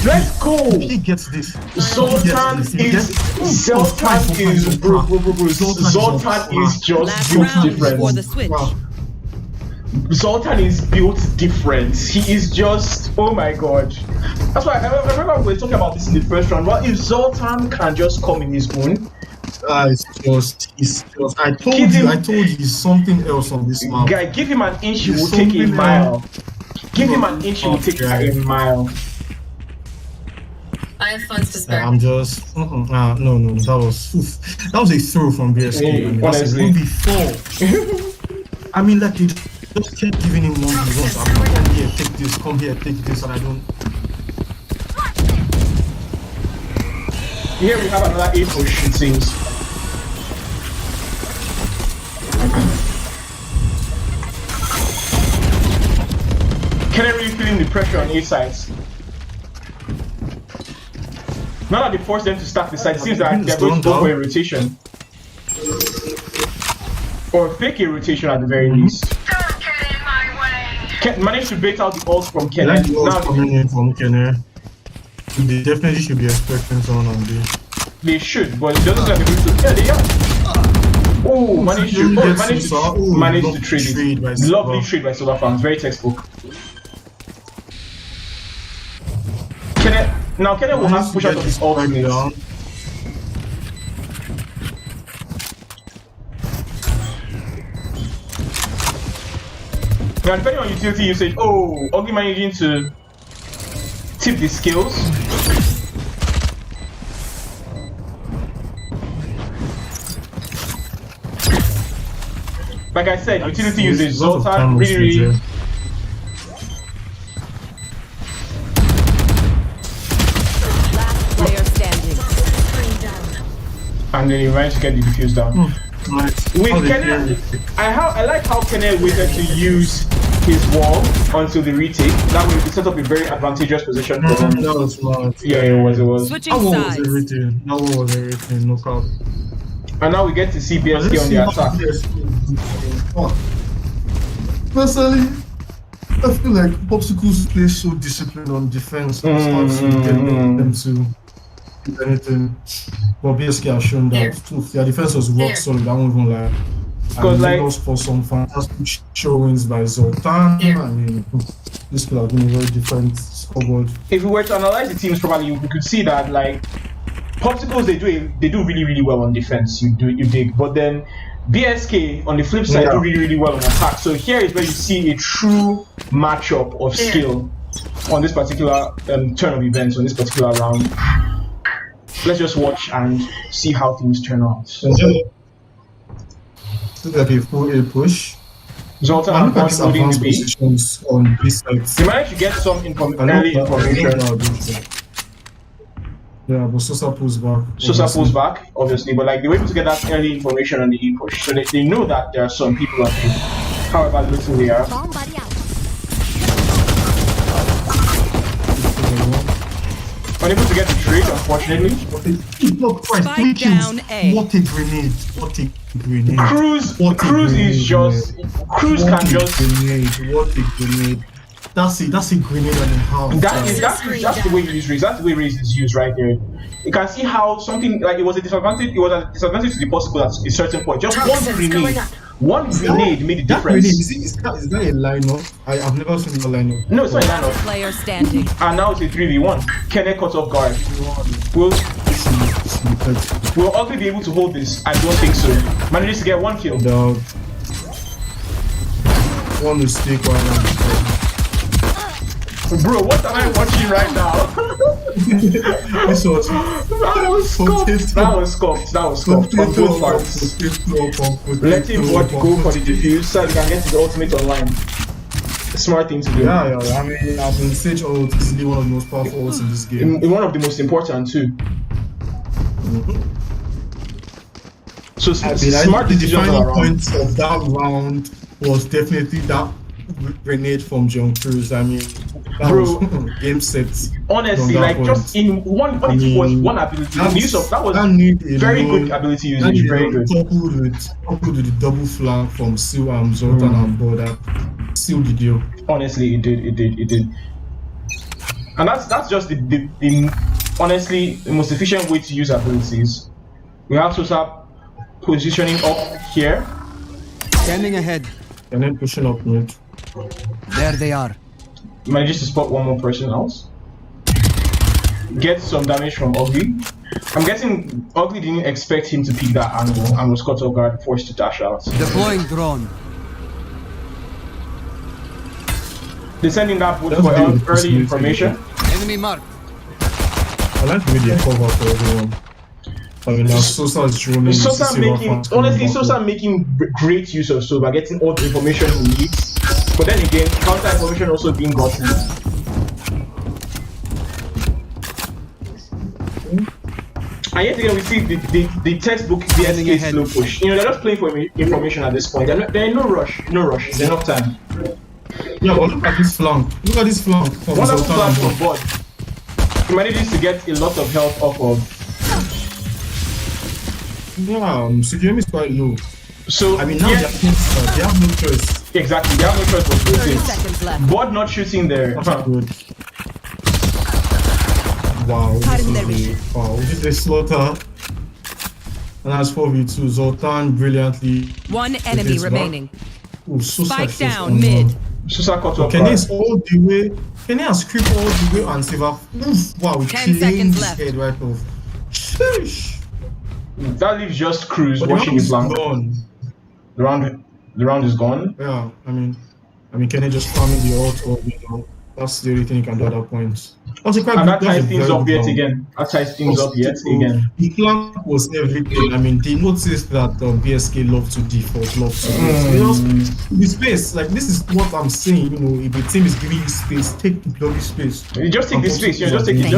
let's go. He gets this. Zoltan is just built different. Zoltan is built different. He is just, oh my god. That's why I remember we were talking about this in the first round. Well, if Zoltan can just come in his own, it's just. I told you something else on this map. Guy, give him an inch, he will take a mile. Give him an inch, he will take a mile. I have funds to spare. I'm just no. That was a throw from BSK. I mean, that's a 1v4. I mean, like they just kept giving him 1v1s. I'm like, come here, take this, come here, take this, and I don't. Here we have another A push, it seems. Can't really feeling the pressure on A sides. Now that they force them to stack the side, it seems like they're going to go for a rotation. Or fake a rotation at the very least. Don't get in my way. Managed to bait out the ult from Kenneth. Like the ult coming in from Kenneth. They definitely should be expecting someone on this. They should, but it doesn't have to. Yeah, they are. Oh, managed to trade it. Lovely trade by Solar Farms, very textbook. Kenneth will have to push out of his ultimate. Now, depending on utility usage, Ugly managing to tip the skills. Like I said, utility usage, Zoltan really. Last player standing. And then he managed to get the defuse down. With Kenneth, I like how Kenneth waited to use his wall until the retake. That way, it set up a very advantageous position for them. That was smart. Yeah, it was. Switching That one sides. was everything. That one was everything. No problem. And now we get to see BSK on the attack. Personally, I feel like Popsicles play so disciplined on defense. It's hard to get them to do anything. But BSK has shown that their defense was rock solid. I won't even lie. Because like for some fantastic showings by Zoltan. I mean, this could have been a very different scoreboard. If we were to analyze the teams properly, we could see that like Popsicles they do really well on defense. You dig, but then BSK on the flip side do really well on attack. So here is where you see a true matchup of skill on this particular turn of events on this particular round. Let's just watch and see how things turn out. Look like a full A push. Zoltan I'm looking at holding the B. positions on this side. They managed to get some early information. Yeah, but Sosa pulls back. Sosa pulls back, obviously, but like they were able to get that early information on the E push, so they know that there are some people on it, however little they are. Unable to get the trade, unfortunately. Spike down A. What a grenade! What a grenade! Cruz is just. Cruz can just. What a grenade! That's a grenade and a half. That's the way you use Raze. That's the way Raze is used right there. You can see how something like it was a disadvantage. It was a disadvantage to the possible at a certain point. Just one grenade made a difference. Is that a lineup? I've never seen a lineup. No, it's not a lineup. Player standing. And now it's a 3v1. Kenneth cut off guard. Will Ugly be able to hold this? I don't think so. Manages to get 1 kill. No. One mistake right now. Bro, what am I watching right now? This was That was scuffed. On both parts. Let him go for the defuse so he can get his ultimate online. Smart thing to do. Yeah. I mean, I've been Sage ult is one of the most powerful ults in this game. One of the most important too. So smart the decisions defining all around. point of that round was definitely that grenade from John Cruz. I mean, that Bro, was game set. Honestly, like point. just in one, what it was one ability. The use of that was very good ability usage. Very good. Coupled with the double flank from Seal and Zoltan and Border, sealed the deal. Honestly, it did. And that's just the honestly the most efficient way to use abilities. We have to start positioning up here. Standing ahead. And then pushing up mid. There they are. Manages to spot one more person else. Get some damage from Ugly. I'm guessing Ugly didn't expect him to pick that angle and was caught off guard, forced to dash out. Deploying drone. They're sending that boot for early information. Enemy marked. I like the way they cover for everyone. I mean, now Sosa is rolling. Sosa making great use of Soba, getting all the information he needs. But then again, counter information also being gotten. And yet again, we see the textbook BSK slow push. You know, they're just playing for information at this point. They're in no rush. There's enough time. Yeah, but look at this flank. Wonderful flank from Bod. He manages to get a lot of health off of. Yeah, Sukiyomi is quite low. So I mean, now they have no choice. Exactly, they have no choice but to 30 seconds left. Bod not shooting there. That's good. Wow, this is a slaughter. And that's 4v2. Zoltan brilliantly. One enemy remaining. Ooh, Spike down mid. Susa cut off. Kenny is all the way. Kenny has creeped all the way and save up. Wow, we 10 seconds left. Head right off. Sheesh. That leaves just Cruz But watching his flank. Gone. The round is gone. Yeah, I mean, Kenny just farming the ult, or you know, that's the only thing you can do at that point. And that ties things up yet again. The flank was everything. I mean, they noticed that BSK love to default, the space. Like, this is what I'm saying. You know, if the team is giving you space, take the bloody space. You just take the space. You just take it.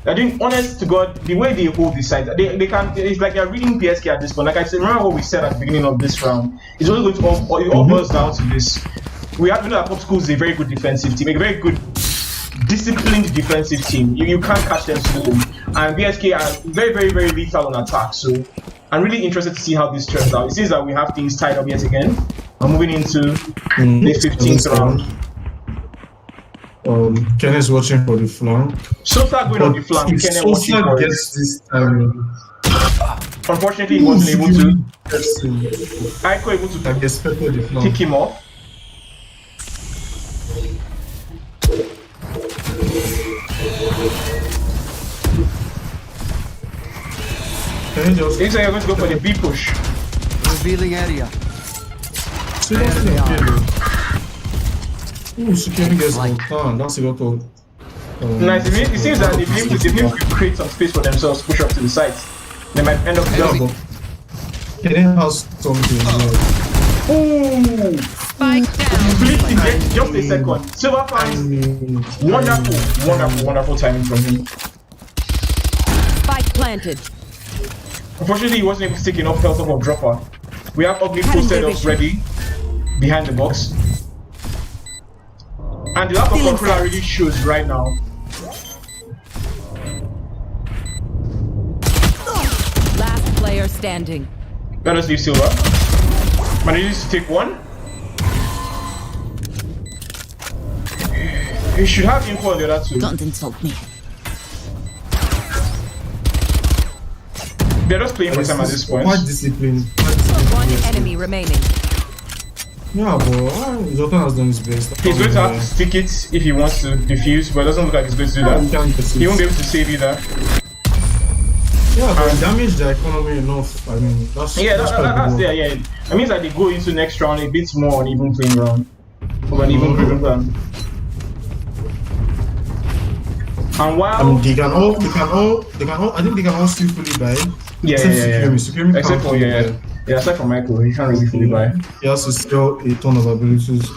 I think, honest to God, the way they hold the side, they can. It's like they're reading BSK at this point. Like I said, remember what we said at the beginning of this round. It's only going to it all boils down to this. We know that Pop School is a very good defensive team, a very good disciplined defensive team. You can't catch them slipping. And BSK are very, very, very lethal on attack. So I'm really interested to see how this turns out. It seems that we have things tied up yet again. I'm moving into the 15th round. Ken is watching for the flank. Sosa going on the flank. If Ken watching for it. this time, unfortunately, he wasn't able to. Aiko able to pick him off. Looks like you're going to go for the B push. Revealing area. Security gets on. That's a lot of. Nice. It seems that they've been able to create some space for themselves, push up to the side. They might end up double. It has something. Ooh! Spike down. Completely get just a second. Silver Fangs. Wonderful timing from him. Spike planted. Unfortunately, he wasn't able to take enough health off of Dropper. We have Ugly posted up ready behind the box. And the lack of control really shows right now. Last player standing. Let us leave Silver. Manages to take one. You should have info on the other two. Don't insult me. They're just playing for time at this point. Quite disciplined. One enemy remaining. Yeah, but Zoltan has done his best. He's going to have to stick it if he wants to defuse, but it doesn't look like he's going to do that. He won't be able to save either. Yeah, but damage the economy enough. I mean, that's that's there. Yeah, it means that they go into next round a bit more on even playing round, of an even playing round. And while I mean, they can all. I think they can all still fully buy. Yeah. Security Except for aside from Michael, he can't really fully buy. He has to sell a ton of abilities.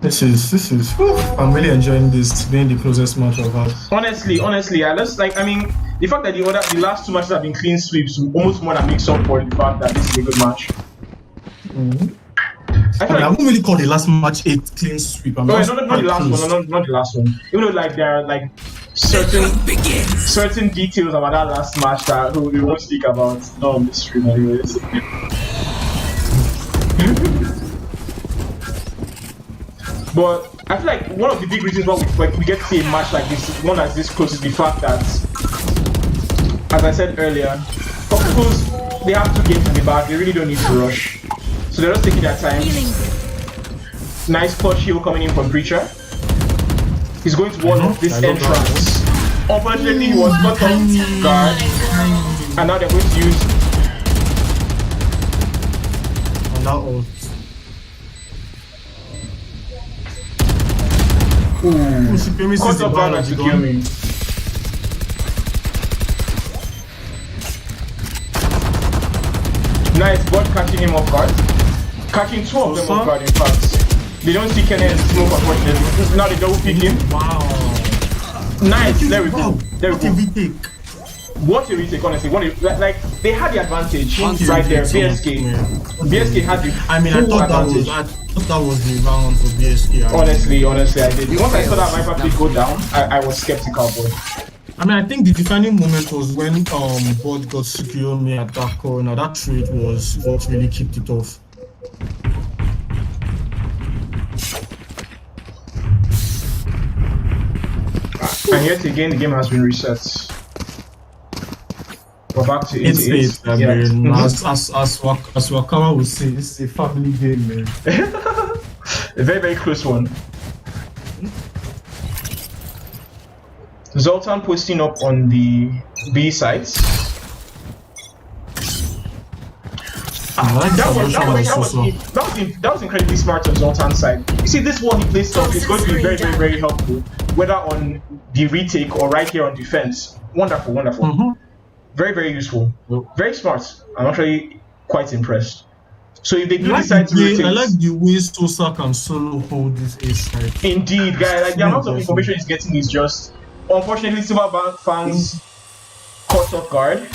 This is. I'm really enjoying this being the closest match I've had. Honestly, I just like. I mean, the fact that the last two matches have been clean sweeps almost more than makes up for the fact that this is a good match. I won't really call the last match a clean sweep. Not the last one. Not the last one. Even though like there are like certain details about that last match that we won't speak about. No, on this stream, anyways. But I feel like one of the big reasons why we get to see a match like this, one that's this close, is the fact that, as I said earlier, because they have 2 games in the bag, they really don't need to rush. So they're just taking their time. Nice clutch heal coming in from Preacher. He's going to wall off this entrance. Unfortunately, he was not on guard. And now they're going to use... And that ult. Cut up Valorant to kill me. Nice, bot catching him off guard. Catching 2 of them off guard, in fact. They don't see Kenny and smoke, unfortunately. Now they double pick him. Wow. Nice, there we go. What a retake, honestly. Like, they had the advantage right there. BSK had the advantage. I thought that was the round for BSK. Honestly, I did. Once I saw that Viper pick go down, I was skeptical, but... I mean, I think the defining moment was when Bot got secure me at that corner. That trade was what really kicked it off. And yet again, the game has been reset. We're back to 8-8. As Wakawa would say, this is a family game, man. A very, very close one. Zoltan posting up on the B sides. That was incredibly smart on Zoltan's side. You see, this wall he placed up is going to be very, very, very helpful, whether on the retake or right here on defense. Wonderful. Very, very useful. Very smart. I'm actually quite impressed. So if they do decide to rotate, I like the way Sosa can solo hold this A side. Indeed, guys. Like the amount of information he's getting is just. Unfortunately, Silver fans caught off guard.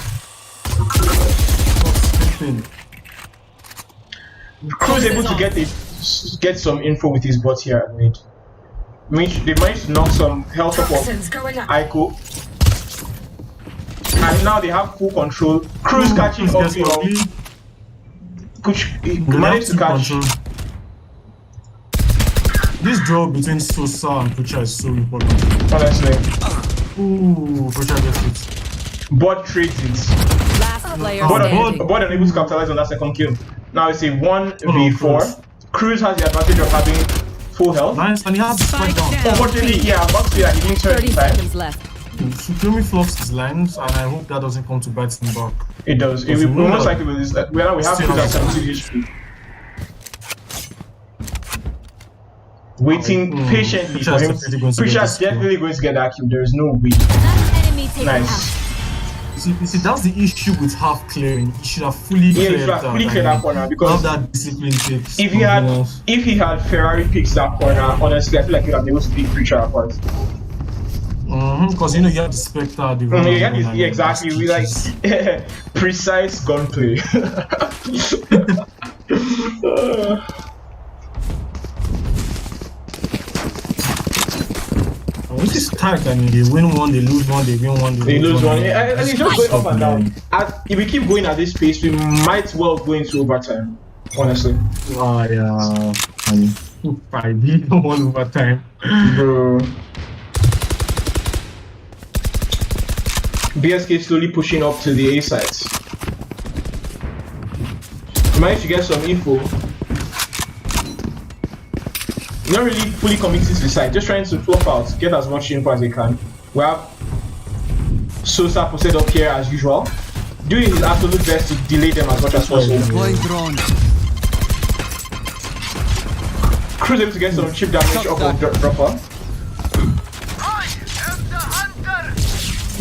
Cruz able to get some info with his bot here at mid. They managed to knock some health up of Aiko. And now they have full control. Cruz catching up here. Managed to catch. This draw between Sosa and Pucha is so important. Honestly. Ooh, Pucha gets it. Bot trades it. Last player standing. Bot unable to capitalize on that second kill. Now it's a 1v4. Cruz has the advantage of having full health. Nice, and he has spike down. Unfortunately, yeah, I'm about to say that he didn't turn 30 seconds left. Supreme flux his lines, and I hope that doesn't come to bite him back. It does. It will most likely with this. We have Cruz at 70 HP. Waiting patiently for him. Preacher's definitely going to get that kill. There is no way. Nice. You see, that's the issue with half clearing. He should have fully cleared that corner because that discipline takes. If he had Ferrari picks that corner, honestly, I feel like he would have been able to beat Preacher apart. Because you have the Spectre, the exactly. We like precise gunplay. This is tight. I mean, they win one, they lose one, they win one, They lose one. And it's just going up and down. Man. If we keep going at this pace, we might well go into overtime. Honestly. Oh yeah. I mean, I did one overtime. Bro. BSK slowly pushing up to the A sites. We managed to get some info. Not really fully committed to the site, just trying to flop out, get as much info as they can. We have Sosa posted up here as usual, doing his absolute best to delay them as much as possible. Deploying drone. Cruz able to get some chip damage off of dropper.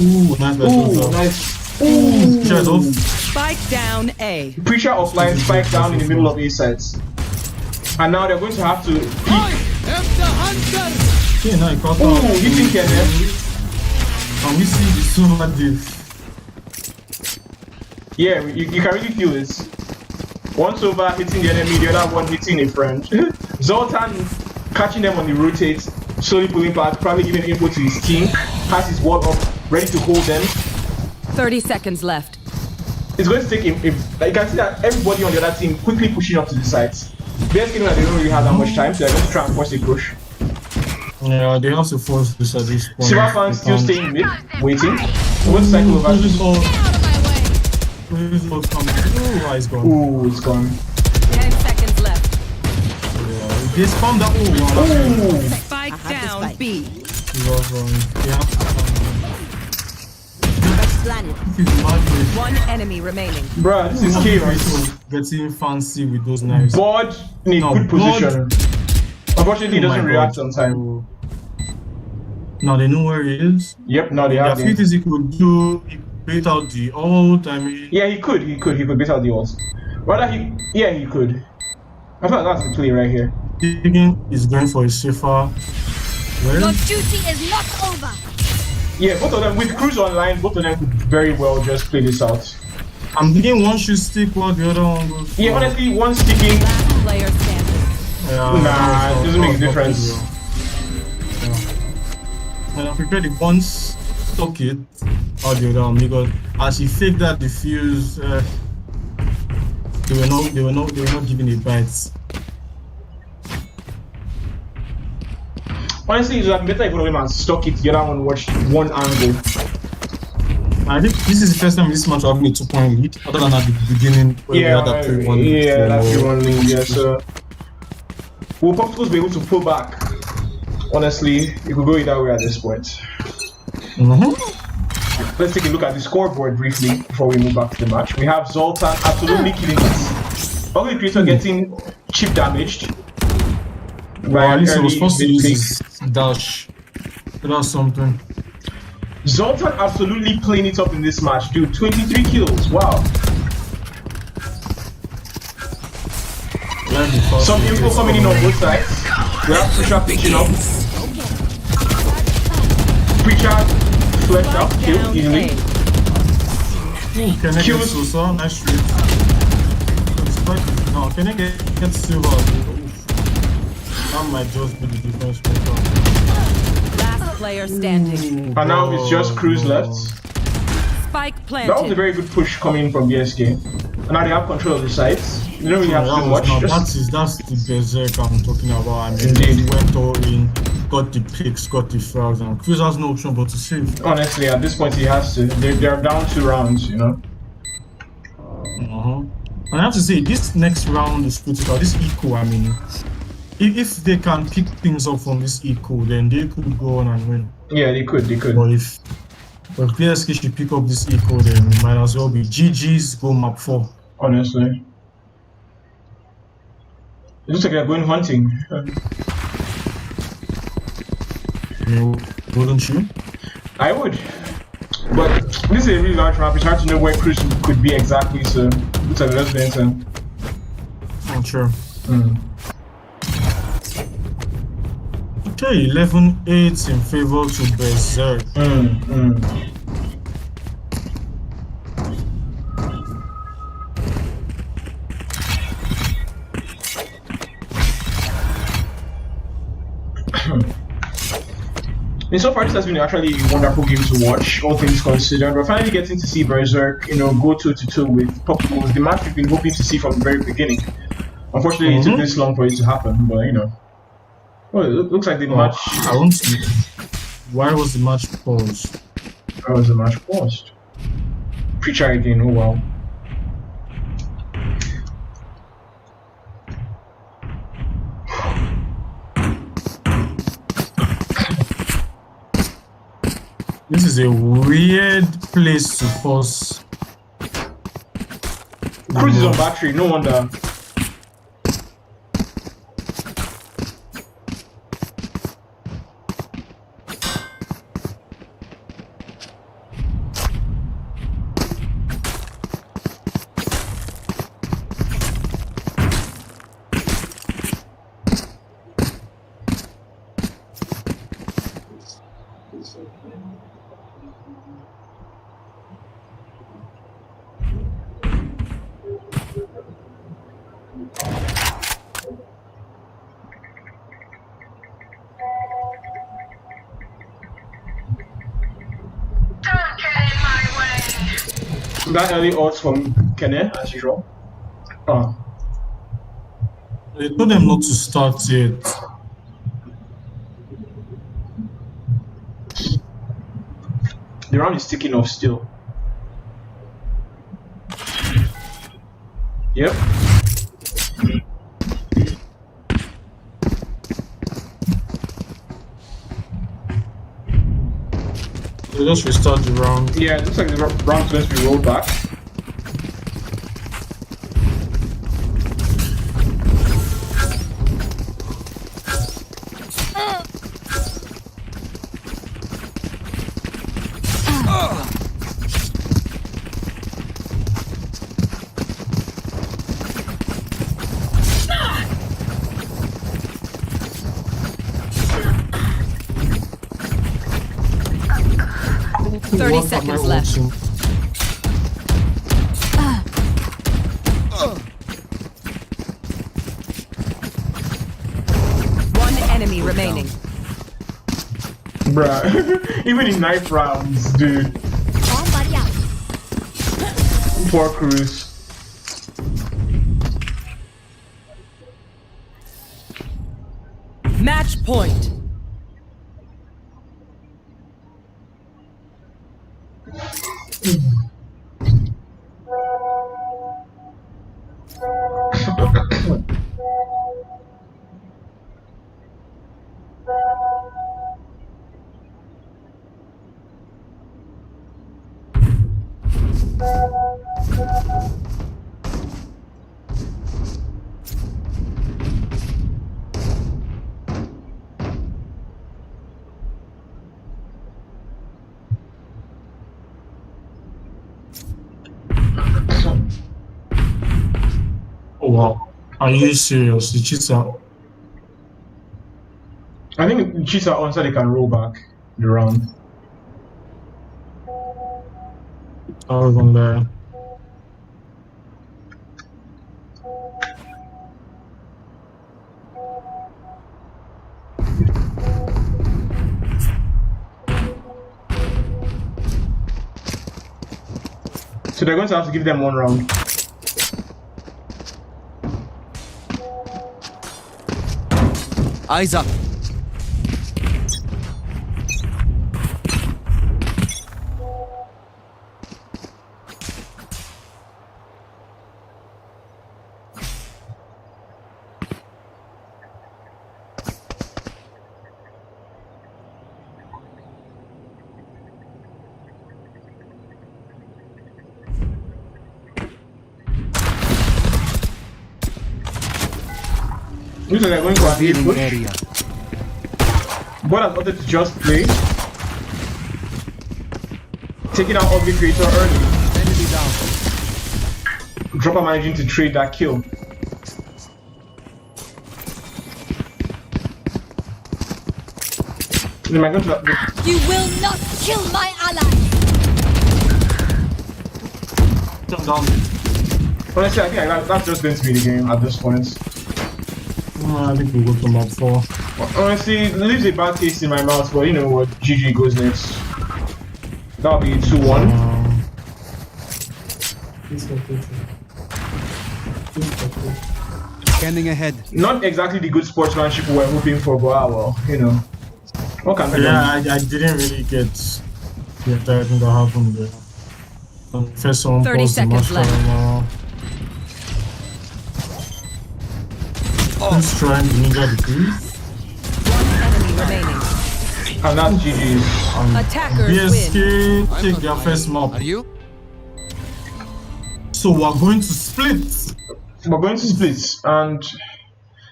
Ooh, nice. Ooh, nice. Ooh. Shares off. Spike down A. Preacher offline, spike down in the middle of A sites. And now they're going to have to peek. Yeah, now he caught Ooh, out. you think here, And we see the super diff. yeah, you can really feel this. One over hitting the enemy, the other one hitting a friend. Zoltan catching them on the rotate, slowly pulling back, probably giving info to his team, has his wall up, ready to hold them. 30 seconds left. It's going to take him, like you can see that everybody on the other team quickly pushing up to the sides. BSK know that they don't really have that much time, so they're going to try and force a push. Yeah, they have to force this at this point. Silver fans still staying mid, waiting. We're going to cycle over. This ball's coming. Ooh, he's gone. Ooh, it's gone. 10 seconds left. Yeah, they spammed that. Oh, wow. Spike down B. He was wrong. They have to Planet. This is madness. One enemy remaining. Bruh, this is chaos. Getting fancy with those knives. Board in a good position. Unfortunately, he doesn't react on time. Now they know where he is. Yep, now they There have are few him. things he could do. He bait out the ult. I mean, Yeah, he could beat out the ult. Rather, he could. I thought that's the play right here. Digging is going for a safer. Your Well, duty is not over. Yeah, both of them, with Cruz online, both of them could very well just play this out. I'm thinking one should stick while the other one goes. Yeah, honestly, one sticking, Last player standing. nah, it doesn't make a difference. And I prepared the one stuck it or the other one because as he faked that defuse, they were not giving it bites. Honestly, it would have been better if one of them had stuck it, the other one watched one angle. I think this is the first time in this match having a 2-point lead, other than at the beginning where we had that 3-1 lead. Yeah, that 3-1 lead, yeah, so we'll probably be able to pull back. Honestly, it could go either way at this point. Let's take a look at the scoreboard briefly before we move back to the match. We have Zoltan absolutely killing us. Ugly Creator getting chip damaged. Well, at least he was supposed to use his dash. That's something. Zoltan absolutely playing it up in this match, dude. 23 kills, wow. Some info coming in on both sides. We have Preacher pitching up. Preacher fleshed out, killed easily. Can I get Sosa? Nice shoot. No, can I get Silver? That might just be the difference maker. Last player standing. And now it's just Cruz left. Spike planted. That was a very good push coming from BSK. And now they have control of the sites. They don't really have to do much. That's the Berserk I'm talking about. I mean, Indeed. he went all in, got the picks, got the frags, and Cruz has no option but to save. Honestly, at this point he has to. They're down 2 rounds, you know. And I have to say, this next round is critical. This eco, I mean, if they can pick things up from this eco, then they could go on and win. Yeah, they could. But if BSK should pick up this eco, then it might as well be GG's go map 4. Honestly. It looks like they're going hunting. Wouldn't you? I would. But this is a really large map. It's hard to know where Cruz could be exactly, so looks like let's go into. Not sure. Okay, 11-8 in favor to Berserk. And so far, this has been actually a wonderful game to watch, all things considered. We're finally getting to see Berserk, go toe-to-toe with Popicles, the match we've been hoping to see from the very beginning. Unfortunately, it took this long for it to happen, but well, it looks like the match. I want to. Why was the match paused? Why was the match paused? Preacher again, oh wow. This is a weird place to pause. Cruise is on battery, no wonder. That early odds from Kenne, as usual. Oh. They told them not to start yet. The round is ticking off still. Yep. They just restart the round. Yeah, it looks like the round's going to be rolled back. What 30 seconds left. watching? One enemy remaining. Bruh, even in knife rounds, dude. Poor Cruz. Match point. Oh wow. Are you serious? The cheats are. I think cheats are on so they can roll back the round. I was on there. So they're going to have to give them one round. Eyes up. Looks like they're going for a hit Revealing push. area. Bot has opted to just play. Taking out Ugly Creator early. Enemy down. Dropper managing to trade that kill. Am I going to You will not kill my ally. Turn down. Honestly, I think that's just going to be the game at this point. I think we'll go to map 4. Honestly, it leaves a bad taste in my mouth, but you know what? GG goes next. That'll be 2-1. Scanning ahead. Not exactly the good sportsmanship we were hoping for, but well, you know. What can be Yeah, done? I didn't really get the entire thing that happened there. First someone 30 paused the seconds match left. Who's trying the ninja degree? Enemy remaining. And that's GG's. Attackers win. BSK take their first map. Are you? So we're going to split. We're going to split, and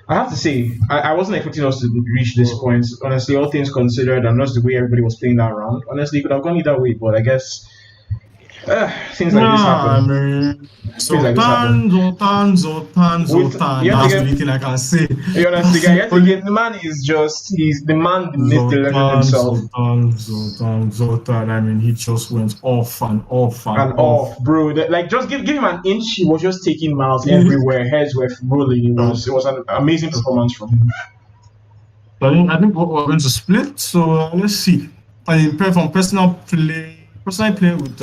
I have to say, I wasn't expecting us to reach this point. Honestly, all things considered, and not the way everybody was playing that round. Honestly, it could have gone either way, but I guess things like this happen. Man. Things like this happen. Zoltan. You That's have the to only thing I can say. You honestly, guy, you have to get the man is just he's the man, the myth, the legend himself. Zoltan. I mean, he just went off and off. Bro. Like, just give him an inch. He was just taking miles everywhere. Heads were rolling. It was an amazing performance from him. I think we're going to split. So let's see. I mean, from personally playing with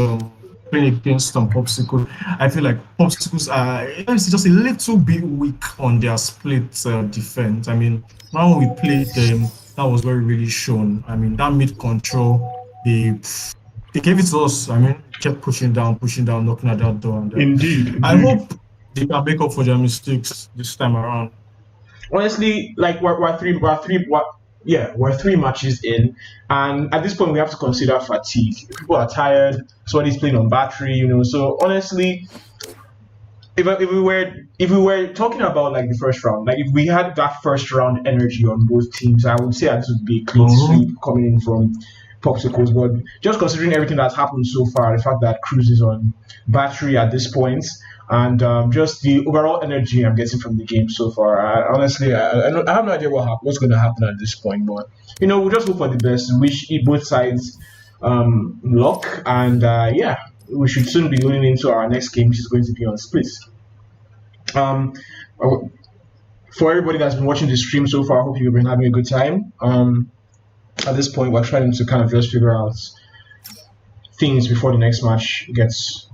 playing against Popsicle, I feel like Popsicles are just a little bit weak on their split defense. I mean, now when we played them, that was very really shown. I mean, that mid control, they gave it to us. I mean, kept pushing down, knocking at that door. And, Indeed. I hope they can make up for their mistakes this time around. Honestly, like we're three matches in, and at this point we have to consider fatigue. People are tired. Somebody's playing on battery, you know. So honestly, if we were talking about like the first round, like if we had that first round energy on both teams, I would say that this would be a clean sweep coming in from Popsicles. But just considering everything that's happened so far, the fact that Cruz is on battery at this point, and just the overall energy I'm getting from the game so far, honestly, I have no idea what's going to happen at this point. But you know, we'll just hope for the best. Wish both sides luck, and yeah, we should soon be going into our next game, which is going to be on split. For everybody that's been watching the stream so far, I hope you've been having a good time. At this point, we're trying to kind of just figure out things before the next match gets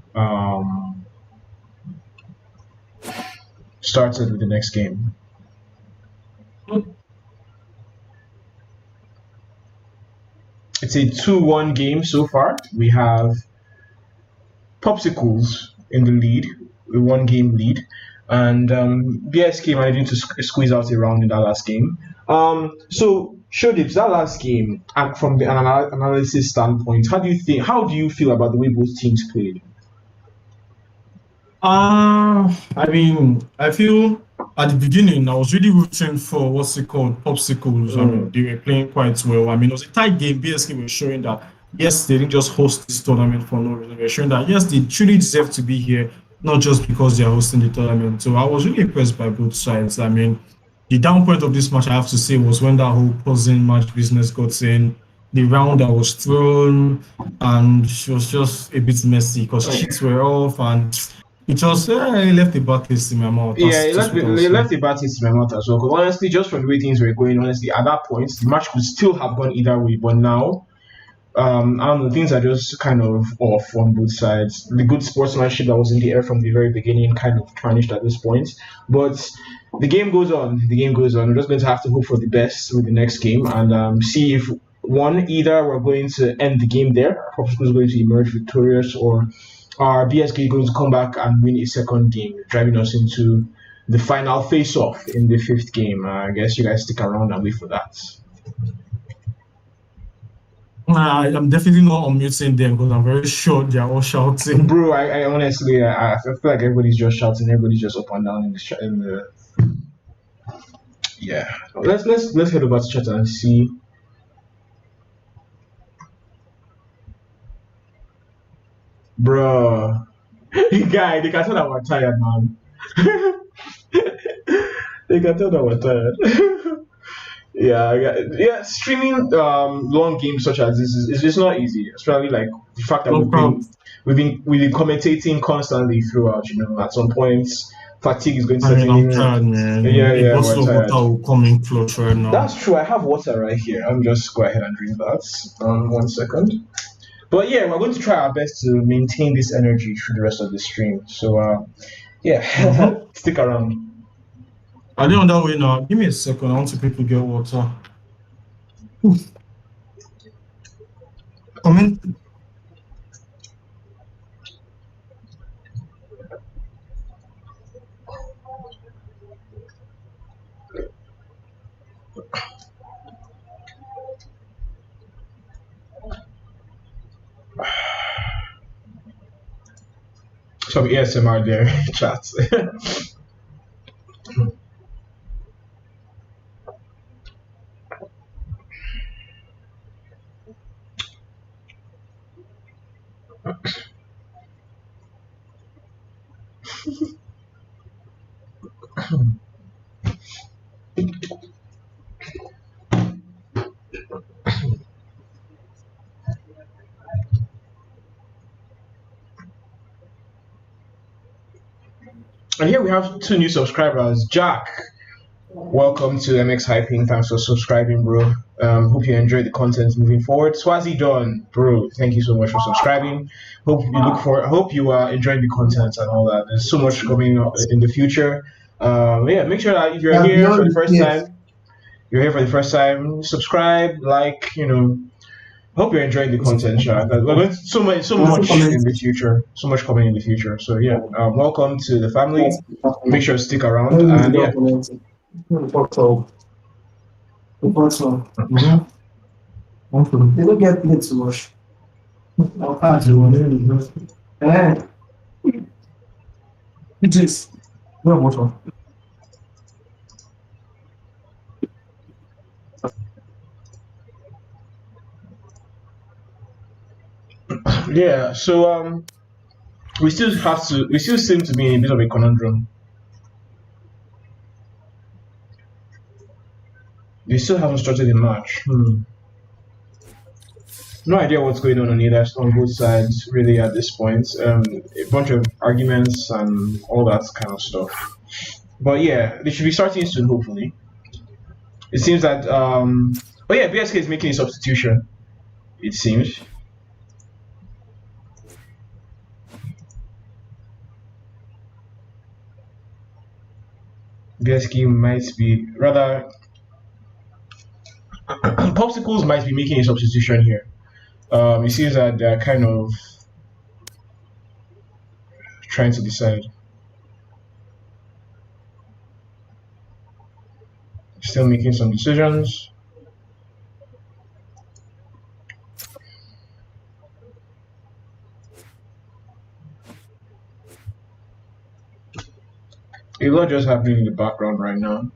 started with the next game. It's a 2-1 game so far. We have Popsicles in the lead, a 1-game lead, and BSK managing to squeeze out a round in that last game. So, Shodips, that last game, and from the analysis standpoint, how do you feel about the way both teams played? I mean, I feel at the beginning I was really rooting for Popsicles. I mean, they were playing quite well. I mean, it was a tight game. BSK was showing that yes, they didn't just host this tournament for no reason. They were showing that yes, they truly deserve to be here, not just because they are hosting the tournament. So I was really impressed by both sides. I mean, the down point of this match, I have to say, was when that whole pausing match business got in. The round that was thrown, and it was just a bit messy because sheets were off, and it just left a bad taste in my mouth. It left a bad taste in my mouth as well. Because honestly, just from the way things were going, honestly, at that point, the match could still have gone either way. But now, I don't know, things are just kind of off on both sides. The good sportsmanship that was in the air from the very beginning kind of tarnished at this point. But the game goes on. We're just going to have to hope for the best with the next game and see if either we're going to end the game there, Popsicle is going to emerge victorious, or our BSK going to come back and win a second game, driving us into the final face-off in the 5th game. I guess you guys stick around and wait for that. I'm definitely not unmuting them because I'm very sure they're all shouting. Bro, I honestly, I feel like everybody's just shouting, everybody's just up and down in the yeah. Let's head over to chat and see. Bro, guy, they can tell that we're tired, man. They can tell that we're tired. Yeah. Streaming long games such as this is just not easy. Especially like the fact that we've been commentating constantly throughout. You know, at some points fatigue is going to I set mean, in. I'm tired, man. Yeah, A yeah, we're bottle of tired. water will come in clutch right now. That's true. I have water right here. I'll just go ahead and drink that. 1 second. But yeah, we're going to try our best to maintain this energy through the rest of the stream. So yeah, Mm-hmm. stick around. Are they on that way now? Give me a second. I want to quickly get water. Come in. Some ASMR there, chat. And here we have two new subscribers. Jack, welcome to MX Hyping. Thanks for subscribing, bro. Hope you enjoy the content moving forward. Swazi John, bro, thank you so much for subscribing. Hope you are enjoying the content and all that. There's so much coming up in the future. Yeah, make sure that if you're here for the first time, subscribe, like, hope you're enjoying the content, Sha. We're going to, so much in the future, so much coming in the future. So yeah, welcome to the family. Make sure to stick around, and yeah. Bottle. The bottle. Mm-hmm. They don't get plate to wash. I'll pass you. Eh? It is. No water. Yeah, so we still seem to be in a bit of a conundrum. They still haven't started the match. No idea what's going on either on both sides really at this point. A bunch of arguments and all that kind of stuff. But yeah, they should be starting soon, hopefully. It seems that oh yeah, BSK is making a substitution. It seems. BSK might be rather Popsicles might be making a substitution here. It seems that they're kind of trying to decide. Still making some decisions. A lot just happening in the background right now.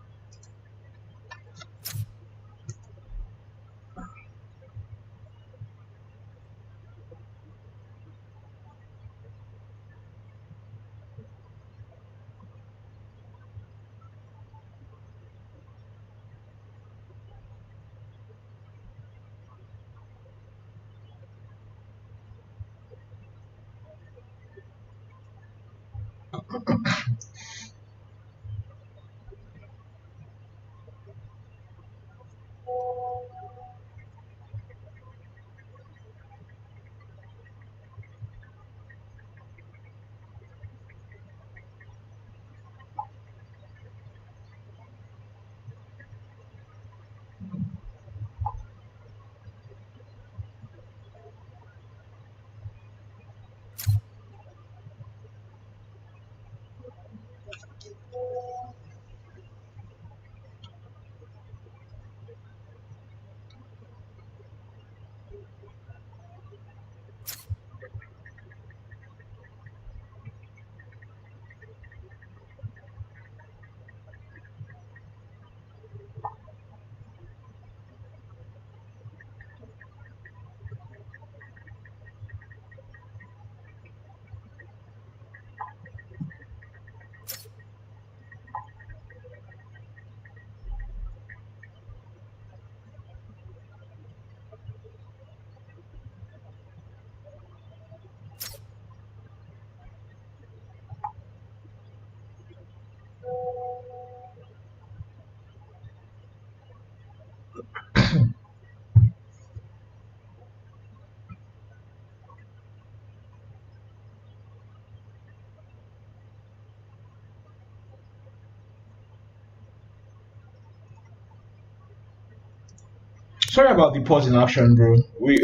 Sorry about the pause in action, bro. We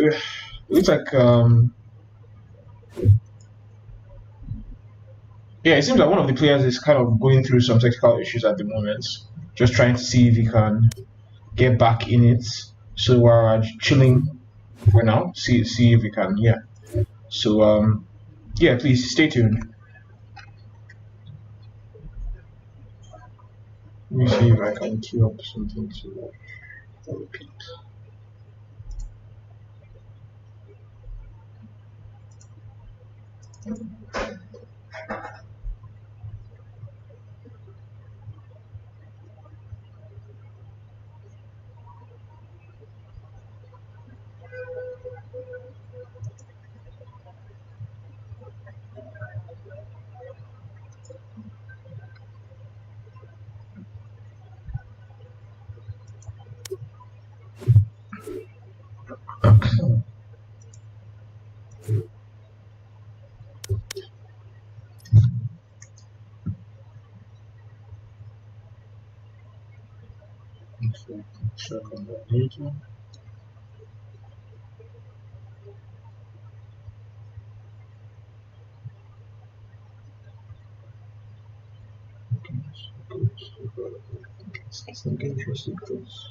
it's like yeah, it seems like one of the players is kind of going through some technical issues at the moment. Just trying to see if he can get back in it. So we're chilling for now. See if we can. Yeah. So yeah, please stay tuned. Let me see if I can queue up something to repeat. Check on that later. It's not interesting because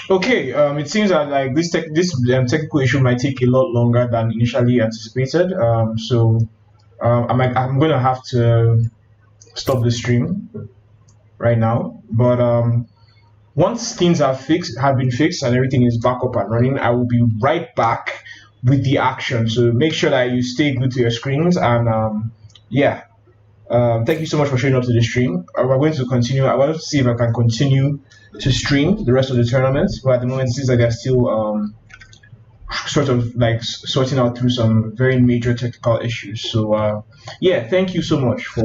okay, it seems that like this technical issue might take a lot longer than initially anticipated. I'm gonna have to stop the stream right now. But once things have been fixed and everything is back up and running, I will be right back with the action. So make sure that you stay glued to your screens and yeah. Thank you so much for showing up to the stream. We're going to continue. I want to see if I can continue to stream the rest of the tournaments, but at the moment it seems like they're still sort of like sorting out through some very major technical issues. So yeah, thank you so much for